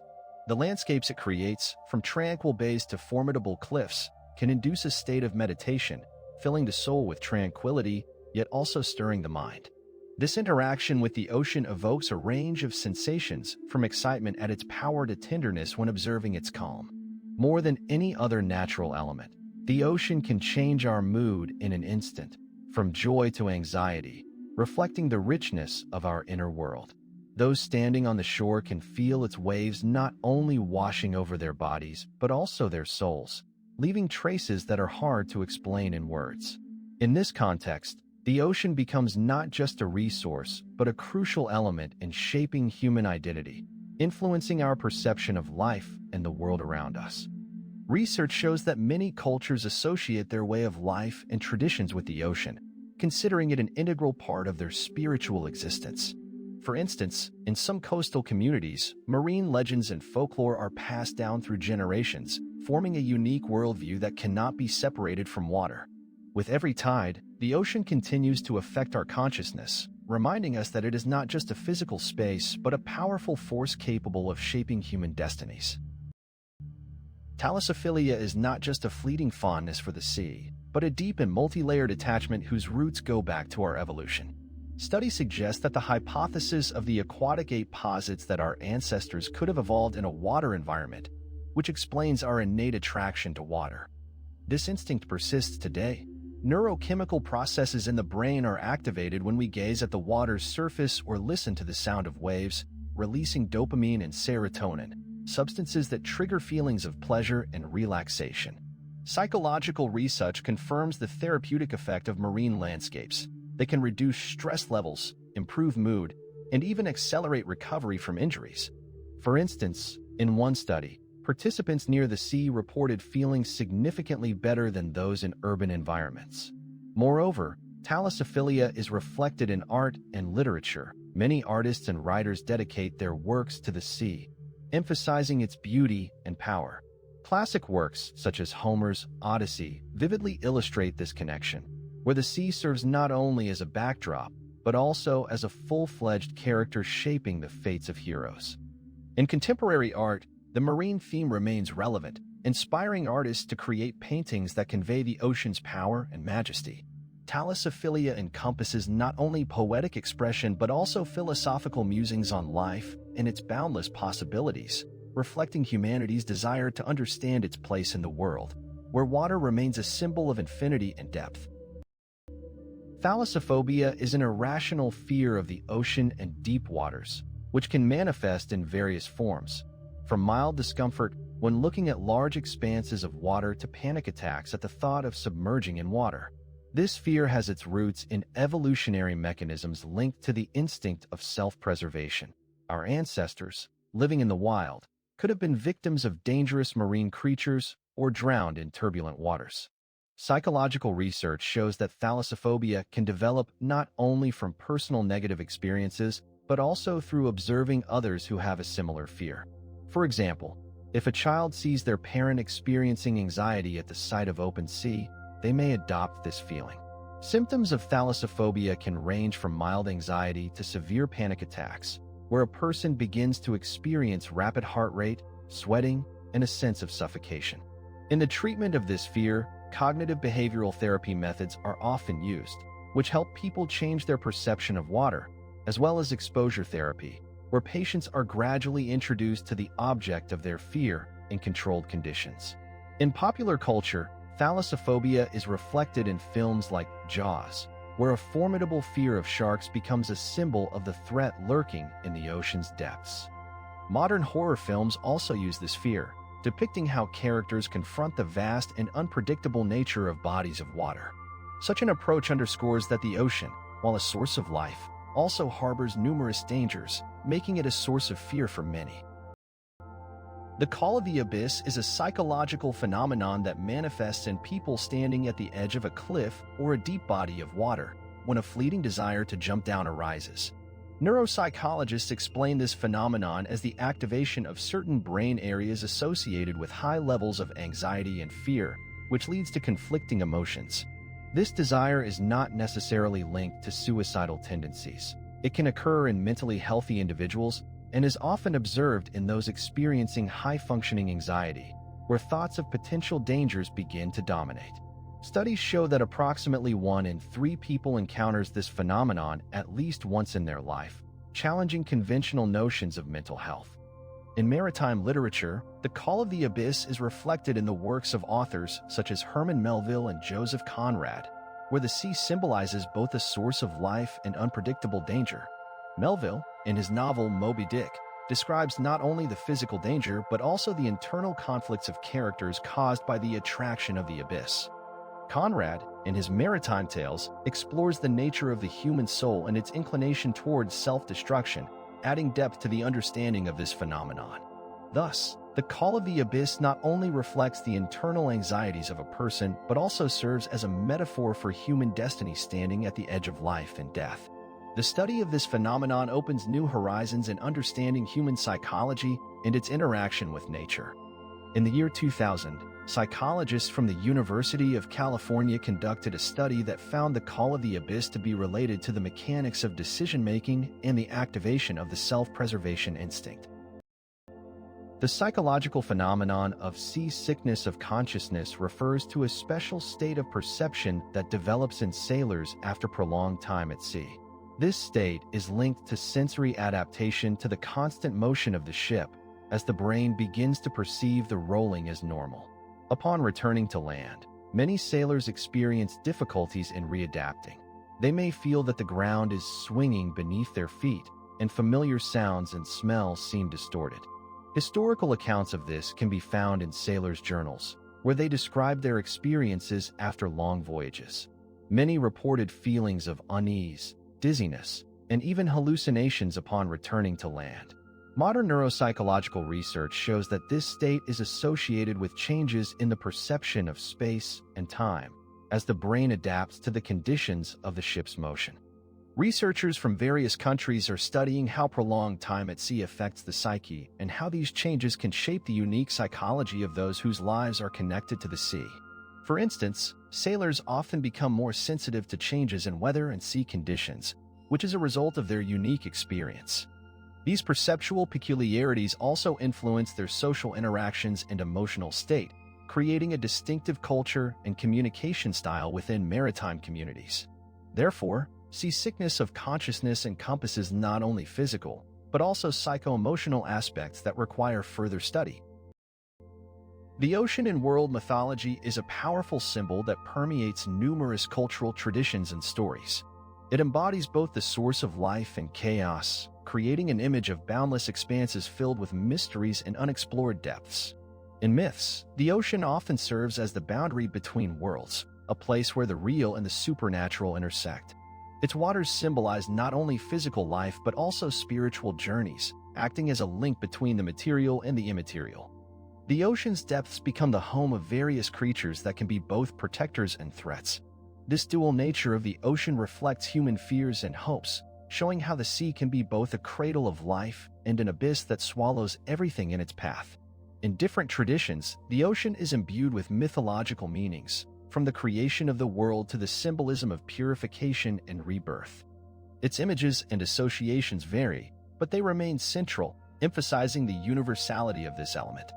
The landscapes it creates, from tranquil bays to formidable cliffs, can induce a state of meditation, filling the soul with tranquility, yet also stirring the mind. This interaction with the ocean evokes a range of sensations, from excitement at its power to tenderness when observing its calm. More than any other natural element, the ocean can change our mood in an instant, from joy to anxiety, reflecting the richness of our inner world. Those standing on the shore can feel its waves not only washing over their bodies, but also their souls, leaving traces that are hard to explain in words. In this context, the ocean becomes not just a resource, but a crucial element in shaping human identity, influencing our perception of life and the world around us. Research shows that many cultures associate their way of life and traditions with the ocean, considering it an integral part of their spiritual existence. For instance, in some coastal communities, marine legends and folklore are passed down through generations, forming a unique worldview that cannot be separated from water. With every tide, the ocean continues to affect our consciousness, reminding us that it is not just a physical space, but a powerful force capable of shaping human destinies. Thalassophilia is not just a fleeting fondness for the sea, but a deep and multi-layered attachment whose roots go back to our evolution. Studies suggest that the hypothesis of the aquatic ape posits that our ancestors could have evolved in a water environment, which explains our innate attraction to water. This instinct persists today. Neurochemical processes in the brain are activated when we gaze at the water's surface or listen to the sound of waves, releasing dopamine and serotonin, substances that trigger feelings of pleasure and relaxation. Psychological research confirms the therapeutic effect of marine landscapes. They can reduce stress levels, improve mood, and even accelerate recovery from injuries. For instance, in one study, participants near the sea reported feeling significantly better than those in urban environments. Moreover, thalassophilia is reflected in art and literature. Many artists and writers dedicate their works to the sea, emphasizing its beauty and power. Classic works, such as Homer's Odyssey, vividly illustrate this connection, where the sea serves not only as a backdrop, but also as a full-fledged character shaping the fates of heroes. In contemporary art, the marine theme remains relevant, inspiring artists to create paintings that convey the ocean's power and majesty. Thalassophilia encompasses not only poetic expression but also philosophical musings on life and its boundless possibilities, reflecting humanity's desire to understand its place in the world, where water remains a symbol of infinity and depth. Thalassophobia is an irrational fear of the ocean and deep waters, which can manifest in various forms, from mild discomfort when looking at large expanses of water to panic attacks at the thought of submerging in water. This fear has its roots in evolutionary mechanisms linked to the instinct of self-preservation. Our ancestors, living in the wild, could have been victims of dangerous marine creatures or drowned in turbulent waters. Psychological research shows that thalassophobia can develop not only from personal negative experiences, but also through observing others who have a similar fear. For example, if a child sees their parent experiencing anxiety at the sight of open sea, they may adopt this feeling. Symptoms of thalassophobia can range from mild anxiety to severe panic attacks, where a person begins to experience rapid heart rate, sweating, and a sense of suffocation. In the treatment of this fear, cognitive behavioral therapy methods are often used, which help people change their perception of water, as well as exposure therapy, where patients are gradually introduced to the object of their fear in controlled conditions. In popular culture, thalassophobia is reflected in films like Jaws, where a formidable fear of sharks becomes a symbol of the threat lurking in the ocean's depths. Modern horror films also use this fear, depicting how characters confront the vast and unpredictable nature of bodies of water. Such an approach underscores that the ocean, while a source of life, also harbors numerous dangers, making it a source of fear for many. The call of the abyss is a psychological phenomenon that manifests in people standing at the edge of a cliff or a deep body of water when a fleeting desire to jump down arises. Neuropsychologists explain this phenomenon as the activation of certain brain areas associated with high levels of anxiety and fear, which leads to conflicting emotions. This desire is not necessarily linked to suicidal tendencies. It can occur in mentally healthy individuals and is often observed in those experiencing high-functioning anxiety, where thoughts of potential dangers begin to dominate. Studies show that approximately 1 in 3 people encounters this phenomenon at least once in their life, challenging conventional notions of mental health. In maritime literature, the call of the abyss is reflected in the works of authors such as Herman Melville and Joseph Conrad, where the sea symbolizes both a source of life and unpredictable danger. Melville, in his novel Moby Dick, describes not only the physical danger but also the internal conflicts of characters caused by the attraction of the abyss. Conrad, in his Maritime Tales, explores the nature of the human soul and its inclination towards self-destruction, adding depth to the understanding of this phenomenon. Thus, the call of the abyss not only reflects the internal anxieties of a person but also serves as a metaphor for human destiny standing at the edge of life and death. The study of this phenomenon opens new horizons in understanding human psychology and its interaction with nature. In the year 2000, psychologists from the University of California conducted a study that found the call of the abyss to be related to the mechanics of decision-making and the activation of the self-preservation instinct. The psychological phenomenon of seasickness of consciousness refers to a special state of perception that develops in sailors after prolonged time at sea. This state is linked to sensory adaptation to the constant motion of the ship, as the brain begins to perceive the rolling as normal. Upon returning to land, many sailors experience difficulties in readapting. They may feel that the ground is swinging beneath their feet, and familiar sounds and smells seem distorted. Historical accounts of this can be found in sailors' journals, where they describe their experiences after long voyages. Many reported feelings of unease, dizziness, and even hallucinations upon returning to land. Modern neuropsychological research shows that this state is associated with changes in the perception of space and time, as the brain adapts to the conditions of the ship's motion. Researchers from various countries are studying how prolonged time at sea affects the psyche and how these changes can shape the unique psychology of those whose lives are connected to the sea. For instance, sailors often become more sensitive to changes in weather and sea conditions, which is a result of their unique experience. These perceptual peculiarities also influence their social interactions and emotional state, creating a distinctive culture and communication style within maritime communities. Therefore, seasickness of consciousness encompasses not only physical, but also psycho-emotional aspects that require further study. The ocean in world mythology is a powerful symbol that permeates numerous cultural traditions and stories. It embodies both the source of life and chaos, creating an image of boundless expanses filled with mysteries and unexplored depths. In myths, the ocean often serves as the boundary between worlds, a place where the real and the supernatural intersect. Its waters symbolize not only physical life but also spiritual journeys, acting as a link between the material and the immaterial. The ocean's depths become the home of various creatures that can be both protectors and threats. This dual nature of the ocean reflects human fears and hopes, showing how the sea can be both a cradle of life and an abyss that swallows everything in its path. In different traditions, the ocean is imbued with mythological meanings, from the creation of the world to the symbolism of purification and rebirth. Its images and associations vary, but they remain central, emphasizing the universality of this element.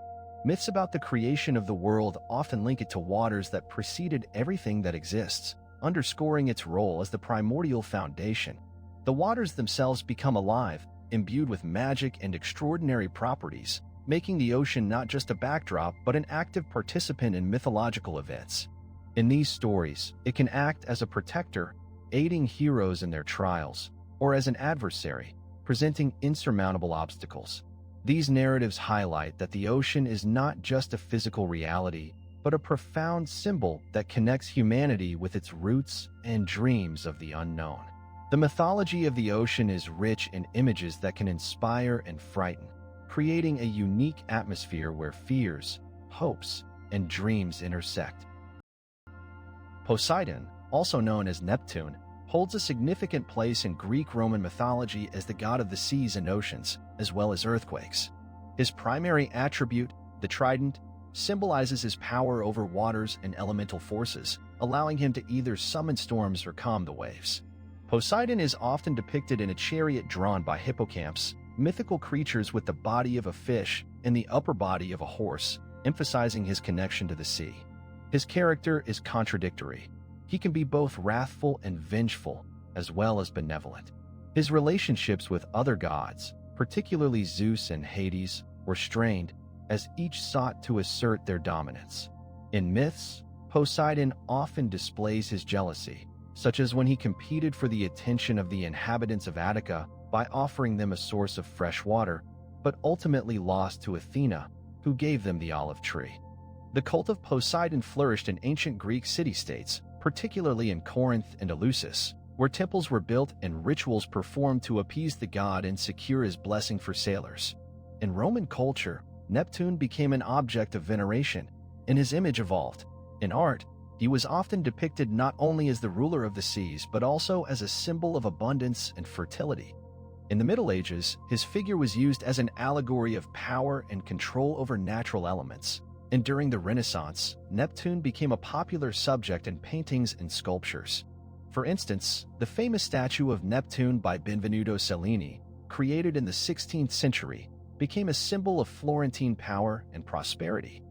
Myths about the creation of the world often link it to waters that preceded everything that exists, underscoring its role as the primordial foundation. The waters themselves become alive, imbued with magic and extraordinary properties, making the ocean not just a backdrop but an active participant in mythological events. In these stories, it can act as a protector, aiding heroes in their trials, or as an adversary, presenting insurmountable obstacles. These narratives highlight that the ocean is not just a physical reality, but a profound symbol that connects humanity with its roots and dreams of the unknown. The mythology of the ocean is rich in images that can inspire and frighten, creating a unique atmosphere where fears, hopes, and dreams intersect. Poseidon, also known as Neptune, holds a significant place in Greek-Roman mythology as the god of the seas and oceans, as well as earthquakes. His primary attribute, the trident, symbolizes his power over waters and elemental forces, allowing him to either summon storms or calm the waves. Poseidon is often depicted in a chariot drawn by hippocamps, mythical creatures with the body of a fish and the upper body of a horse, emphasizing his connection to the sea. His character is contradictory. He can be both wrathful and vengeful, as well as benevolent. His relationships with other gods, particularly Zeus and Hades, were strained, as each sought to assert their dominance. In myths, Poseidon often displays his jealousy, such as when he competed for the attention of the inhabitants of Attica by offering them a source of fresh water, but ultimately lost to Athena, who gave them the olive tree. The cult of Poseidon flourished in ancient Greek city-states, particularly in Corinth and Eleusis, where temples were built and rituals performed to appease the god and secure his blessing for sailors. In Roman culture, Neptune became an object of veneration, and his image evolved. In art, he was often depicted not only as the ruler of the seas but also as a symbol of abundance and fertility. In the Middle Ages, his figure was used as an allegory of power and control over natural elements, and during the Renaissance, Neptune became a popular subject in paintings and sculptures. For instance, the famous statue of Neptune by Benvenuto Cellini, created in the 16th century, became a symbol of Florentine power and prosperity.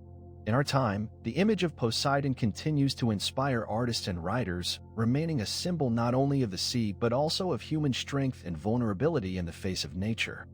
In our time, the image of Poseidon continues to inspire artists and writers, remaining a symbol not only of the sea but also of human strength and vulnerability in the face of nature.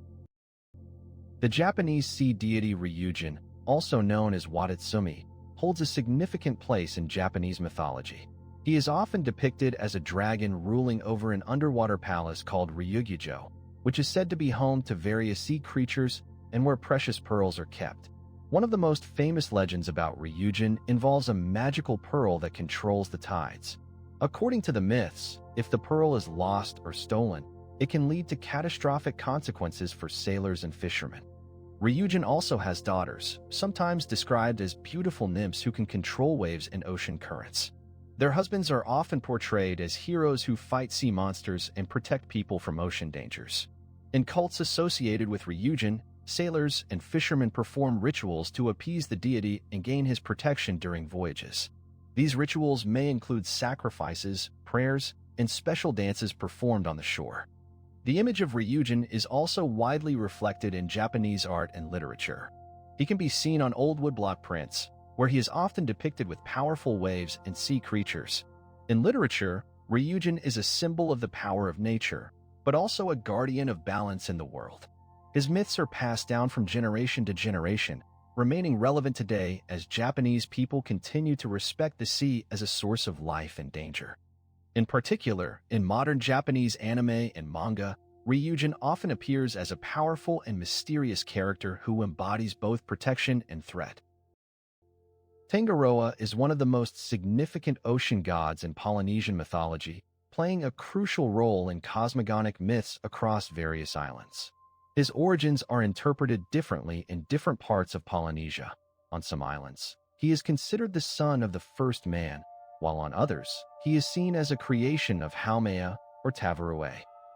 The Japanese sea deity Ryujin, also known as Watatsumi, holds a significant place in Japanese mythology. He is often depicted as a dragon ruling over an underwater palace called Ryugyujo, which is said to be home to various sea creatures and where precious pearls are kept. One of the most famous legends about Ryujin involves a magical pearl that controls the tides. According to the myths, if the pearl is lost or stolen, it can lead to catastrophic consequences for sailors and fishermen. Ryujin also has daughters, sometimes described as beautiful nymphs who can control waves and ocean currents. Their husbands are often portrayed as heroes who fight sea monsters and protect people from ocean dangers. In cults associated with Ryujin, sailors and fishermen perform rituals to appease the deity and gain his protection during voyages. These rituals may include sacrifices, prayers, and special dances performed on the shore. The image of Ryujin is also widely reflected in Japanese art and literature. He can be seen on old woodblock prints, where he is often depicted with powerful waves and sea creatures. In literature, Ryujin is a symbol of the power of nature, but also a guardian of balance in the world. His myths are passed down from generation to generation, remaining relevant today as Japanese people continue to respect the sea as a source of life and danger. In particular, in modern Japanese anime and manga, Ryujin often appears as a powerful and mysterious character who embodies both protection and threat. Tangaroa is one of the most significant ocean gods in Polynesian mythology, playing a crucial role in cosmogonic myths across various islands. His origins are interpreted differently in different parts of Polynesia. On some islands, he is considered the son of the first man, while on others, he is seen as a creation of Haumea or Tavarua.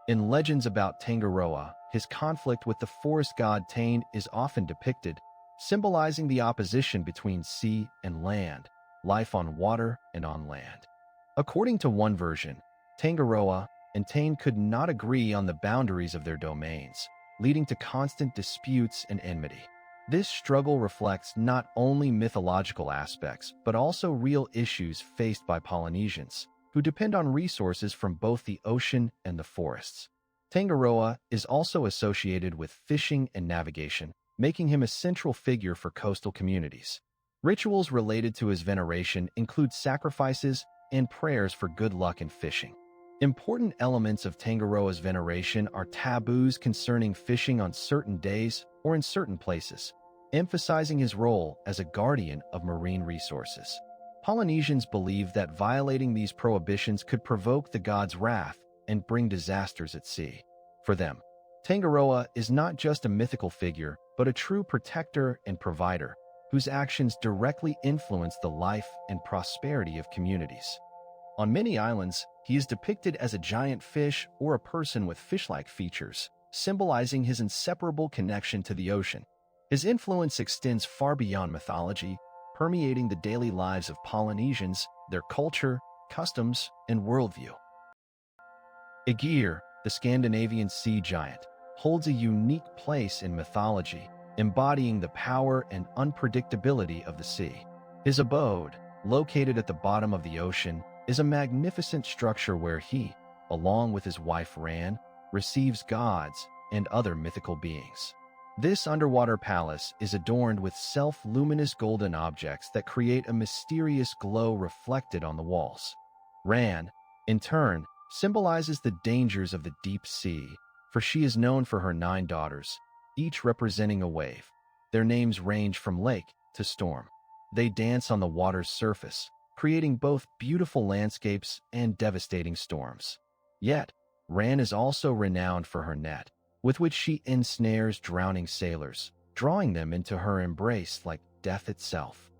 In legends about Tangaroa, his conflict with the forest god Tane is often depicted, symbolizing the opposition between sea and land, life on water and on land. According to one version, Tangaroa and Tane could not agree on the boundaries of their domains, leading to constant disputes and enmity. This struggle reflects not only mythological aspects, but also real issues faced by Polynesians, who depend on resources from both the ocean and the forests. Tangaroa is also associated with fishing and navigation, making him a central figure for coastal communities. Rituals related to his veneration include sacrifices and prayers for good luck in fishing. Important elements of Tangaroa's veneration are taboos concerning fishing on certain days or in certain places, emphasizing his role as a guardian of marine resources. Polynesians believe that violating these prohibitions could provoke the god's wrath and bring disasters at sea. For them, Tangaroa is not just a mythical figure, but a true protector and provider whose actions directly influence the life and prosperity of communities. On many islands, he is depicted as a giant fish or a person with fish-like features, symbolizing his inseparable connection to the ocean. His influence extends far beyond mythology, permeating the daily lives of Polynesians, their culture, customs, and worldview. Aegir, the Scandinavian sea giant, holds a unique place in mythology, embodying the power and unpredictability of the sea. His abode, located at the bottom of the ocean, is a magnificent structure where he, along with his wife Ran, receives gods and other mythical beings. This underwater palace is adorned with self-luminous golden objects that create a mysterious glow reflected on the walls. Ran, in turn, symbolizes the dangers of the deep sea, for she is known for her 9 daughters, each representing a wave. Their names range from lake to storm. They dance on the water's surface, creating both beautiful landscapes and devastating storms. Yet, Ran is also renowned for her net, with which she ensnares drowning sailors, drawing them into her embrace like death itself.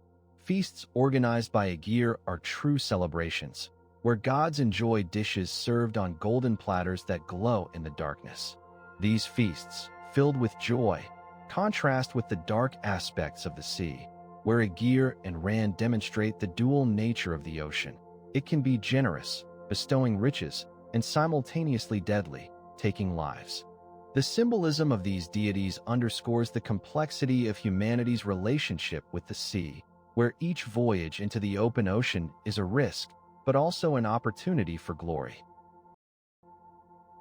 Feasts organized by Aegir are true celebrations, where gods enjoy dishes served on golden platters that glow in the darkness. These feasts, filled with joy, contrast with the dark aspects of the sea, where Aegir and Ran demonstrate the dual nature of the ocean. It can be generous, bestowing riches, and simultaneously deadly, taking lives. The symbolism of these deities underscores the complexity of humanity's relationship with the sea, where each voyage into the open ocean is a risk, but also an opportunity for glory.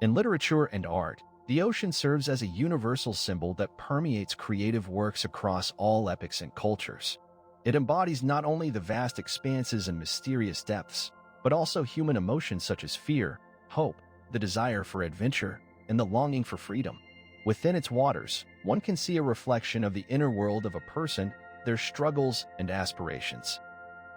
In literature and art, the ocean serves as a universal symbol that permeates creative works across all epochs and cultures. It embodies not only the vast expanses and mysterious depths, but also human emotions such as fear, hope, the desire for adventure, and the longing for freedom. Within its waters, one can see a reflection of the inner world of a person, their struggles and aspirations.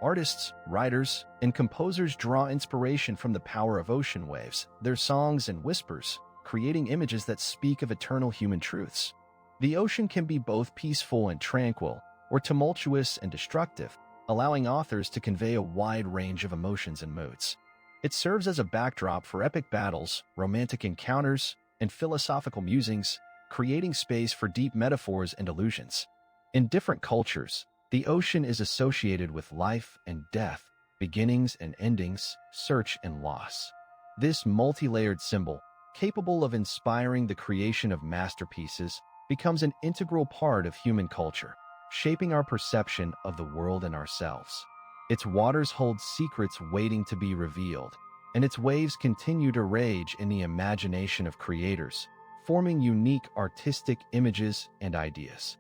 Artists, writers, and composers draw inspiration from the power of ocean waves, their songs and whispers, creating images that speak of eternal human truths. The ocean can be both peaceful and tranquil, or tumultuous and destructive, allowing authors to convey a wide range of emotions and moods. It serves as a backdrop for epic battles, romantic encounters, and philosophical musings, creating space for deep metaphors and allusions. In different cultures, the ocean is associated with life and death, beginnings and endings, search and loss. This multi-layered symbol, capable of inspiring the creation of masterpieces, becomes an integral part of human culture, shaping our perception of the world and ourselves. Its waters hold secrets waiting to be revealed, and its waves continue to rage in the imagination of creators, forming unique artistic images and ideas.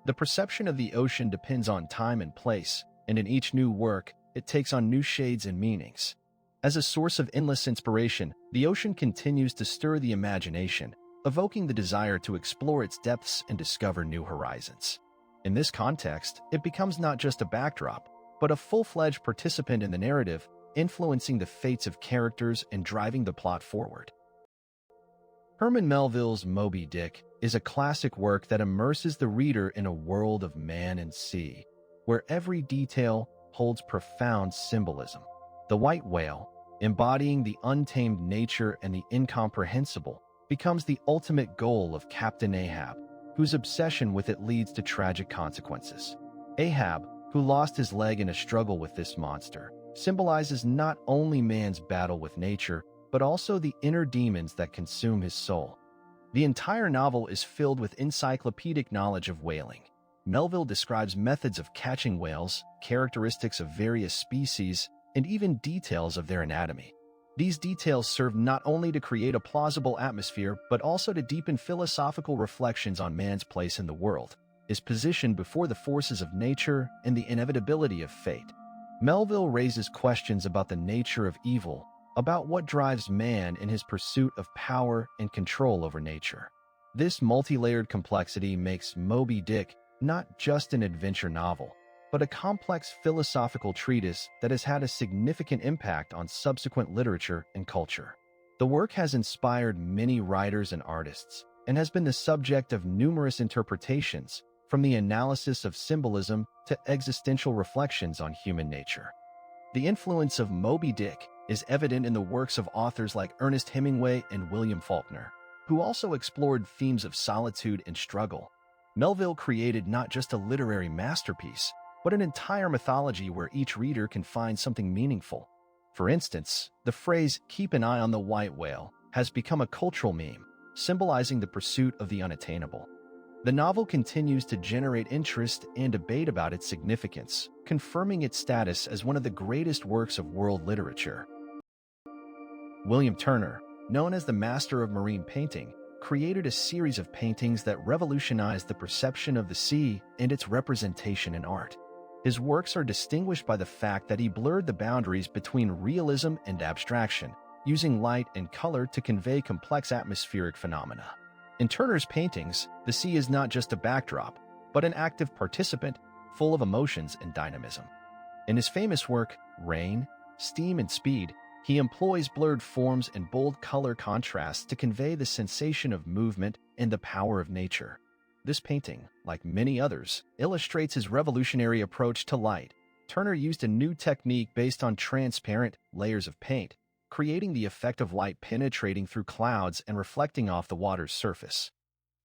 The perception of the ocean depends on time and place, and in each new work, it takes on new shades and meanings. As a source of endless inspiration, the ocean continues to stir the imagination, evoking the desire to explore its depths and discover new horizons. In this context, it becomes not just a backdrop, but a full-fledged participant in the narrative, influencing the fates of characters and driving the plot forward. Herman Melville's Moby Dick is a classic work that immerses the reader in a world of man and sea, where every detail holds profound symbolism. The white whale, embodying the untamed nature and the incomprehensible, becomes the ultimate goal of Captain Ahab, whose obsession with it leads to tragic consequences. Ahab, who lost his leg in a struggle with this monster, symbolizes not only man's battle with nature, but also the inner demons that consume his soul. The entire novel is filled with encyclopedic knowledge of whaling. Melville describes methods of catching whales, characteristics of various species, and even details of their anatomy. These details serve not only to create a plausible atmosphere, but also to deepen philosophical reflections on man's place in the world, his position before the forces of nature, and the inevitability of fate. Melville raises questions about the nature of evil, about what drives man in his pursuit of power and control over nature. This multi-layered complexity makes Moby Dick not just an adventure novel, but a complex philosophical treatise that has had a significant impact on subsequent literature and culture. The work has inspired many writers and artists, and has been the subject of numerous interpretations, from the analysis of symbolism to existential reflections on human nature. The influence of Moby Dick is evident in the works of authors like Ernest Hemingway and William Faulkner, who also explored themes of solitude and struggle. Melville created not just a literary masterpiece, but an entire mythology where each reader can find something meaningful. For instance, the phrase, "keep an eye on the white whale," has become a cultural meme, symbolizing the pursuit of the unattainable. The novel continues to generate interest and debate about its significance, confirming its status as one of the greatest works of world literature. William Turner, known as the master of marine painting, created a series of paintings that revolutionized the perception of the sea and its representation in art. His works are distinguished by the fact that he blurred the boundaries between realism and abstraction, using light and color to convey complex atmospheric phenomena. In Turner's paintings, the sea is not just a backdrop, but an active participant, full of emotions and dynamism. In his famous work, Rain, Steam and Speed, he employs blurred forms and bold color contrasts to convey the sensation of movement and the power of nature. This painting, like many others, illustrates his revolutionary approach to light. Turner used a new technique based on transparent layers of paint, creating the effect of light penetrating through clouds and reflecting off the water's surface.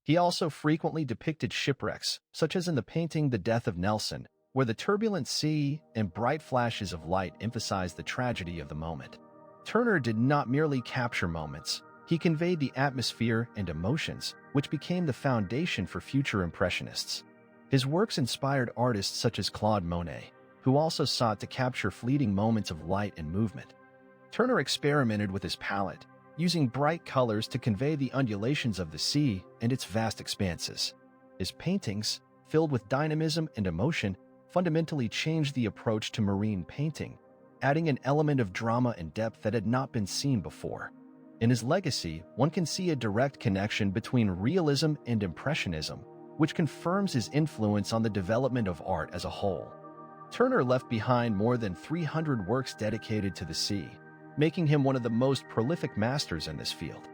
He also frequently depicted shipwrecks, such as in the painting The Death of Nelson, where the turbulent sea and bright flashes of light emphasize the tragedy of the moment. Turner did not merely capture moments, he conveyed the atmosphere and emotions, which became the foundation for future Impressionists. His works inspired artists such as Claude Monet, who also sought to capture fleeting moments of light and movement. Turner experimented with his palette, using bright colors to convey the undulations of the sea and its vast expanses. His paintings, filled with dynamism and emotion, fundamentally changed the approach to marine painting, adding an element of drama and depth that had not been seen before. In his legacy, one can see a direct connection between realism and Impressionism, which confirms his influence on the development of art as a whole. Turner left behind more than 300 works dedicated to the sea, making him one of the most prolific masters in this field.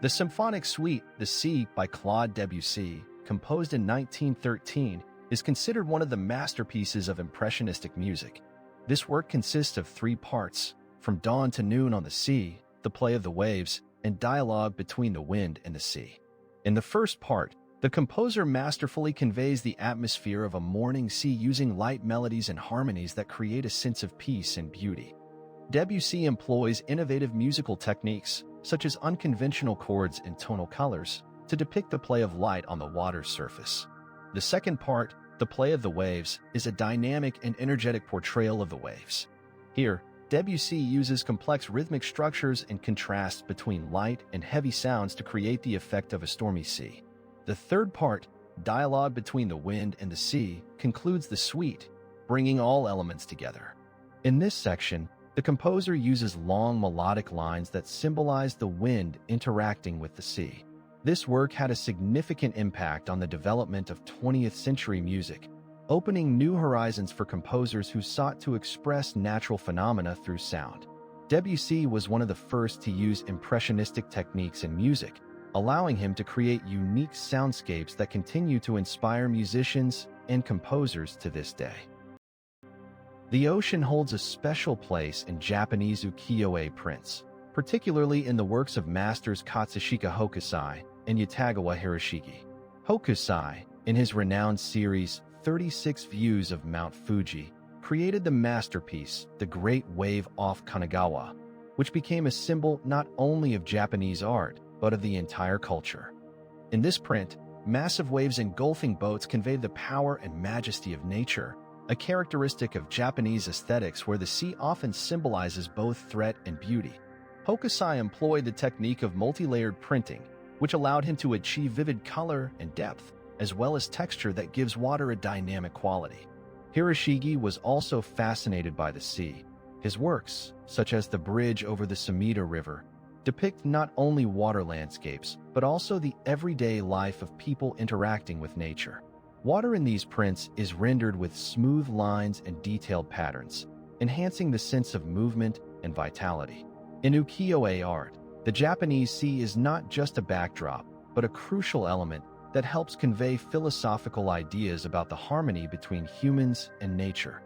The symphonic suite, The Sea by Claude Debussy, composed in 1913, is considered one of the masterpieces of Impressionistic music. This work consists of 3 parts, From Dawn to Noon on the Sea, The Play of the Waves, and Dialogue Between the Wind and the Sea. In the first part, the composer masterfully conveys the atmosphere of a morning sea using light melodies and harmonies that create a sense of peace and beauty. Debussy employs innovative musical techniques, such as unconventional chords and tonal colors, to depict the play of light on the water's surface. The second part, The Play of the Waves, is a dynamic and energetic portrayal of the waves. Here, Debussy uses complex rhythmic structures and contrasts between light and heavy sounds to create the effect of a stormy sea. The third part, Dialogue Between the Wind and the Sea, concludes the suite, bringing all elements together. In this section, the composer uses long melodic lines that symbolize the wind interacting with the sea. This work had a significant impact on the development of 20th century music, opening new horizons for composers who sought to express natural phenomena through sound. Debussy was one of the first to use impressionistic techniques in music, allowing him to create unique soundscapes that continue to inspire musicians and composers to this day. The ocean holds a special place in Japanese ukiyo-e prints, particularly in the works of masters Katsushika Hokusai and Yatagawa Hiroshige. Hokusai, in his renowned series 36 Views of Mount Fuji, created the masterpiece The Great Wave off Kanagawa, which became a symbol not only of Japanese art, but of the entire culture. In this print, massive waves engulfing boats convey the power and majesty of nature, a characteristic of Japanese aesthetics where the sea often symbolizes both threat and beauty. Hokusai employed the technique of multi-layered printing, which allowed him to achieve vivid color and depth, as well as texture that gives water a dynamic quality. Hiroshige was also fascinated by the sea. His works, such as The Bridge over the Sumida River, depict not only water landscapes, but also the everyday life of people interacting with nature. Water in these prints is rendered with smooth lines and detailed patterns, enhancing the sense of movement and vitality. In ukiyo-e art, The Japanese Sea is not just a backdrop, but a crucial element that helps convey philosophical ideas about the harmony between humans and nature.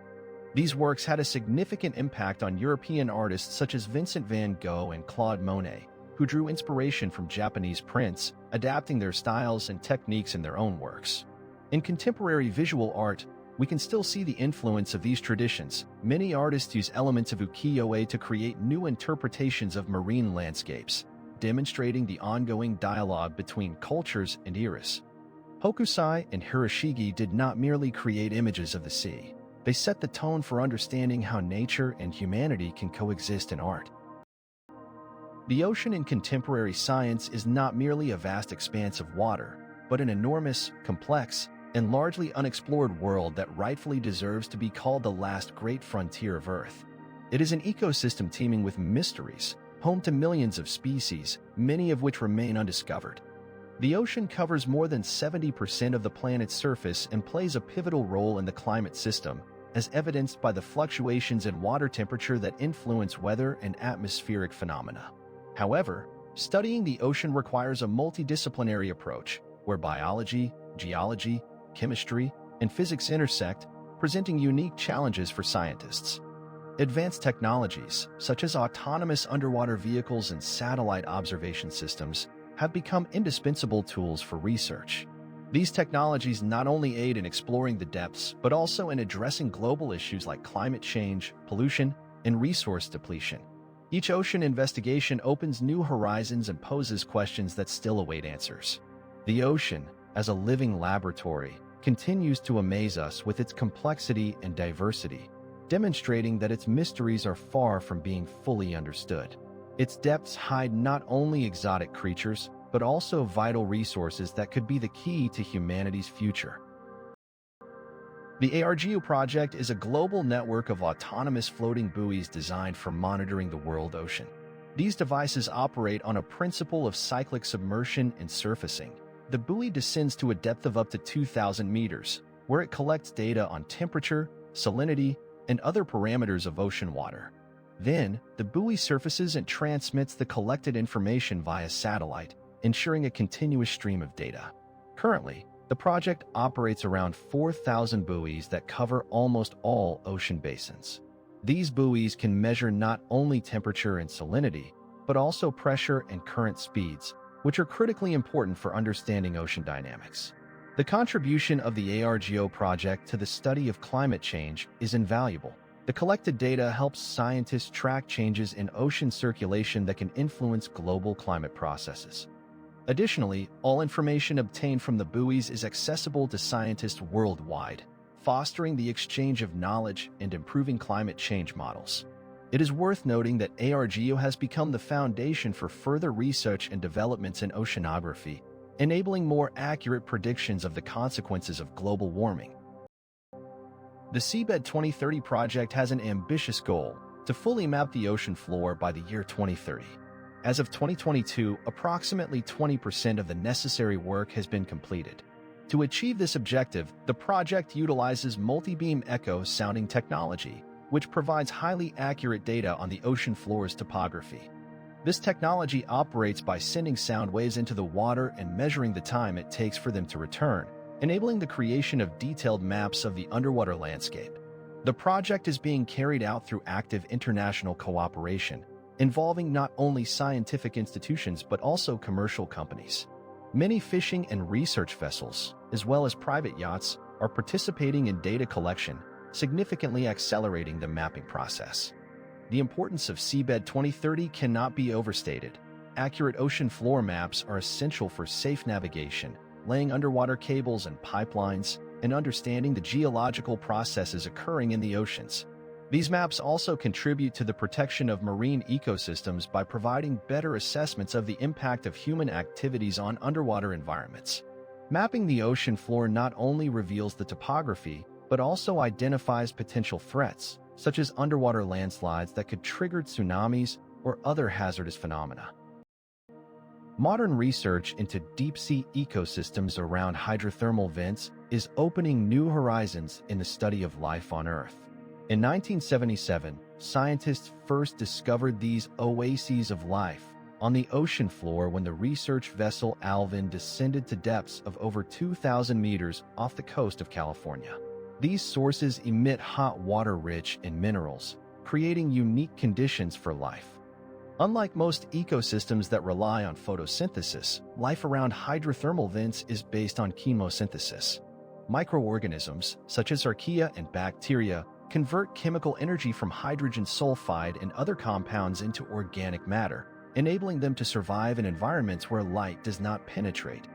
These works had a significant impact on European artists such as Vincent van Gogh and Claude Monet, who drew inspiration from Japanese prints, adapting their styles and techniques in their own works. In contemporary visual art, we can still see the influence of these traditions. Many artists use elements of ukiyo-e to create new interpretations of marine landscapes, demonstrating the ongoing dialogue between cultures and eras. Hokusai and Hiroshige did not merely create images of the sea. They set the tone for understanding how nature and humanity can coexist in art. The ocean in contemporary science is not merely a vast expanse of water, but an enormous, complex, and largely unexplored world that rightfully deserves to be called the last great frontier of Earth. It is an ecosystem teeming with mysteries, home to millions of species, many of which remain undiscovered. The ocean covers more than 70% of the planet's surface and plays a pivotal role in the climate system, as evidenced by the fluctuations in water temperature that influence weather and atmospheric phenomena. However, studying the ocean requires a multidisciplinary approach, where biology, geology, chemistry, and physics intersect, presenting unique challenges for scientists. Advanced technologies, such as autonomous underwater vehicles and satellite observation systems, have become indispensable tools for research. These technologies not only aid in exploring the depths, but also in addressing global issues like climate change, pollution, and resource depletion. Each ocean investigation opens new horizons and poses questions that still await answers. The ocean, as a living laboratory, continues to amaze us with its complexity and diversity, demonstrating that its mysteries are far from being fully understood. Its depths hide not only exotic creatures, but also vital resources that could be the key to humanity's future. The ARGEO project is a global network of autonomous floating buoys designed for monitoring the world ocean. These devices operate on a principle of cyclic submersion and surfacing. The buoy descends to a depth of up to 2,000 meters, where it collects data on temperature, salinity, and other parameters of ocean water. Then, the buoy surfaces and transmits the collected information via satellite, ensuring a continuous stream of data. Currently, the project operates around 4,000 buoys that cover almost all ocean basins. These buoys can measure not only temperature and salinity, but also pressure and current speeds, which are critically important for understanding ocean dynamics. The contribution of the ARGEO project to the study of climate change is invaluable. The collected data helps scientists track changes in ocean circulation that can influence global climate processes. Additionally, all information obtained from the buoys is accessible to scientists worldwide, fostering the exchange of knowledge and improving climate change models. It is worth noting that ARGEO has become the foundation for further research and developments in oceanography, enabling more accurate predictions of the consequences of global warming. The Seabed 2030 project has an ambitious goal to fully map the ocean floor by the year 2030. As of 2022, approximately 20% of the necessary work has been completed. To achieve this objective, the project utilizes multi-beam echo sounding technology, which provides highly accurate data on the ocean floor's topography. This technology operates by sending sound waves into the water and measuring the time it takes for them to return, enabling the creation of detailed maps of the underwater landscape. The project is being carried out through active international cooperation, involving not only scientific institutions but also commercial companies. Many fishing and research vessels, as well as private yachts, are participating in data collection, significantly accelerating the mapping process. The importance of Seabed 2030 cannot be overstated. Accurate ocean floor maps are essential for safe navigation, laying underwater cables and pipelines, and understanding the geological processes occurring in the oceans. These maps also contribute to the protection of marine ecosystems by providing better assessments of the impact of human activities on underwater environments. Mapping the ocean floor not only reveals the topography, but also identifies potential threats, such as underwater landslides that could trigger tsunamis or other hazardous phenomena. Modern research into deep-sea ecosystems around hydrothermal vents is opening new horizons in the study of life on Earth. In 1977, scientists first discovered these oases of life, on the ocean floor when the research vessel Alvin descended to depths of over 2,000 meters off the coast of California. These sources emit hot water rich in minerals, creating unique conditions for life. Unlike most ecosystems that rely on photosynthesis, life around hydrothermal vents is based on chemosynthesis. Microorganisms, such as archaea and bacteria, convert chemical energy from hydrogen sulfide and other compounds into organic matter, enabling them to survive in environments where light does not penetrate.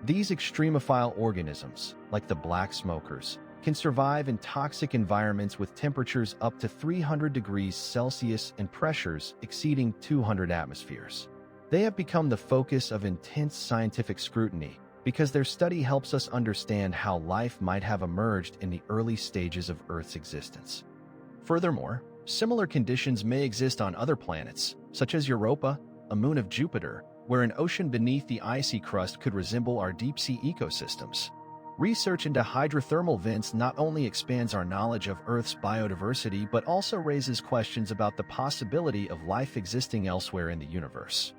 These extremophile organisms, like the black smokers, can survive in toxic environments with temperatures up to 300 degrees Celsius and pressures exceeding 200 atmospheres. They have become the focus of intense scientific scrutiny because their study helps us understand how life might have emerged in the early stages of Earth's existence. Furthermore, similar conditions may exist on other planets, such as Europa, a moon of Jupiter, where an ocean beneath the icy crust could resemble our deep-sea ecosystems. Research into hydrothermal vents not only expands our knowledge of Earth's biodiversity but also raises questions about the possibility of life existing elsewhere in the universe.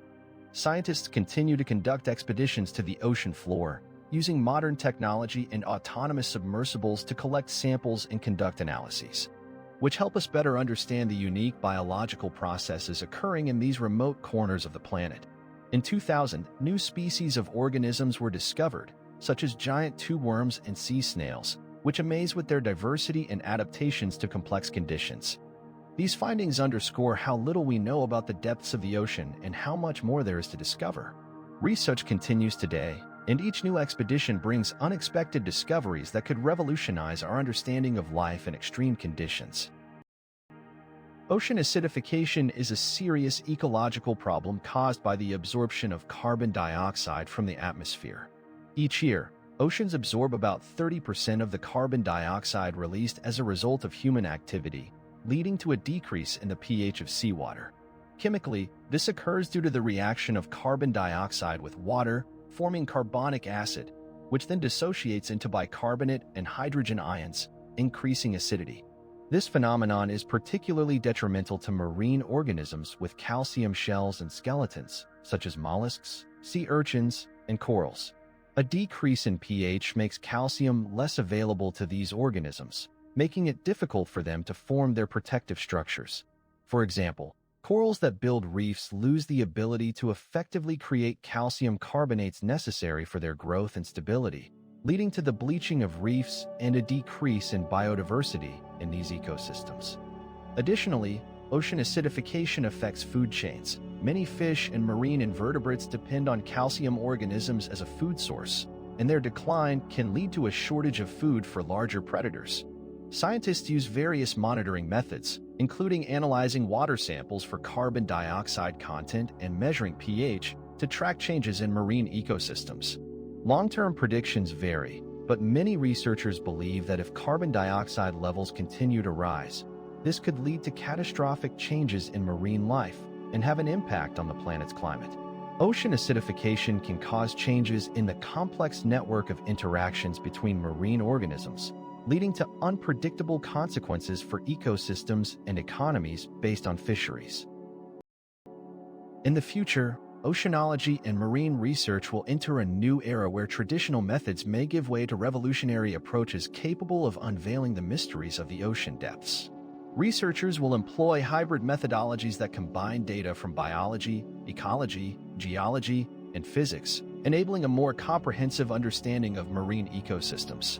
Scientists continue to conduct expeditions to the ocean floor, using modern technology and autonomous submersibles to collect samples and conduct analyses, which help us better understand the unique biological processes occurring in these remote corners of the planet. In 2000, new species of organisms were discovered, such as giant tube worms and sea snails, which amaze with their diversity and adaptations to complex conditions. These findings underscore how little we know about the depths of the ocean and how much more there is to discover. Research continues today, and each new expedition brings unexpected discoveries that could revolutionize our understanding of life in extreme conditions. Ocean acidification is a serious ecological problem caused by the absorption of carbon dioxide from the atmosphere. Each year, oceans absorb about 30% of the carbon dioxide released as a result of human activity, leading to a decrease in the pH of seawater. Chemically, this occurs due to the reaction of carbon dioxide with water, forming carbonic acid, which then dissociates into bicarbonate and hydrogen ions, increasing acidity. This phenomenon is particularly detrimental to marine organisms with calcium shells and skeletons, such as mollusks, sea urchins, and corals. A decrease in pH makes calcium less available to these organisms, making it difficult for them to form their protective structures. For example, corals that build reefs lose the ability to effectively create calcium carbonates necessary for their growth and stability, leading to the bleaching of reefs and a decrease in biodiversity in these ecosystems. Additionally, ocean acidification affects food chains. Many fish and marine invertebrates depend on calcium organisms as a food source, and their decline can lead to a shortage of food for larger predators. Scientists use various monitoring methods, including analyzing water samples for carbon dioxide content and measuring pH, to track changes in marine ecosystems. Long-term predictions vary, but many researchers believe that if carbon dioxide levels continue to rise, this could lead to catastrophic changes in marine life and have an impact on the planet's climate. Ocean acidification can cause changes in the complex network of interactions between marine organisms, leading to unpredictable consequences for ecosystems and economies based on fisheries. In the future, oceanology and marine research will enter a new era where traditional methods may give way to revolutionary approaches capable of unveiling the mysteries of the ocean depths. Researchers will employ hybrid methodologies that combine data from biology, ecology, geology, and physics, enabling a more comprehensive understanding of marine ecosystems.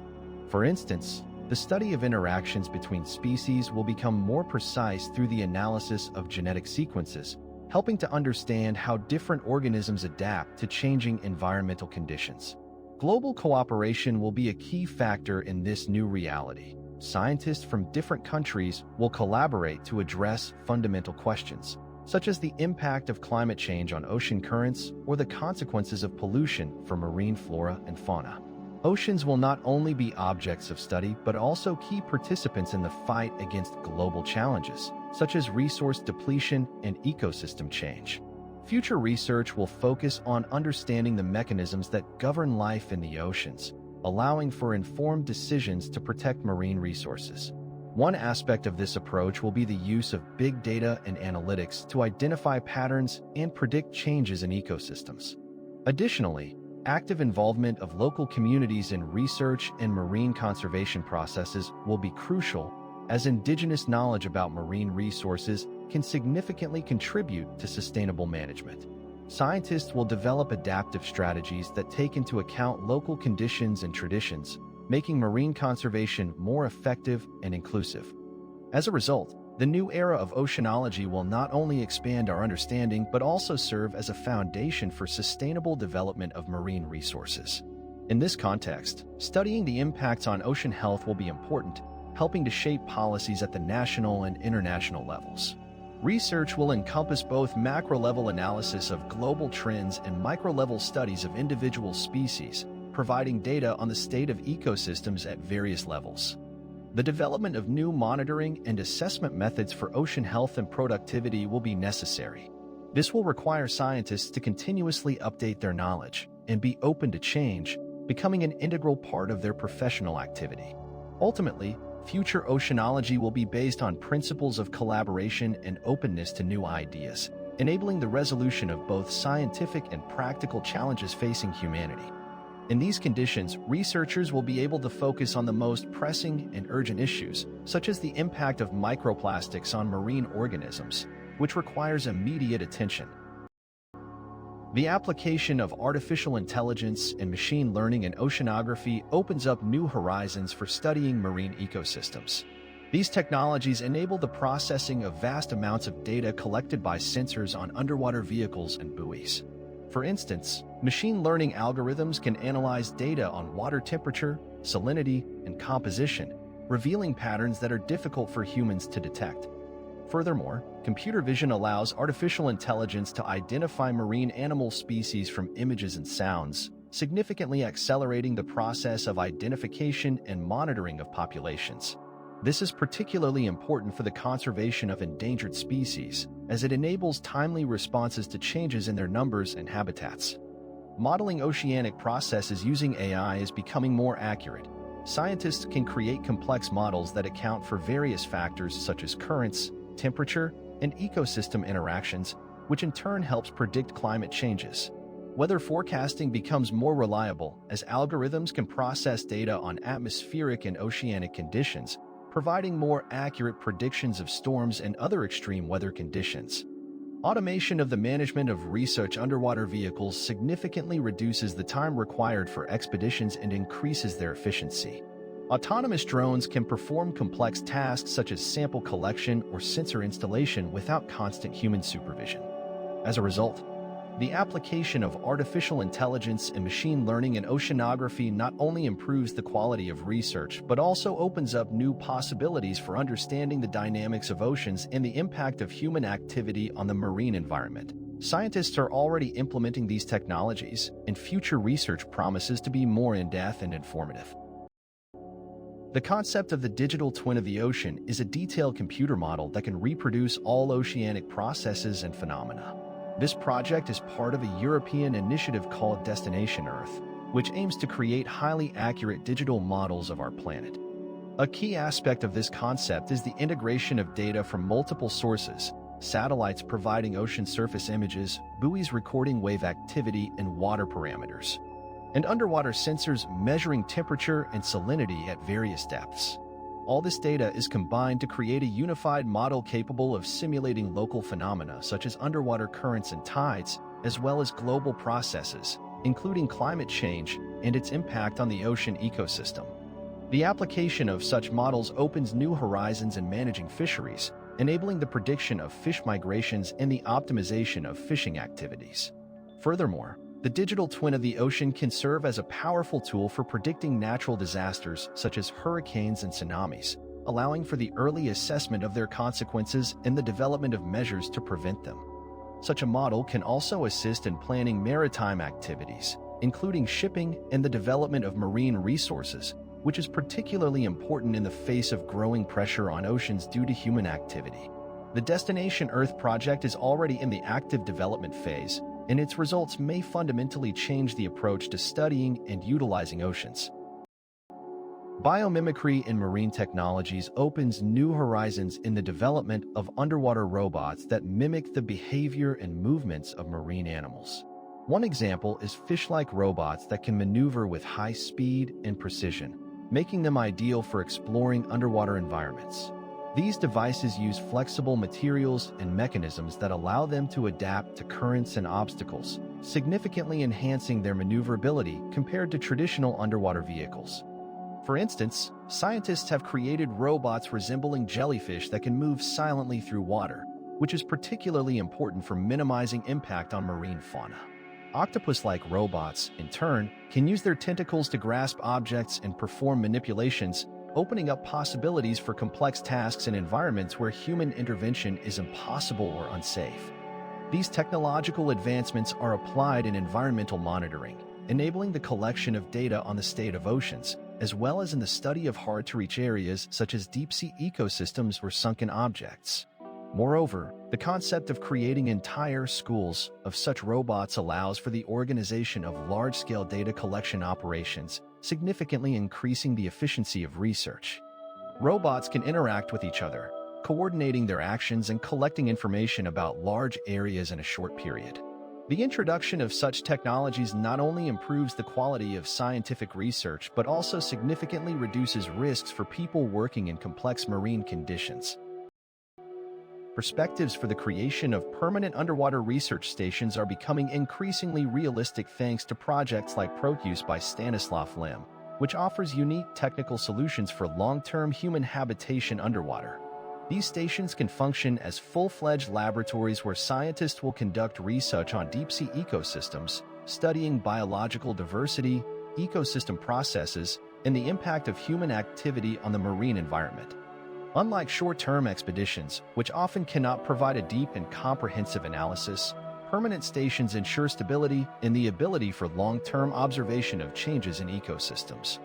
For instance, the study of interactions between species will become more precise through the analysis of genetic sequences, helping to understand how different organisms adapt to changing environmental conditions. Global cooperation will be a key factor in this new reality. Scientists from different countries will collaborate to address fundamental questions, such as the impact of climate change on ocean currents or the consequences of pollution for marine flora and fauna. Oceans will not only be objects of study but also key participants in the fight against global challenges, such as resource depletion and ecosystem change. Future research will focus on understanding the mechanisms that govern life in the oceans, allowing for informed decisions to protect marine resources. One aspect of this approach will be the use of big data and analytics to identify patterns and predict changes in ecosystems. Additionally, active involvement of local communities in research and marine conservation processes will be crucial, as indigenous knowledge about marine resources can significantly contribute to sustainable management. Scientists will develop adaptive strategies that take into account local conditions and traditions, making marine conservation more effective and inclusive. As a result, the new era of oceanology will not only expand our understanding but also serve as a foundation for sustainable development of marine resources. In this context, studying the impacts on ocean health will be important, helping to shape policies at the national and international levels. Research will encompass both macro-level analysis of global trends and micro-level studies of individual species, providing data on the state of ecosystems at various levels. The development of new monitoring and assessment methods for ocean health and productivity will be necessary. This will require scientists to continuously update their knowledge and be open to change, becoming an integral part of their professional activity. Ultimately, future oceanology will be based on principles of collaboration and openness to new ideas, enabling the resolution of both scientific and practical challenges facing humanity. In these conditions, researchers will be able to focus on the most pressing and urgent issues, such as the impact of microplastics on marine organisms, which requires immediate attention. The application of artificial intelligence and machine learning in oceanography opens up new horizons for studying marine ecosystems. These technologies enable the processing of vast amounts of data collected by sensors on underwater vehicles and buoys. For instance, machine learning algorithms can analyze data on water temperature, salinity, and composition, revealing patterns that are difficult for humans to detect. Furthermore, computer vision allows artificial intelligence to identify marine animal species from images and sounds, significantly accelerating the process of identification and monitoring of populations. This is particularly important for the conservation of endangered species, as it enables timely responses to changes in their numbers and habitats. Modeling oceanic processes using AI is becoming more accurate. Scientists can create complex models that account for various factors such as currents, temperature, and ecosystem interactions, which in turn helps predict climate changes. Weather forecasting becomes more reliable as algorithms can process data on atmospheric and oceanic conditions, providing more accurate predictions of storms and other extreme weather conditions. Automation of the management of research underwater vehicles significantly reduces the time required for expeditions and increases their efficiency. Autonomous drones can perform complex tasks such as sample collection or sensor installation without constant human supervision. As a result, the application of artificial intelligence and machine learning in oceanography not only improves the quality of research but also opens up new possibilities for understanding the dynamics of oceans and the impact of human activity on the marine environment. Scientists are already implementing these technologies, and future research promises to be more in-depth and informative. The concept of the digital twin of the ocean is a detailed computer model that can reproduce all oceanic processes and phenomena. This project is part of a European initiative called Destination Earth, which aims to create highly accurate digital models of our planet. A key aspect of this concept is the integration of data from multiple sources: satellites providing ocean surface images, buoys recording wave activity and water parameters, and underwater sensors measuring temperature and salinity at various depths. All this data is combined to create a unified model capable of simulating local phenomena such as underwater currents and tides, as well as global processes, including climate change and its impact on the ocean ecosystem. The application of such models opens new horizons in managing fisheries, enabling the prediction of fish migrations and the optimization of fishing activities. Furthermore, the digital twin of the ocean can serve as a powerful tool for predicting natural disasters such as hurricanes and tsunamis, allowing for the early assessment of their consequences and the development of measures to prevent them. Such a model can also assist in planning maritime activities, including shipping and the development of marine resources, which is particularly important in the face of growing pressure on oceans due to human activity. The Destination Earth project is already in the active development phase, and its results may fundamentally change the approach to studying and utilizing oceans. Biomimicry in marine technologies opens new horizons in the development of underwater robots that mimic the behavior and movements of marine animals. One example is fish-like robots that can maneuver with high speed and precision, making them ideal for exploring underwater environments. These devices use flexible materials and mechanisms that allow them to adapt to currents and obstacles, significantly enhancing their maneuverability compared to traditional underwater vehicles. For instance, scientists have created robots resembling jellyfish that can move silently through water, which is particularly important for minimizing impact on marine fauna. Octopus-like robots, in turn, can use their tentacles to grasp objects and perform manipulations, opening up possibilities for complex tasks in environments where human intervention is impossible or unsafe. These technological advancements are applied in environmental monitoring, enabling the collection of data on the state of oceans, as well as in the study of hard-to-reach areas such as deep-sea ecosystems or sunken objects. Moreover, the concept of creating entire schools of such robots allows for the organization of large-scale data collection operations, significantly increasing the efficiency of research. Robots can interact with each other, coordinating their actions and collecting information about large areas in a short period. The introduction of such technologies not only improves the quality of scientific research but also significantly reduces risks for people working in complex marine conditions. Perspectives for the creation of permanent underwater research stations are becoming increasingly realistic thanks to projects like Proteus by Stanislav Lem, which offers unique technical solutions for long-term human habitation underwater. These stations can function as full-fledged laboratories where scientists will conduct research on deep-sea ecosystems, studying biological diversity, ecosystem processes, and the impact of human activity on the marine environment. Unlike short-term expeditions, which often cannot provide a deep and comprehensive analysis, permanent stations ensure stability and the ability for long-term observation of changes in ecosystems,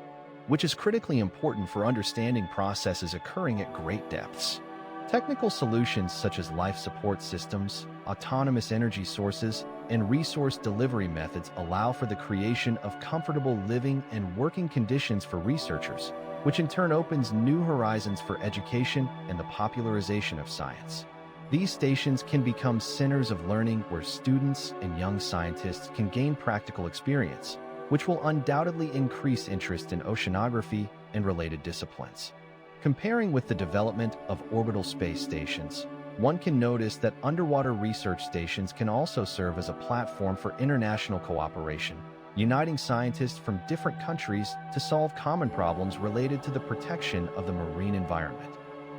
which is critically important for understanding processes occurring at great depths. Technical solutions such as life support systems, autonomous energy sources, and resource delivery methods allow for the creation of comfortable living and working conditions for researchers, which in turn opens new horizons for education and the popularization of science. These stations can become centers of learning where students and young scientists can gain practical experience, which will undoubtedly increase interest in oceanography and related disciplines. Comparing with the development of orbital space stations, one can notice that underwater research stations can also serve as a platform for international cooperation, uniting scientists from different countries to solve common problems related to the protection of the marine environment.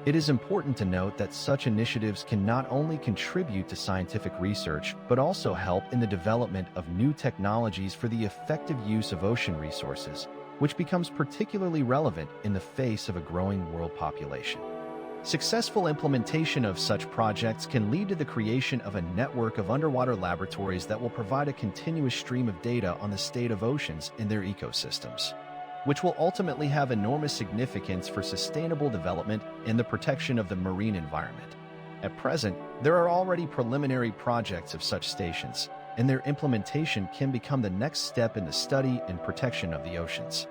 It is important to note that such initiatives can not only contribute to scientific research, but also help in the development of new technologies for the effective use of ocean resources, which becomes particularly relevant in the face of a growing world population. Successful implementation of such projects can lead to the creation of a network of underwater laboratories that will provide a continuous stream of data on the state of oceans and their ecosystems, which will ultimately have enormous significance for sustainable development and the protection of the marine environment. At present, there are already preliminary projects of such stations, and their implementation can become the next step in the study and protection of the oceans.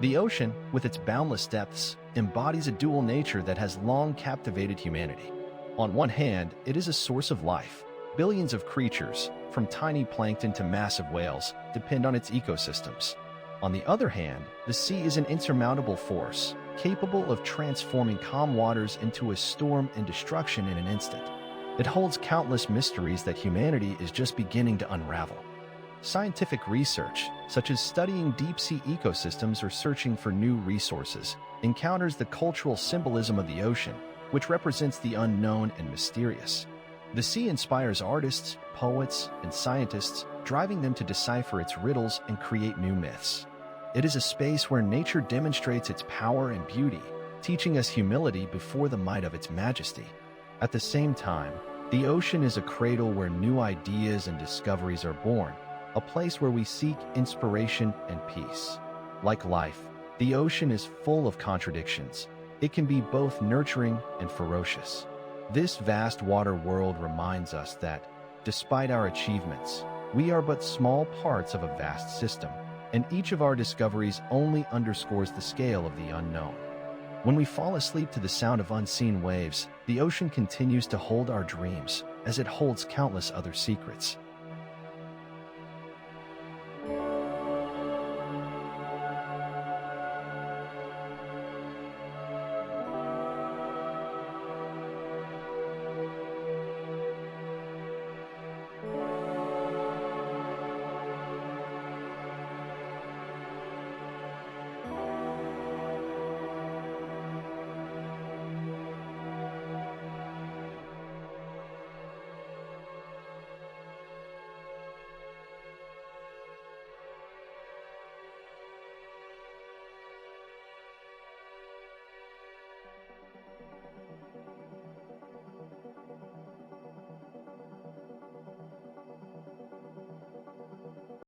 The ocean, with its boundless depths, embodies a dual nature that has long captivated humanity. On one hand, it is a source of life. Billions of creatures, from tiny plankton to massive whales, depend on its ecosystems. On the other hand, the sea is an insurmountable force, capable of transforming calm waters into a storm and destruction in an instant. It holds countless mysteries that humanity is just beginning to unravel. Scientific research, such as studying deep-sea ecosystems or searching for new resources, encounters the cultural symbolism of the ocean, which represents the unknown and mysterious. The sea inspires artists, poets, and scientists, driving them to decipher its riddles and create new myths. It is a space where nature demonstrates its power and beauty, teaching us humility before the might of its majesty. At the same time, the ocean is a cradle where new ideas and discoveries are born, a place where we seek inspiration and peace. Like life, the ocean is full of contradictions. It can be both nurturing and ferocious. This vast water world reminds us that, despite our achievements, we are but small parts of a vast system, and each of our discoveries only underscores the scale of the unknown. When we fall asleep to the sound of unseen waves, the ocean continues to hold our dreams, as it holds countless other secrets.